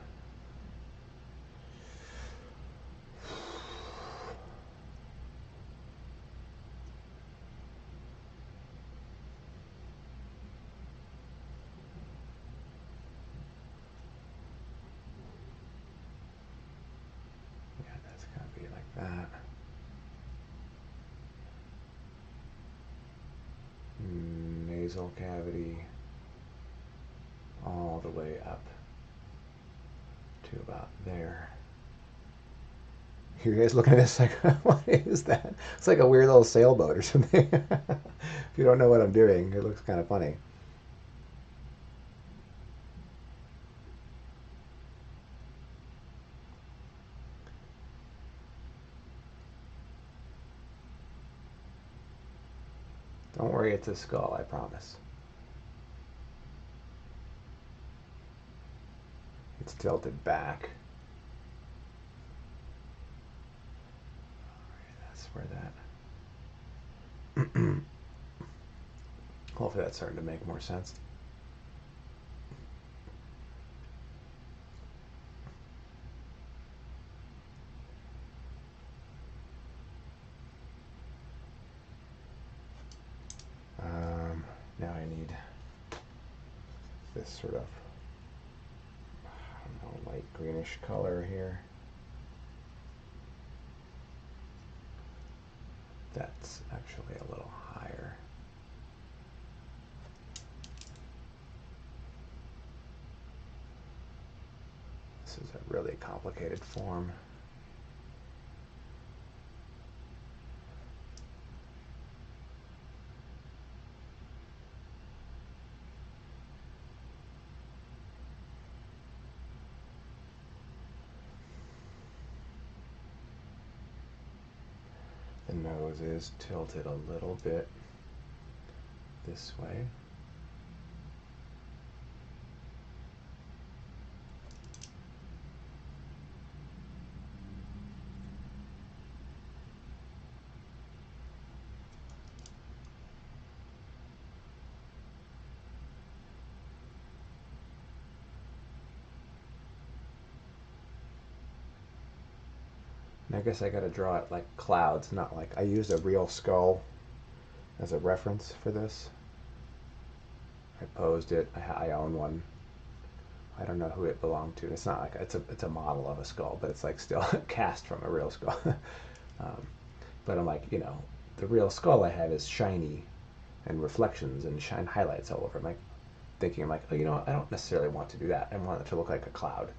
Yeah, that's gotta be like that. Nasal cavity all the way up to about there. You guys looking at this like, what is that? It's like a weird little sailboat or something. If you don't know what I'm doing, it looks kind of funny. Don't worry, it's a skull, I promise. It's tilted back. That's where that... Hopefully that's starting to make more sense. Now I need this sort of, I don't know, light greenish color here. That's actually a little higher. This is a really complicated form. The nose is tilted a little bit this way. And I guess I gotta draw it like clouds, not like I used a real skull as a reference for this. I posed it. I own one. I don't know who it belonged to. It's not like it's a model of a skull, but it's like still cast from a real skull. But I'm like, you know, the real skull I have is shiny and reflections and shine highlights all over. I'm like thinking, I'm like, oh, you know, I don't necessarily want to do that. I want it to look like a cloud.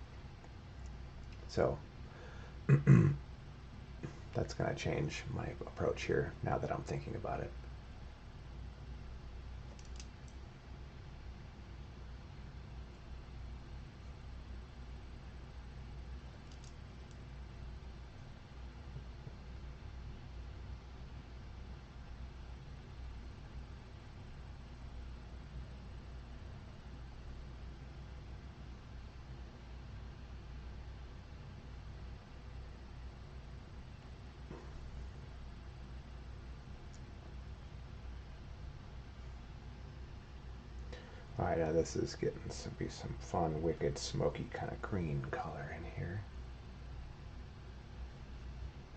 So that's gonna change my approach here now that I'm thinking about it. Alright, now this is getting to be some fun, wicked, smoky kind of green color in here.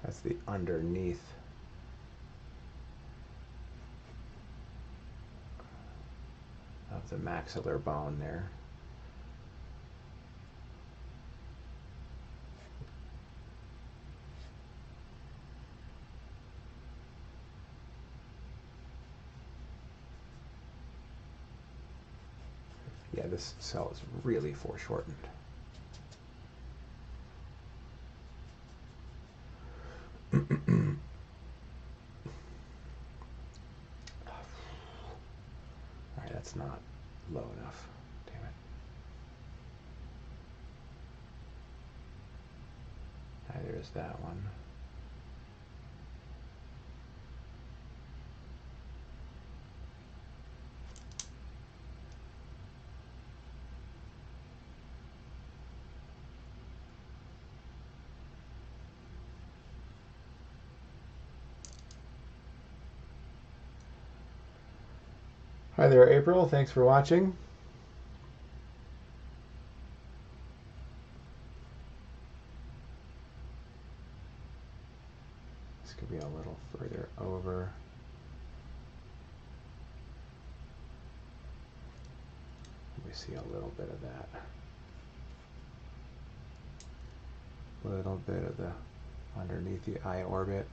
That's the underneath of the maxillar bone there. Yeah, this cell is really foreshortened. Alright, that's not low enough. Damn it. Alright, there's that one. Hi there, April. Thanks for watching. This could be a little further over. We see a little bit of that. A little bit of the underneath the eye orbit.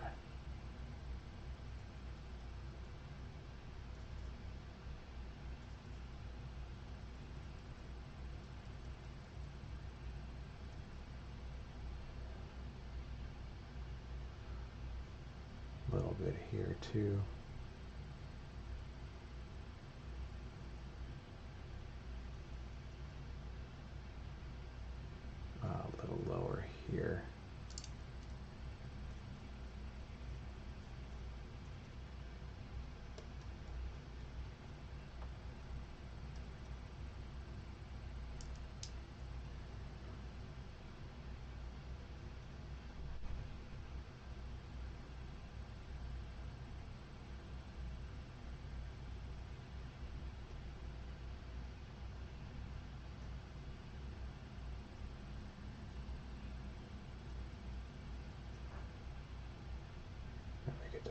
A little bit here too. A little lower here.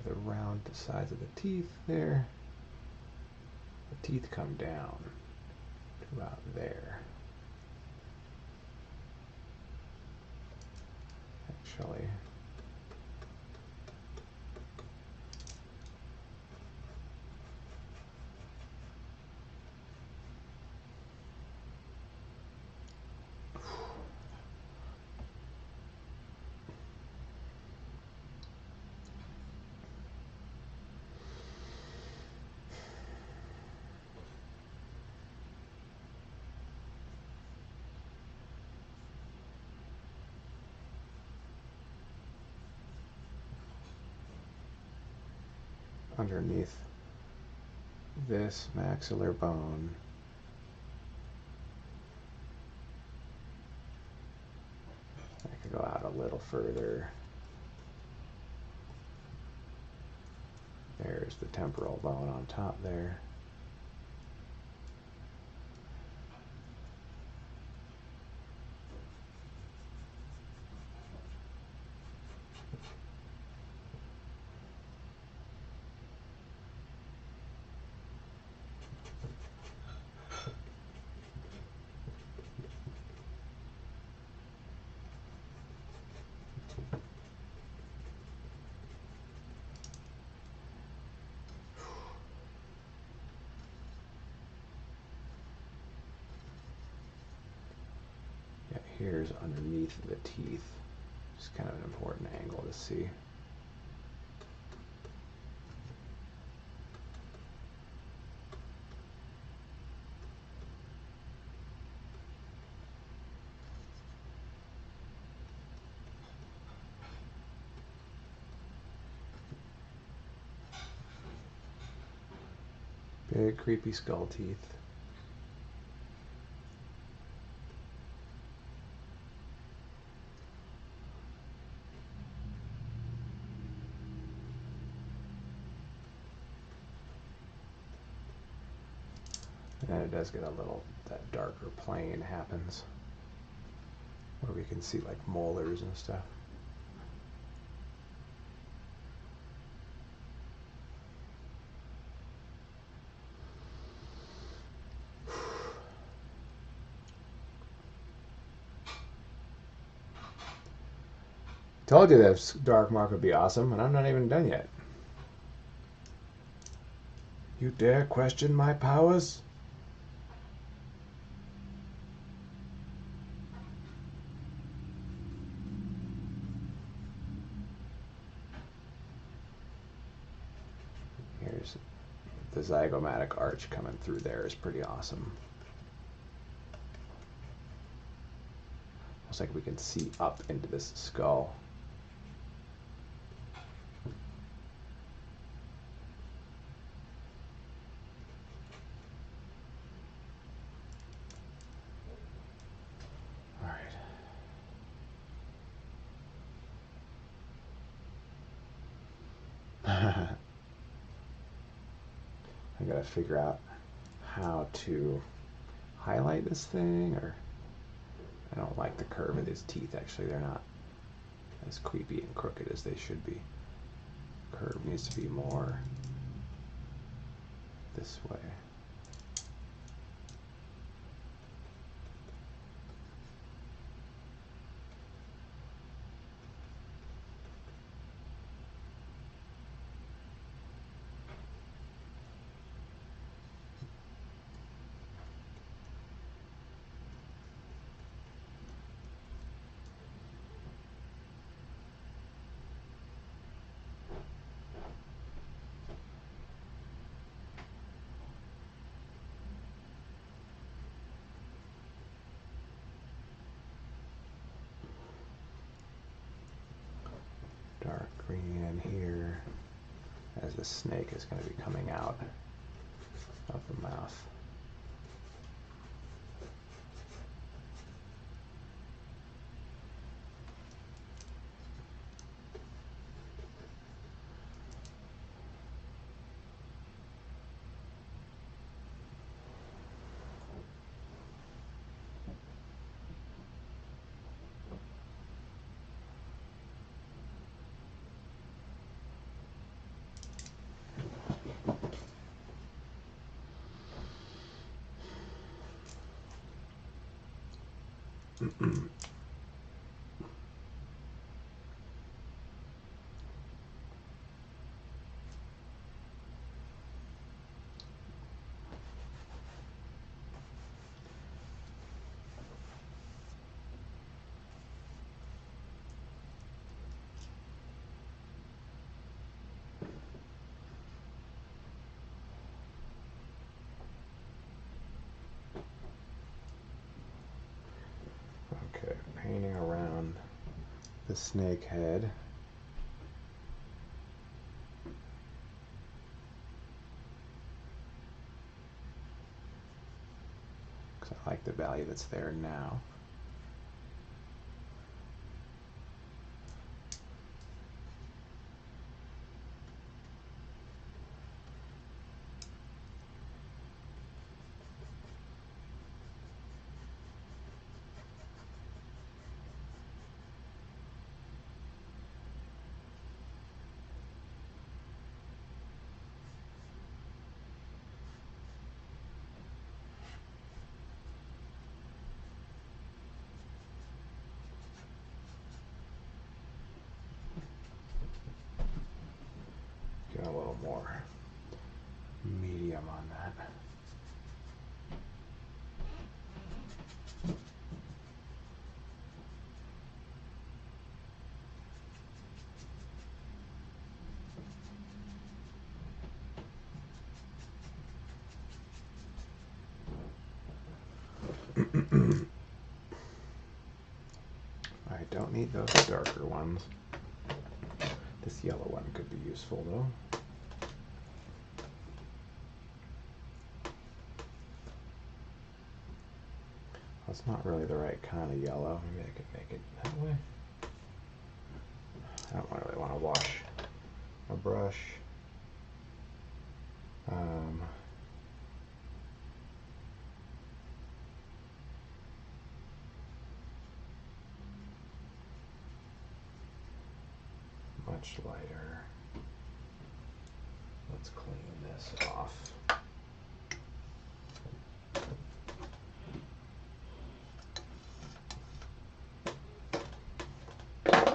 The round sides of the teeth there. The teeth come down to about there. Actually, underneath this maxillar bone. I could go out a little further. There's the temporal bone on top there. Here's underneath the teeth. It's kind of an important angle to see. Big creepy skull teeth. And it does get a little, that darker plane happens where we can see like molars and stuff. Told you this dark mark would be awesome, and I'm not even done yet. You dare question my powers? Here's the zygomatic arch coming through there is pretty awesome. Looks like we can see up into this skull. I gotta figure out how to highlight this thing, or I don't like the curve of his teeth. Actually, they're not as creepy and crooked as they should be. Curve needs to be more this way. Dark green in here as the snake is going to be coming out of the mouth. Okay, painting around the snake head. that's there now. Get a little more medium on that. I don't need those darker ones. This yellow one could be useful though. That's not really the right kind of yellow. Maybe I could make it that way. I don't really want to wash a brush. Much lighter. Let's clean this off. Get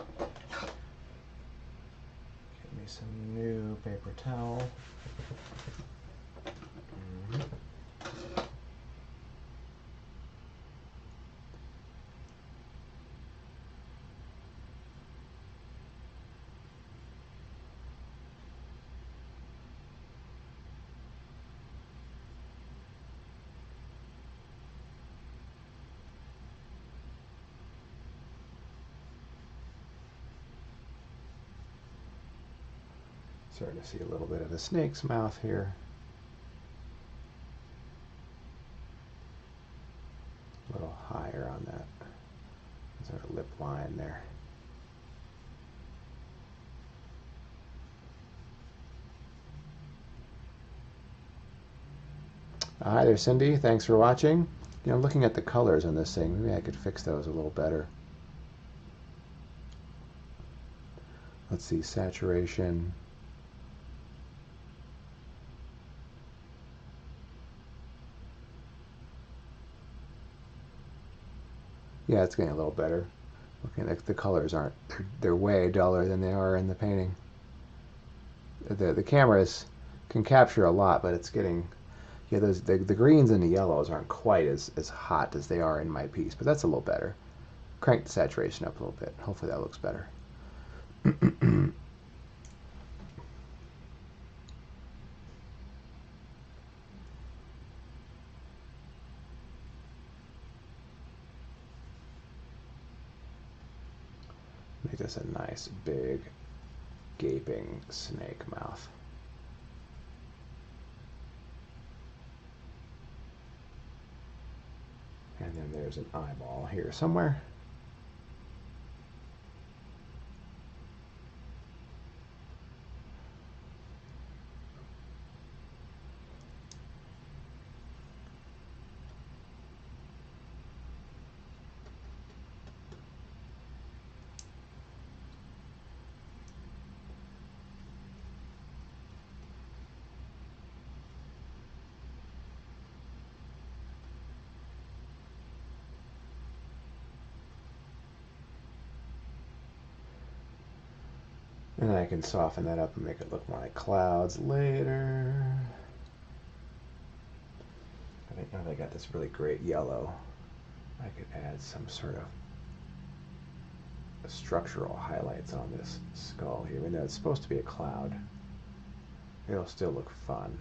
me some new paper towel. Starting to see a little bit of the snake's mouth here. A little higher on that. There's our lip line there. Hi there, Cindy. Thanks for watching. You know, looking at the colors on this thing, maybe I could fix those a little better. Let's see, saturation. Yeah, it's getting a little better. Okay, the colors aren't, they're way duller than they are in the painting. The cameras can capture a lot, but it's getting, yeah, the greens and the yellows aren't quite as hot as they are in my piece, but that's a little better. Crank the saturation up a little bit. Hopefully that looks better. Make this a nice, big, gaping snake mouth. And then there's an eyeball here somewhere. And I can soften that up and make it look more like clouds later. I think now that I got this really great yellow, I could add some sort of structural highlights on this skull here. Even though it's supposed to be a cloud, it'll still look fun.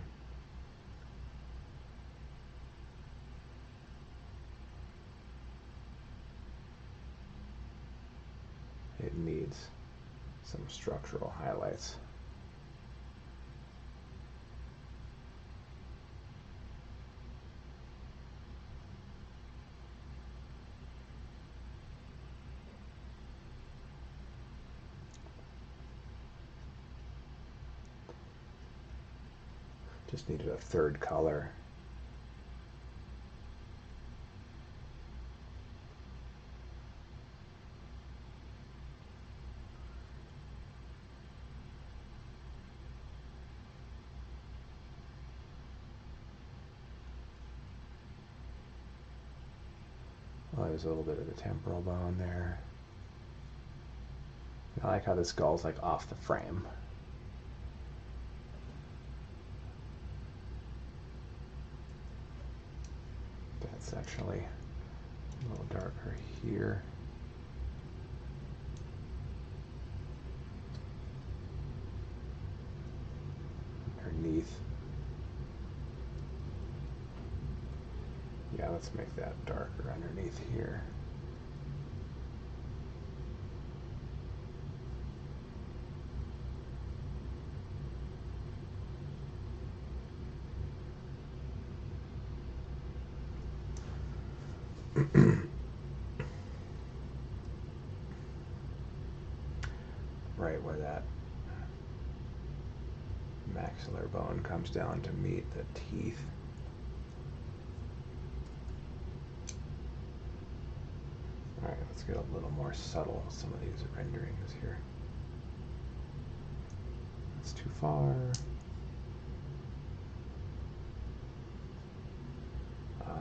It needs some structural highlights. Just needed a third color. Oh, there's a little bit of the temporal bone there. I like how the skull's like off the frame. That's actually a little darker here. Underneath. Yeah, let's make that darker underneath here. Right where that maxillar bone comes down to meet the teeth. Alright, let's get a little more subtle with some of these renderings here. That's too far.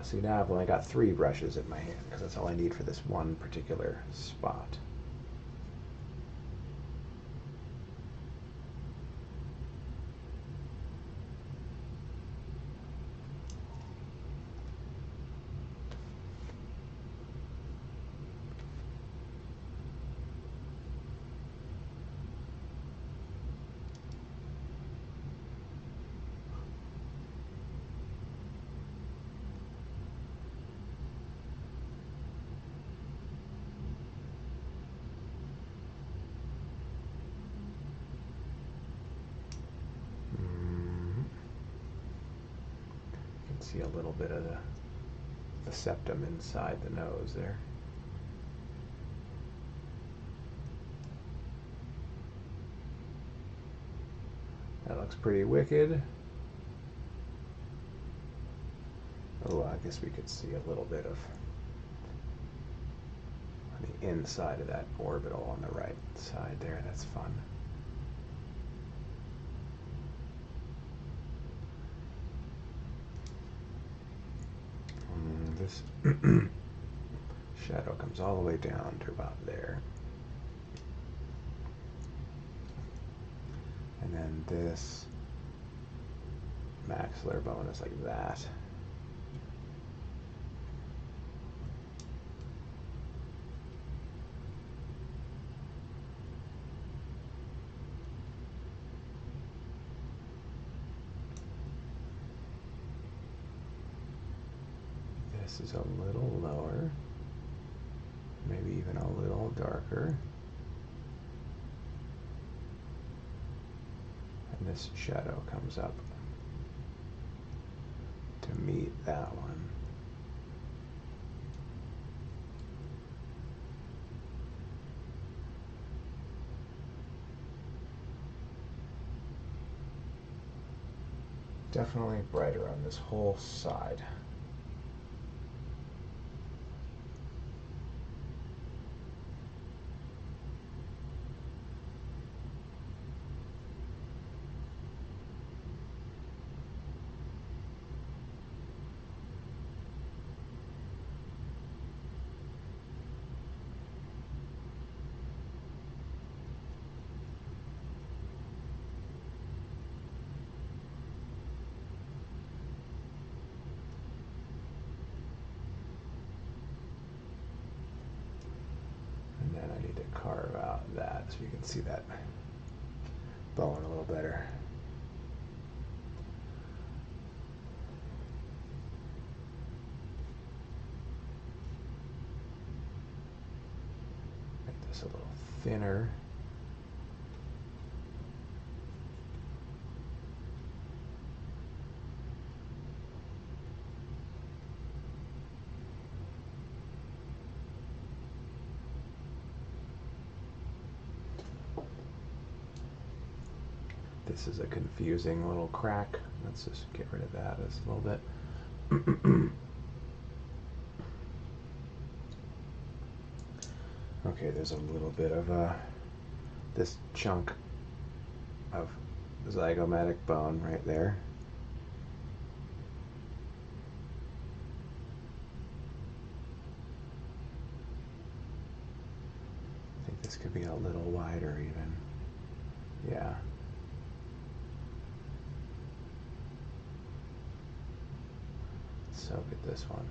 See, now I've only got 3 brushes in my hand because that's all I need for this one particular spot. See a little bit of the septum inside the nose there. That looks pretty wicked. Oh, I guess we could see a little bit of the inside of that orbital on the right side there. That's fun. This shadow comes all the way down to about there. And then this maxillar bone is like that. This is a little lower, maybe even a little darker. And this shadow comes up to meet that one. Definitely brighter on this whole side. Carve out that so you can see that bone a little better. Make this a little thinner. This is a confusing little crack Let's just get rid of that as a little bit. Okay, there's a little bit of this chunk of zygomatic bone right there. I think this could be a little wider even. Yeah. So get this one.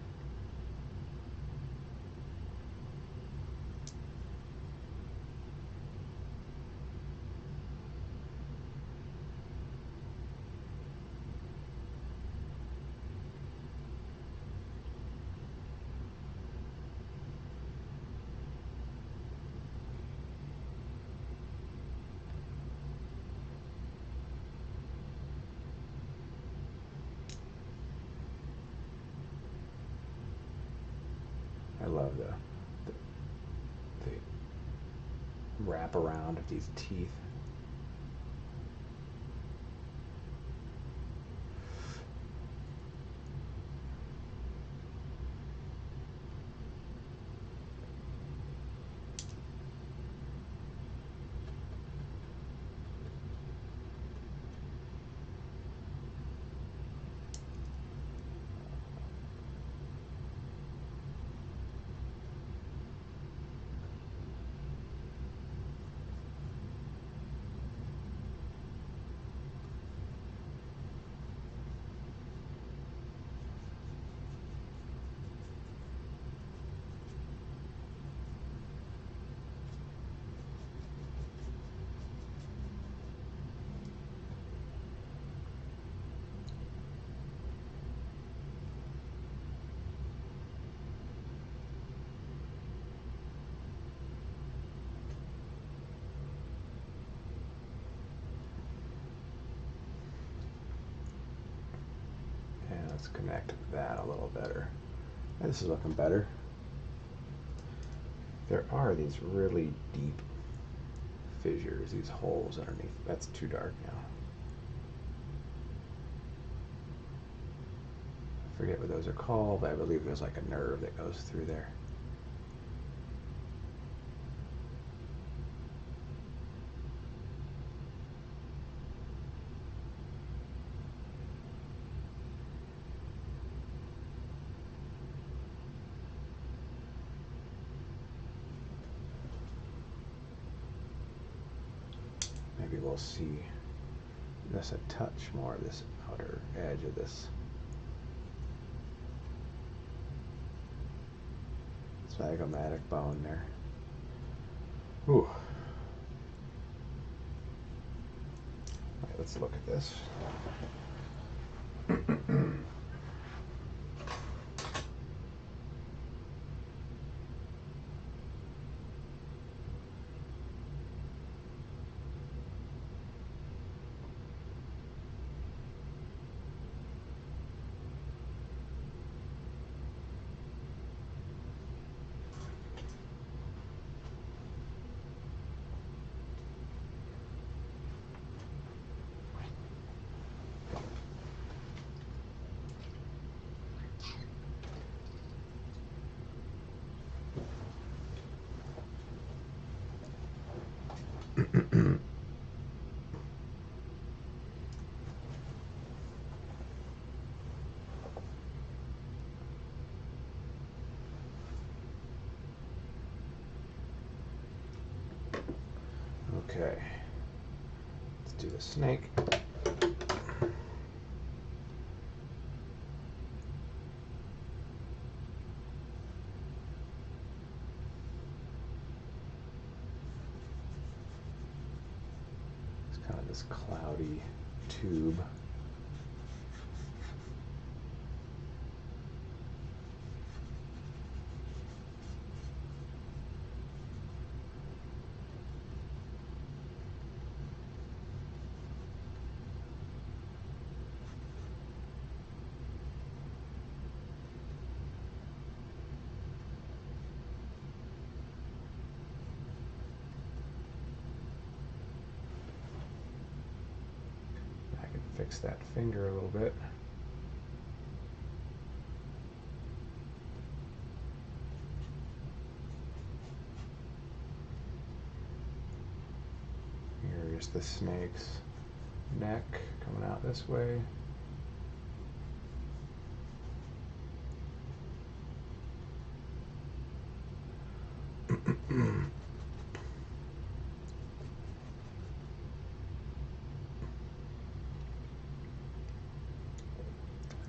I love the wrap around of these teeth. Let's connect that a little better. This is looking better. There are these really deep fissures, these holes underneath. That's too dark now. I forget what those are called, but I believe there's like a nerve that goes through there. Maybe we'll see just a touch more of this outer edge of this zygomatic bone there. Ooh. All right, let's look at this. Okay, let's do the snake. It's kind of this cloudy tube. fix that finger a little bit. Here's the snake's neck coming out this way.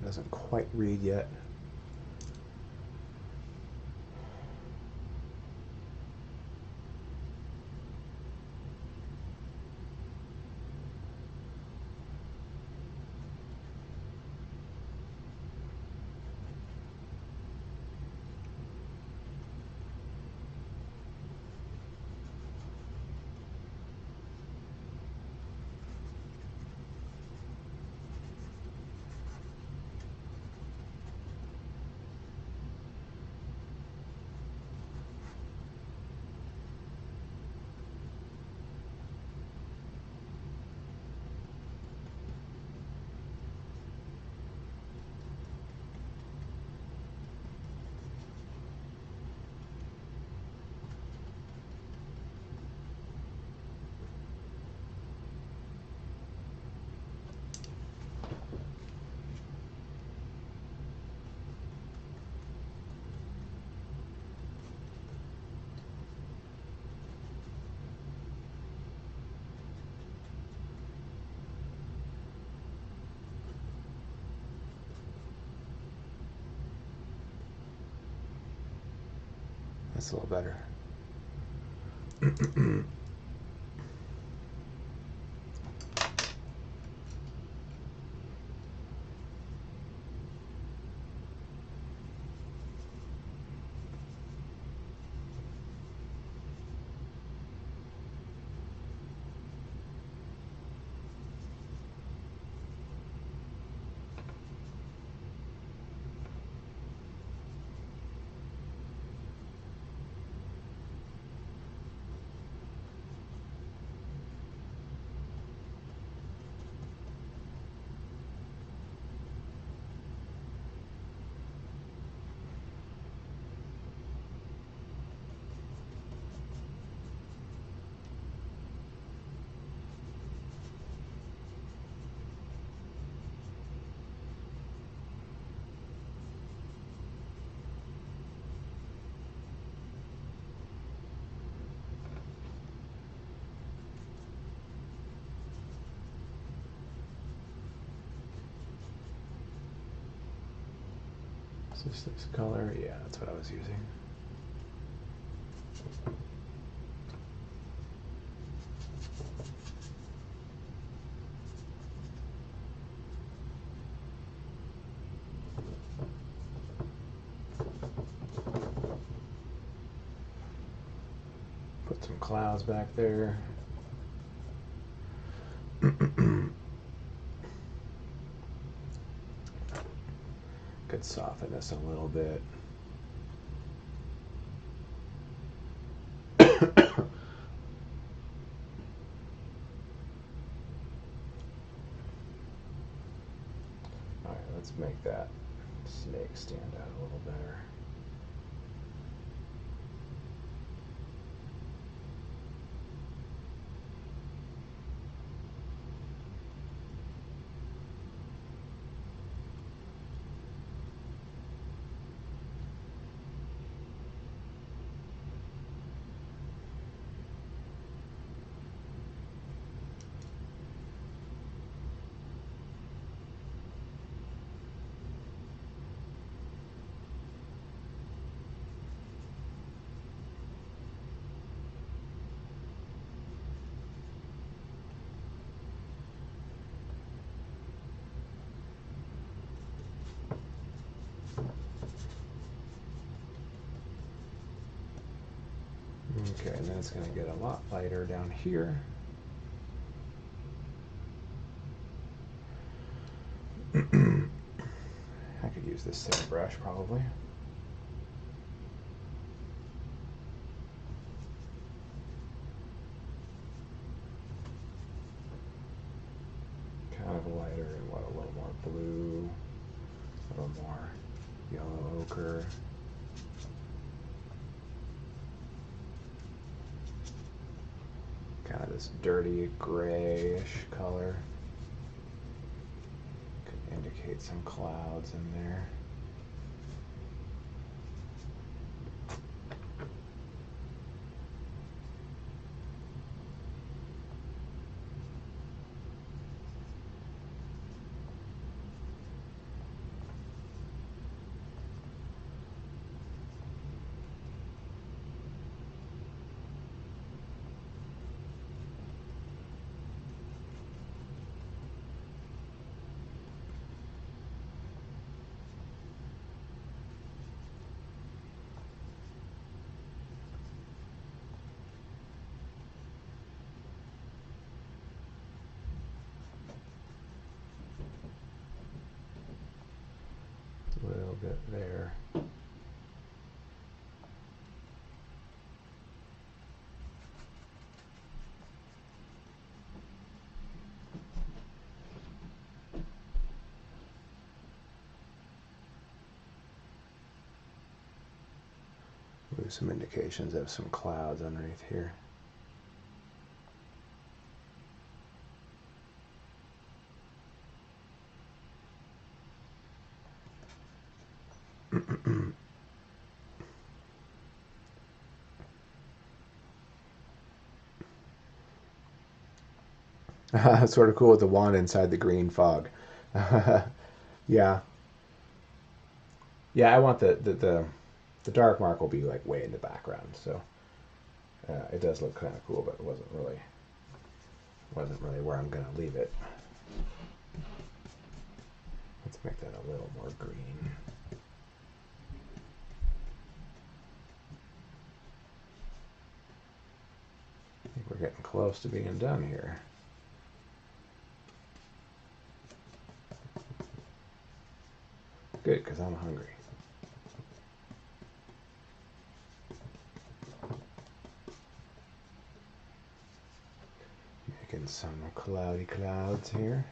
It doesn't quite read yet. That's a little better. Is this color? Yeah, that's what I was using. Put some clouds back there. Could soften this a little bit. Alright, let's make that snake stand out a little better. Okay, and then it's going to get a lot lighter down here. I could use this same brush probably. Kind of little lighter and what, a little more blue, a little more yellow ochre. Kind of this dirty grayish color. Could indicate some clouds in there. A little bit there. With some indications of some clouds underneath here. Sort of cool with the wand inside the green fog. Yeah. Yeah, I want the dark mark will be like way in the background, so it does look kind of cool, but it wasn't really where I'm gonna leave it. Let's make that a little more green. I think we're getting close to being done here. Good, because I'm hungry. Making some cloudy clouds here.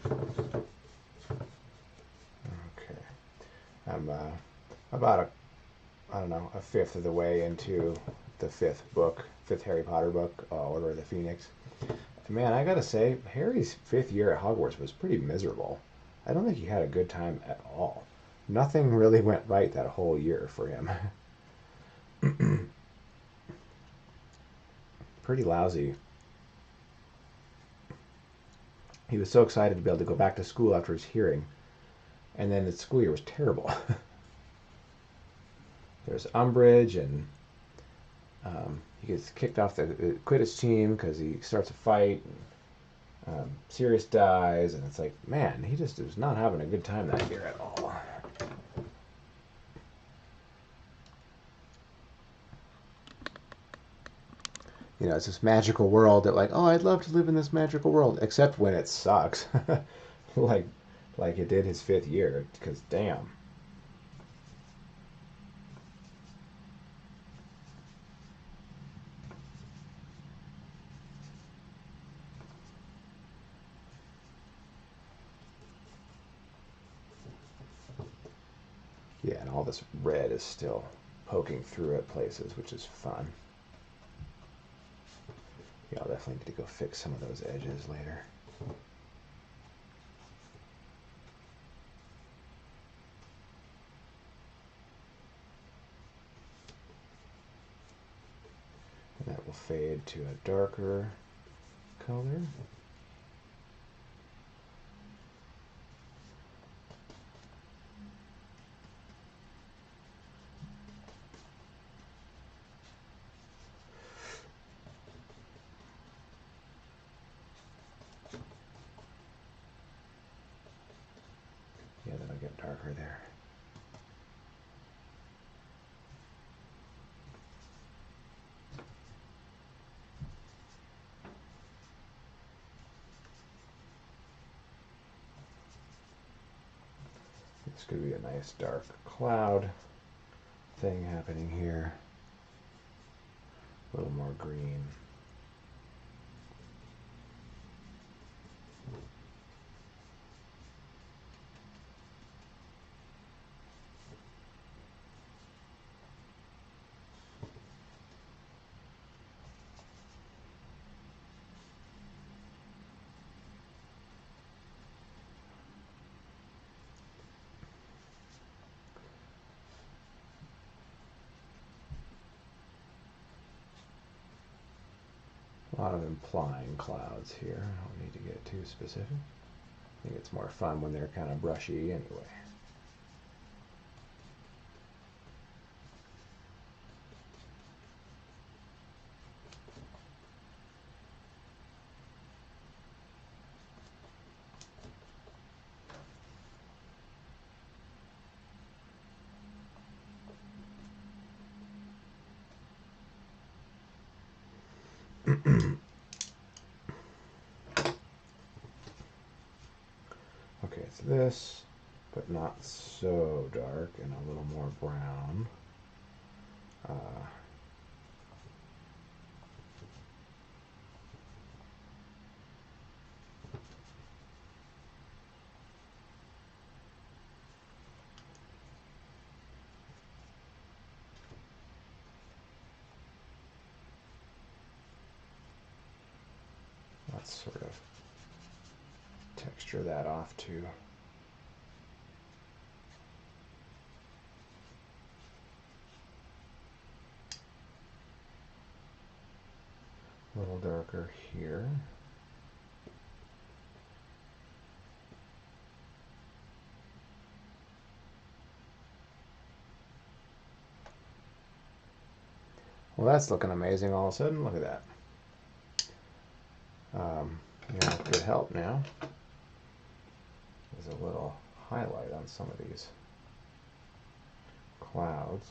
Okay. I'm about I don't know, a fifth of the way into the fifth Harry Potter book, Order of the Phoenix. Man, I gotta say, Harry's 5th year at Hogwarts was pretty miserable. I don't think he had a good time at all. Nothing really went right that whole year for him. Pretty lousy. He was so excited to be able to go back to school after his hearing, and then the school year was terrible. There's Umbridge, and he gets kicked off the Quidditch team because he starts a fight. And, Sirius dies, and it's like, man, he just was not having a good time that year at all. You know, it's this magical world that, like, oh, I'd love to live in this magical world, except when it sucks, like it did his 5th year. Because damn. Yeah, and all this red is still poking through at places, which is fun. Yeah, I'll definitely need to go fix some of those edges later. And that will fade to a darker color. Yeah, that'll get darker there. This could be a nice dark cloud thing happening here. A little more green. A lot of implying clouds here. I don't need to get too specific. I think it's more fun when they're kind of brushy anyway. Okay, it's this, but not so dark and a little more brown. Let's sort of texture that off too. A little darker here. Well, that's looking amazing all of a sudden. Look at that. Good help now. There's a little highlight on some of these clouds.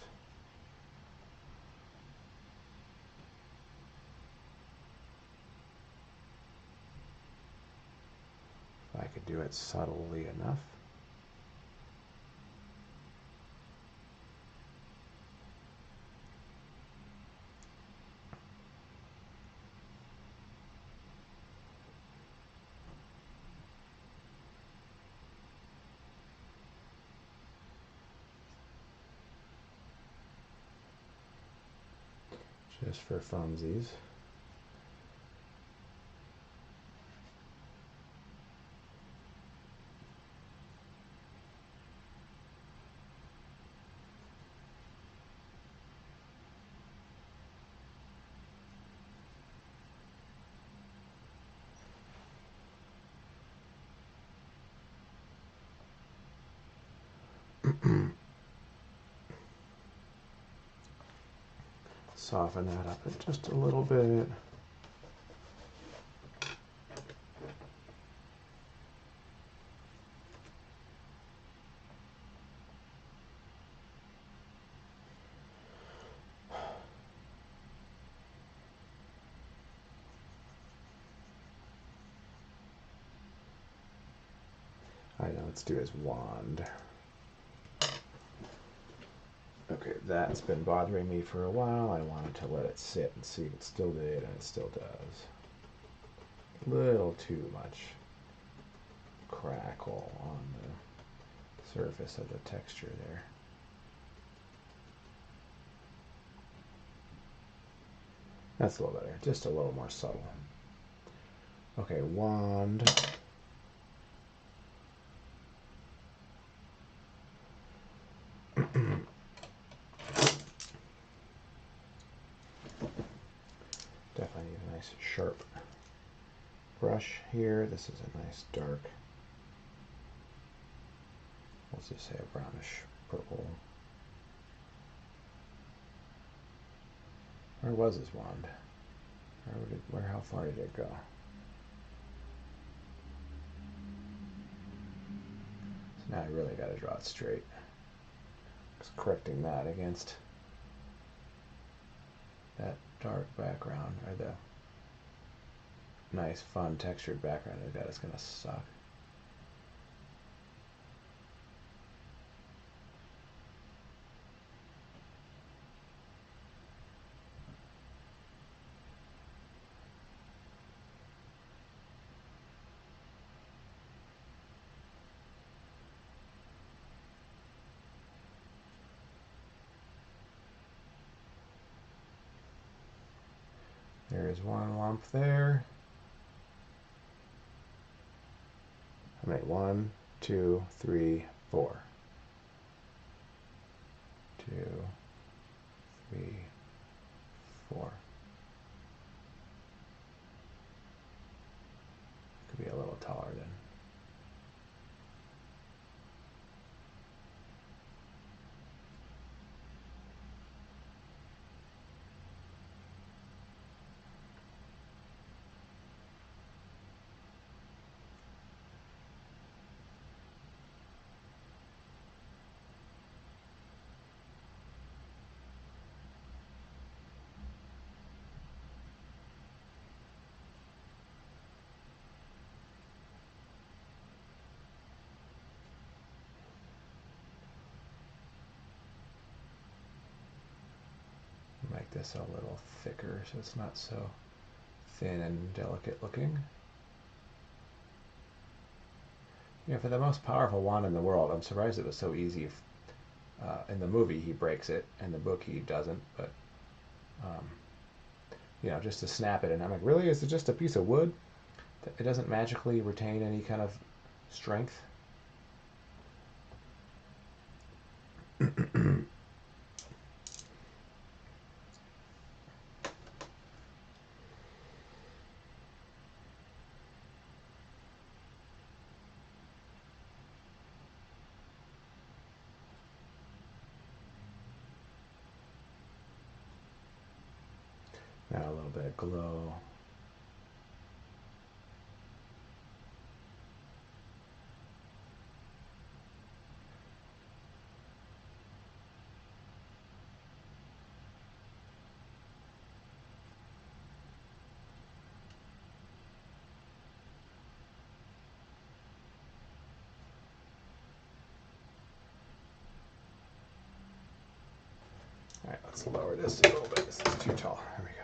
If I could do it subtly enough. Just for funsies. Soften that up just a little bit. I know, let's do his wand. Okay, that's been bothering me for a while. I wanted to let it sit and see if it still did, and it still does. A little too much crackle on the surface of the texture there. That's a little better, just a little more subtle. Okay, wand. Definitely need a nice sharp brush here. This is a nice dark, let's just say a brownish purple. Where was his wand? How far did it go? So now I really got to draw it straight. Just correcting that against that dark background, or the nice fun textured background I got is going to suck. There's one lump there. How many? 1, 2, 3, 4. 2, 3, 4. Could be a little taller then. Make this a little thicker so it's not so thin and delicate looking. You know, for the most powerful wand in the world, I'm surprised it was so easy. In the movie, he breaks it. In the book, he doesn't. But, you know, just to snap it. And I'm like, really? Is it just a piece of wood? It doesn't magically retain any kind of strength? Now a little bit of glow. All right, let's lower this a little bit. This is too tall. There we go.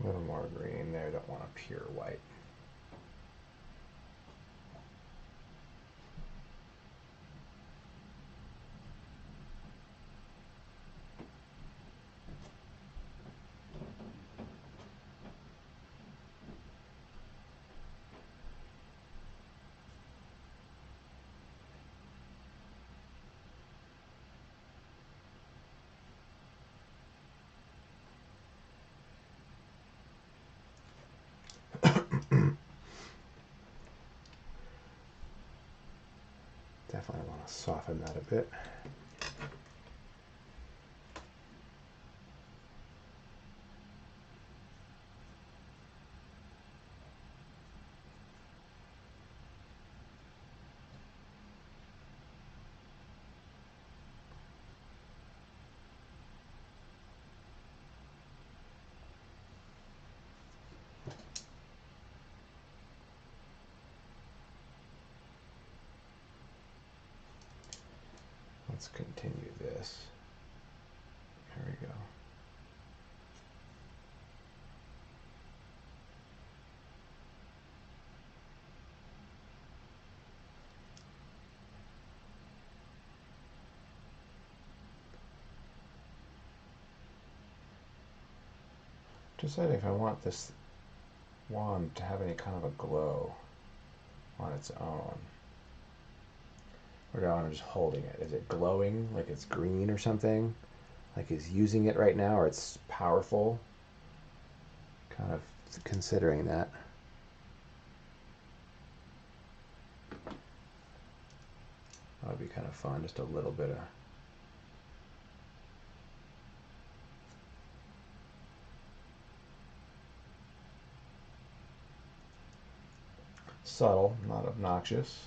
A little more green there. Don't want a pure white. Definitely want to soften that a bit. Let's continue this. There we go. Deciding if I want this wand to have any kind of a glow on its own. Or do I want to just holding it? Is it glowing like it's green or something? Like he's using it right now, or it's powerful? Kind of considering that. That would be kind of fun, just a little bit of subtle, not obnoxious.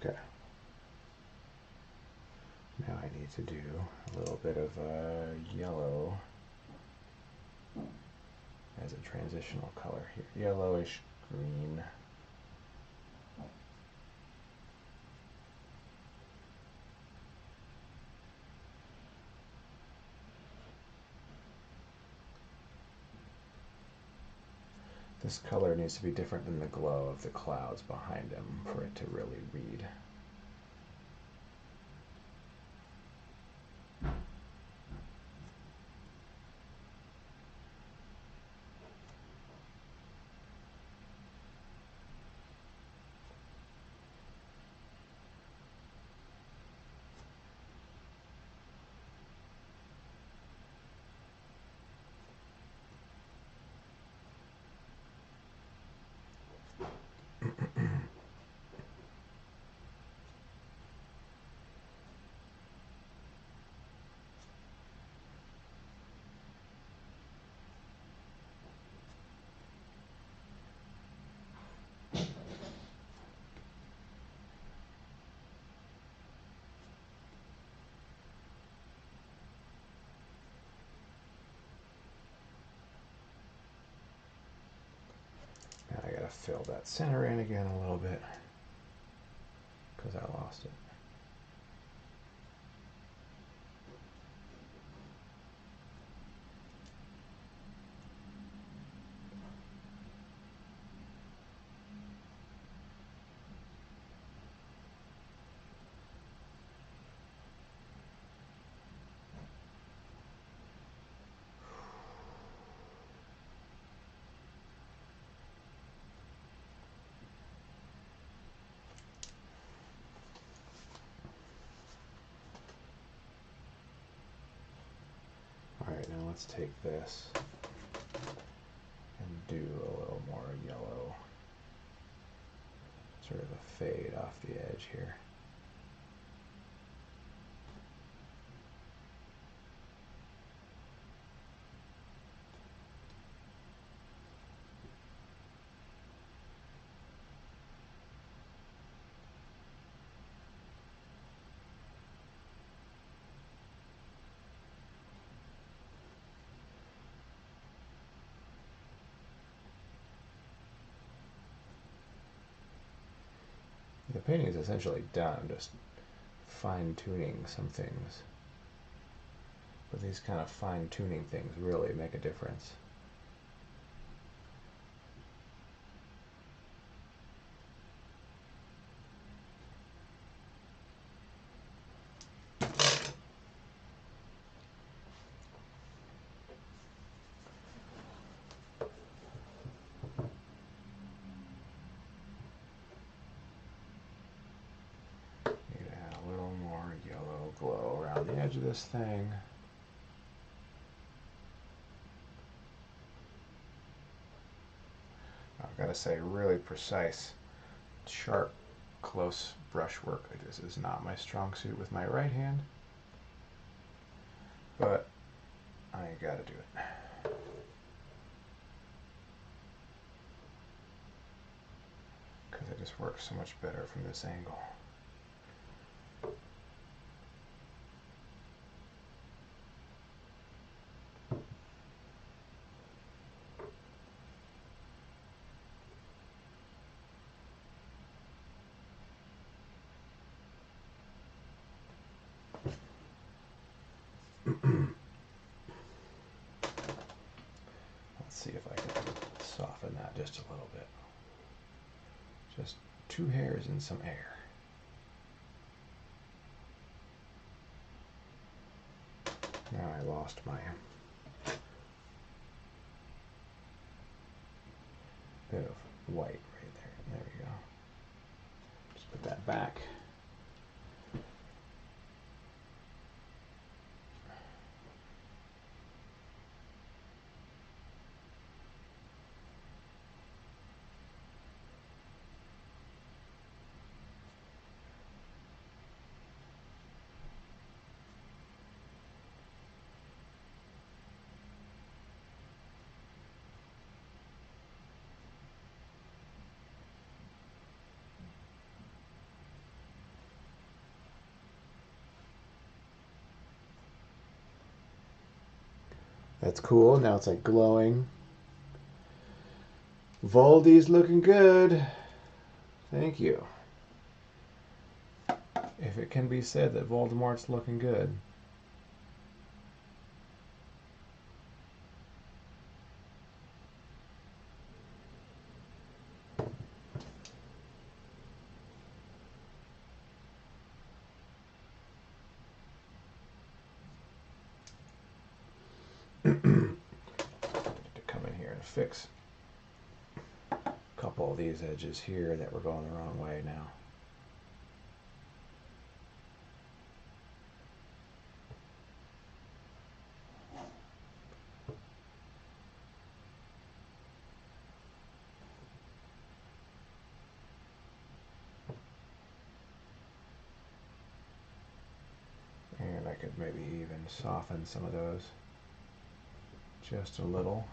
Okay. Now I need to do a little bit of yellow as a transitional color here. Yellowish green. This color needs to be different than the glow of the clouds behind him for it to really read. Now I gotta fill that center in again a little bit because I lost it. Alright, now let's take this and do a little more yellow, sort of a fade off the edge here. The painting is essentially done. I'm just fine-tuning some things. But these kind of fine-tuning things really make a difference. Glow around the edge of this thing. I've got to say, really precise, sharp, close brush work like this is not my strong suit with my right hand, but I got to do it. Because it just works so much better from this angle. Let's see if I can soften that just a little bit. Just 2 hairs and some air. Now I lost my bit of white right there. There we go. Just put that back. That's cool. Now it's like glowing. Voldy's looking good. Thank you. If it can be said that Voldemort's looking good. To come in here and fix a couple of these edges here that were going the wrong way now. And I could maybe even soften some of those just a little.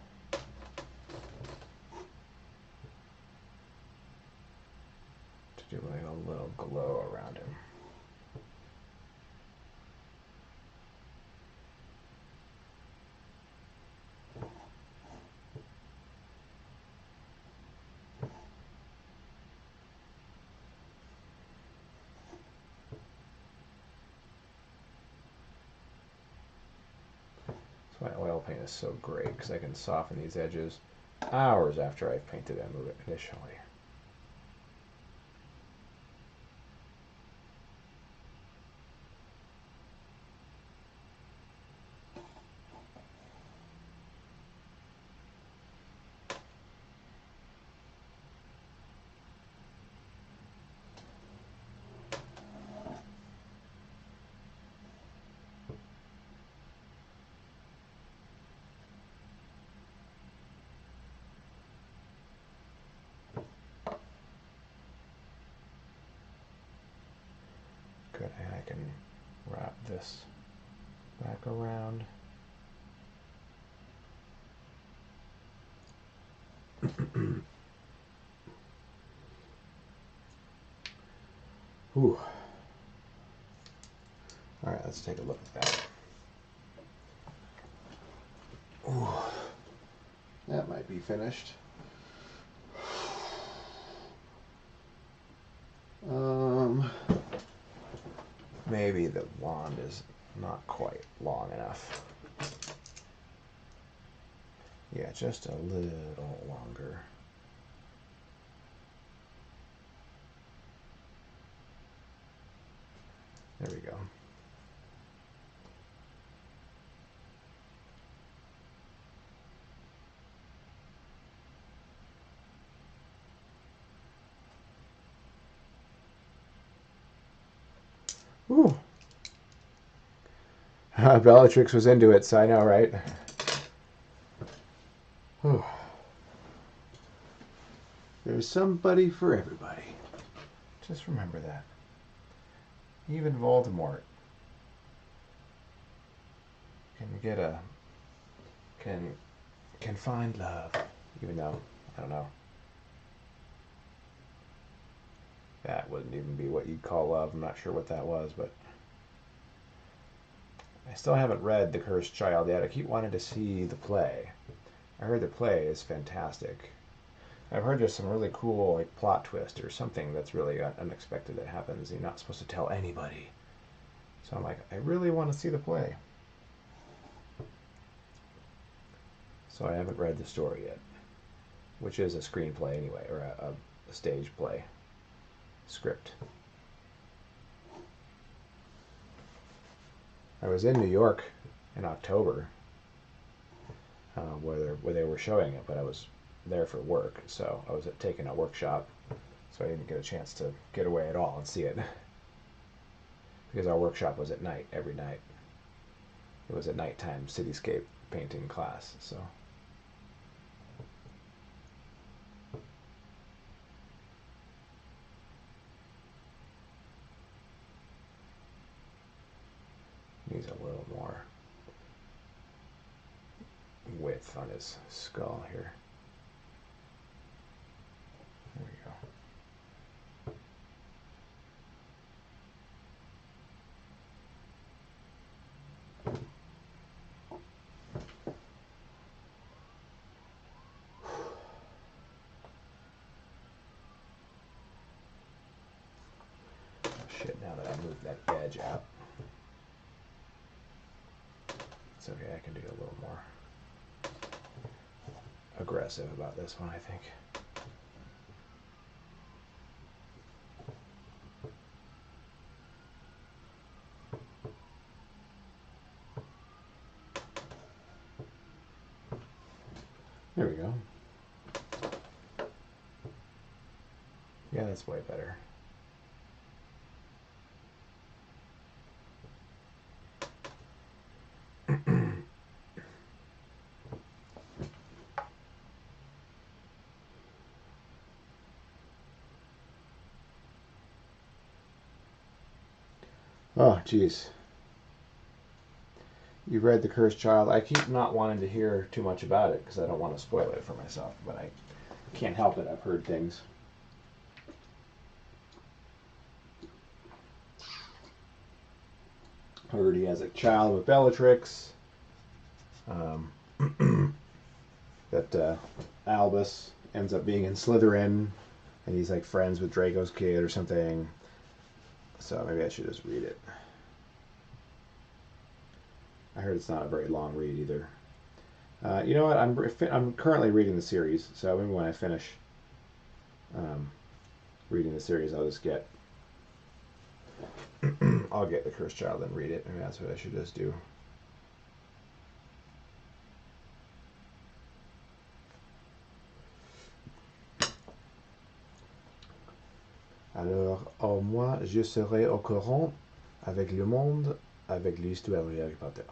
To do like a little glow around him. That's why oil paint is so great, because I can soften these edges hours after I've painted them initially. Good, and I can wrap this back around. Ooh. All right, let's take a look at that. Ooh. That might be finished. Maybe the wand is not quite long enough. Yeah, just a little longer. There we go. Ooh. Bellatrix was into it, so I know, right? Ooh. There's somebody for everybody. Just remember that. Even Voldemort can find love, even though, I don't know, that wouldn't even be what you'd call love. I'm not sure what that was, but I still haven't read The Cursed Child yet. I keep wanting to see the play. I heard the play is fantastic. I've heard there's some really cool like plot twist or something that's really unexpected that happens. You're not supposed to tell anybody. So I'm like, I really want to see the play. So I haven't read the story yet, which is a screenplay anyway, or a stage play script. I was in New York in October where they were showing it, but I was there for work, so I was taking a workshop, so I didn't get a chance to get away at all and see it. Because our workshop was at night, every night. It was a nighttime cityscape painting class, so. Needs a little more width on his skull here. There we go. shit now that I moved that edge out. It's okay, I can do a little more aggressive about this one, I think. There we go. Yeah, that's way better. Oh, jeez. You've read The Cursed Child. I keep not wanting to hear too much about it because I don't want to spoil it for myself, but I can't help it. I've heard things. Heard he has a child with Bellatrix. That Albus ends up being in Slytherin, and he's like friends with Draco's kid or something. So maybe I should just read it. I heard it's not a very long read either. You know what? I'm currently reading the series, so maybe when I finish reading the series, I'll just get I'll get The Cursed Child and read it. Maybe that's what I should just do. Alors, moi, je serai au courant avec le monde, avec l'histoire de Harry Potter.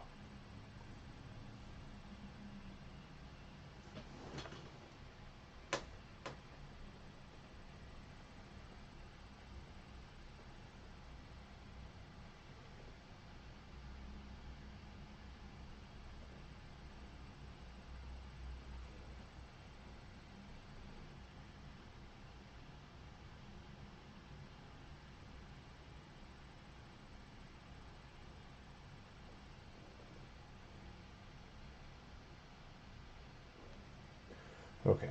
Okay.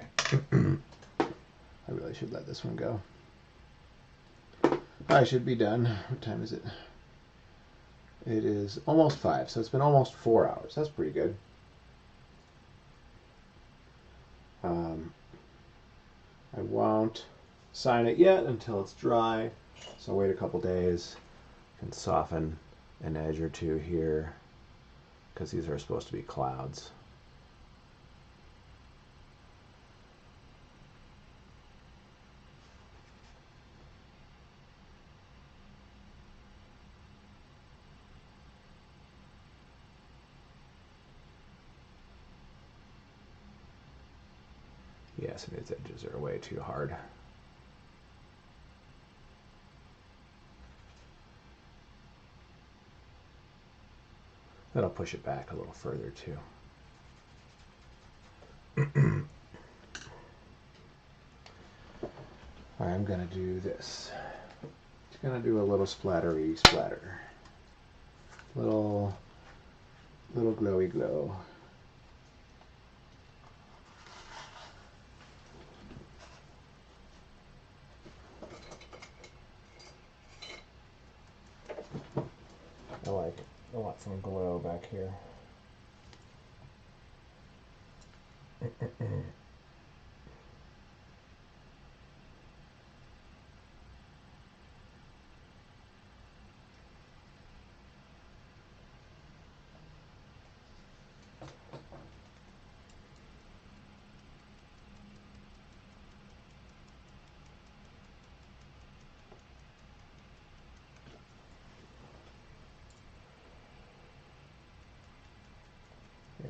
I really should let this one go. I should be done. What time is it? It is almost 5, so it's been almost 4 hours. That's pretty good. I won't sign it yet until it's dry, so I'll wait a couple days and soften an edge or two here because these are supposed to be clouds. Yeah, some of these edges are way too hard. That'll push it back a little further too. Alright, I'm gonna do this. Just gonna do a little splattery splatter. Little glowy glow. I like it. I want some glow back here.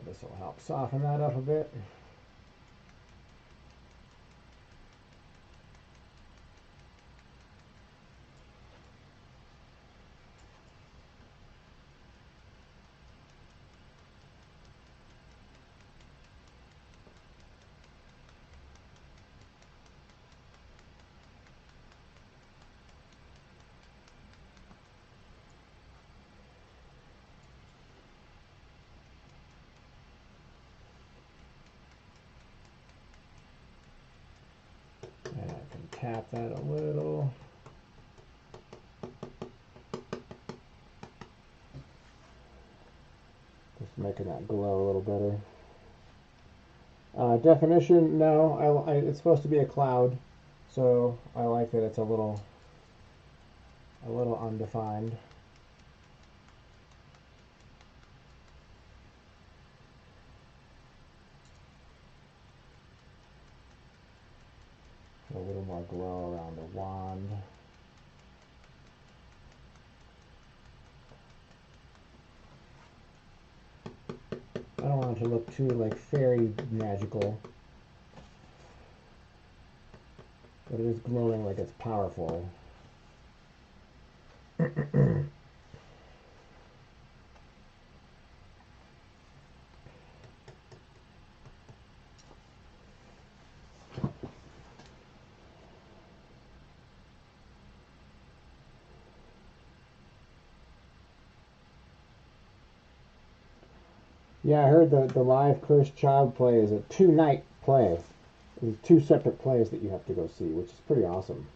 This will help soften that up a bit. And I can tap that a little. making that glow a little better. Definition, no. It's supposed to be a cloud, so I like that it's a little undefined. A little more glow around the wand. I don't want it to look too like fairy magical, but it is glowing like it's powerful. Yeah, I heard the live Cursed Child play is a 2-night play. There's 2 separate plays that you have to go see, which is pretty awesome.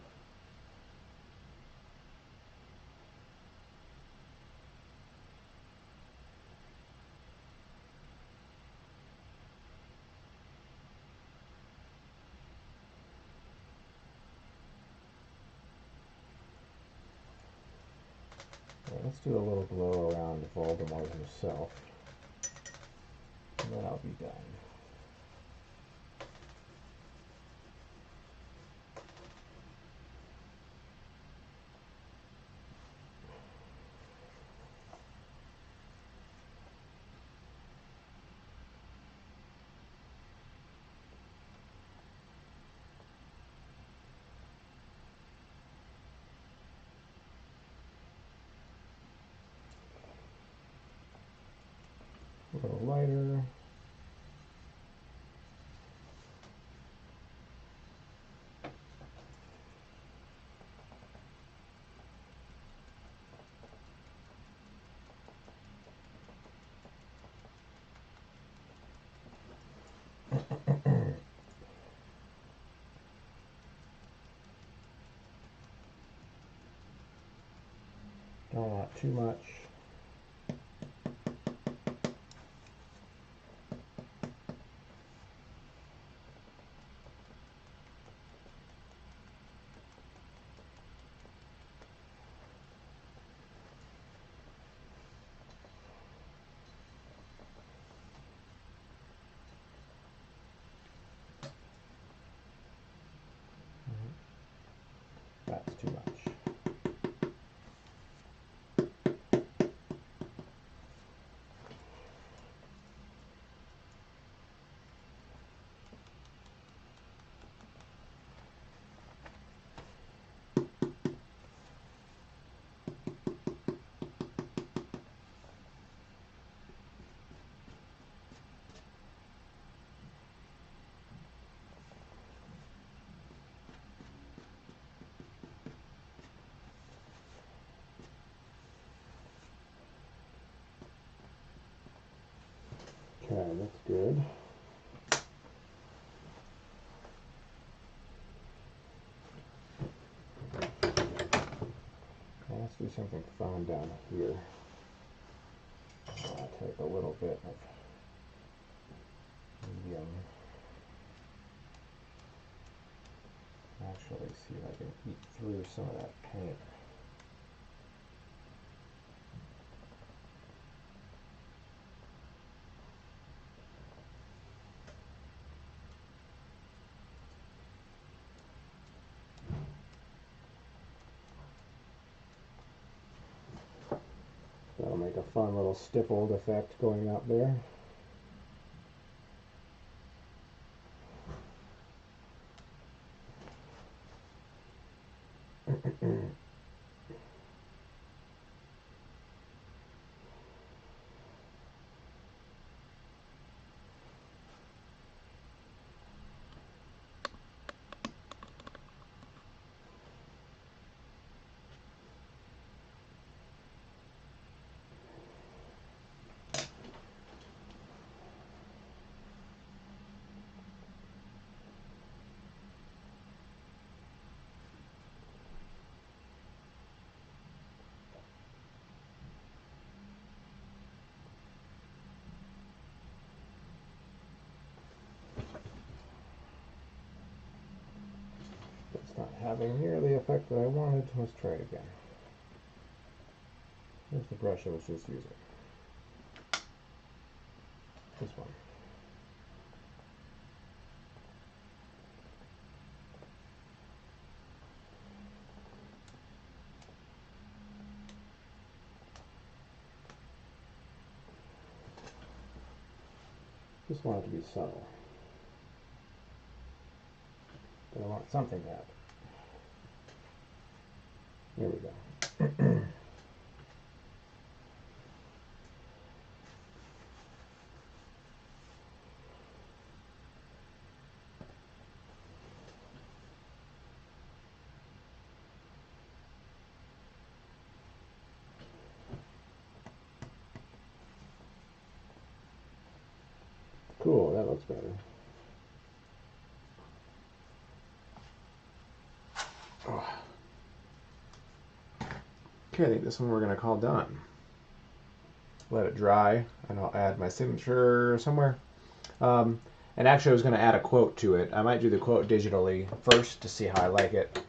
Yeah, let's do a little glow around Voldemort himself, and then I'll be done. A little lighter. Don't want too much. That's too much. Okay, that's good. Now let's do something fun down here. I'll take a little bit of medium. Actually, see if I can eat through some of that paint. That'll make a fun little stippled effect going up there. having nearly the effect that I wanted. Let's try it again. Here's the brush I was just using. This one. Just want it to be subtle. But I want something to happen. Here we go. Cool, that looks better. Oh. Okay, I think this one we're going to call done. Let it dry, and I'll add my signature somewhere. And actually, I was going to add a quote to it. I might do the quote digitally first to see how I like it.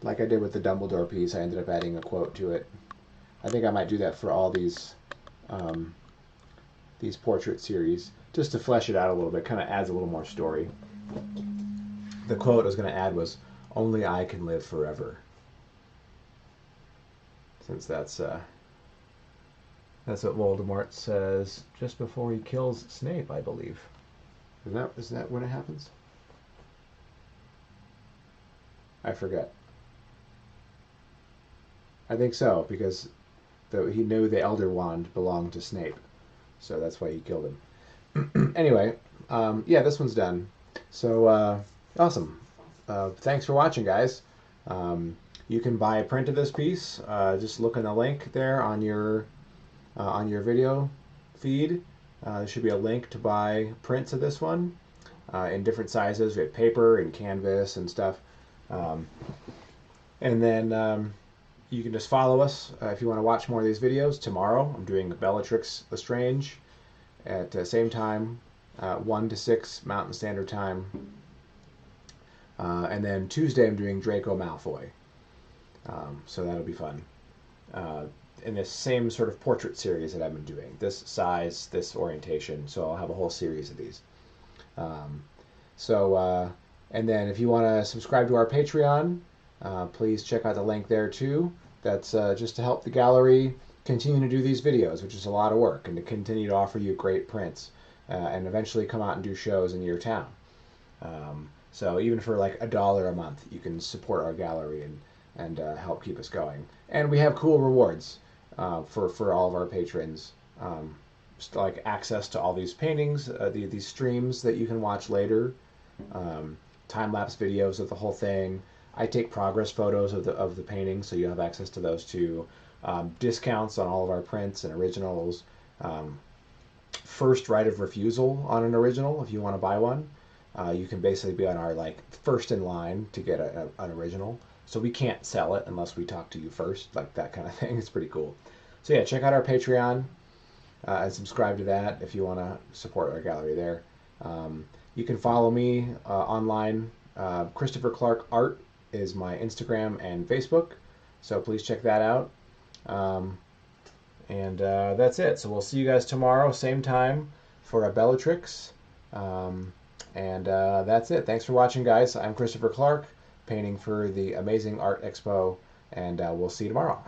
Like I did with the Dumbledore piece, I ended up adding a quote to it. I think I might do that for all these portrait series, just to flesh it out a little bit. Kind of adds a little more story. The quote I was going to add was, "Only I can live forever." Since that's what Voldemort says just before he kills Snape, I believe. Is that when it happens? I forget. I think so, because he knew the Elder Wand belonged to Snape, so that's why he killed him. Anyway, yeah, this one's done. So awesome. Thanks for watching, guys. You can buy a print of this piece. Just look in the link there on your video feed. There should be a link to buy prints of this one in different sizes. We have paper and canvas and stuff. And then you can just follow us if you want to watch more of these videos. Tomorrow I'm doing Bellatrix Lestrange at the same time, 1 to 6 Mountain Standard Time. And then Tuesday I'm doing Draco Malfoy. So that'll be fun. In this same sort of portrait series that I've been doing. This size, this orientation. So I'll have a whole series of these. And then if you want to subscribe to our Patreon, please check out the link there too. That's just to help the gallery continue to do these videos, which is a lot of work, and to continue to offer you great prints, and eventually come out and do shows in your town. So even for like $1 a month, you can support our gallery and help keep us going. And we have cool rewards for all of our patrons, just like access to all these paintings, these streams that you can watch later, time-lapse videos of the whole thing. I take progress photos of the paintings, so you have access to those too. Discounts on all of our prints and originals. First right of refusal on an original if you want to buy one. You can basically be on our first in line to get an original. So we can't sell it unless we talk to you first, like that kind of thing. It's pretty cool. So yeah, check out our Patreon and subscribe to that if you want to support our gallery there. You can follow me online. Christopher Clark Art is my Instagram and Facebook, so please check that out. And that's it. So we'll see you guys tomorrow, same time, for a Bellatrix. And that's it. Thanks for watching, guys. I'm Christopher Clark, painting for the Amazing Art Expo, and we'll see you tomorrow.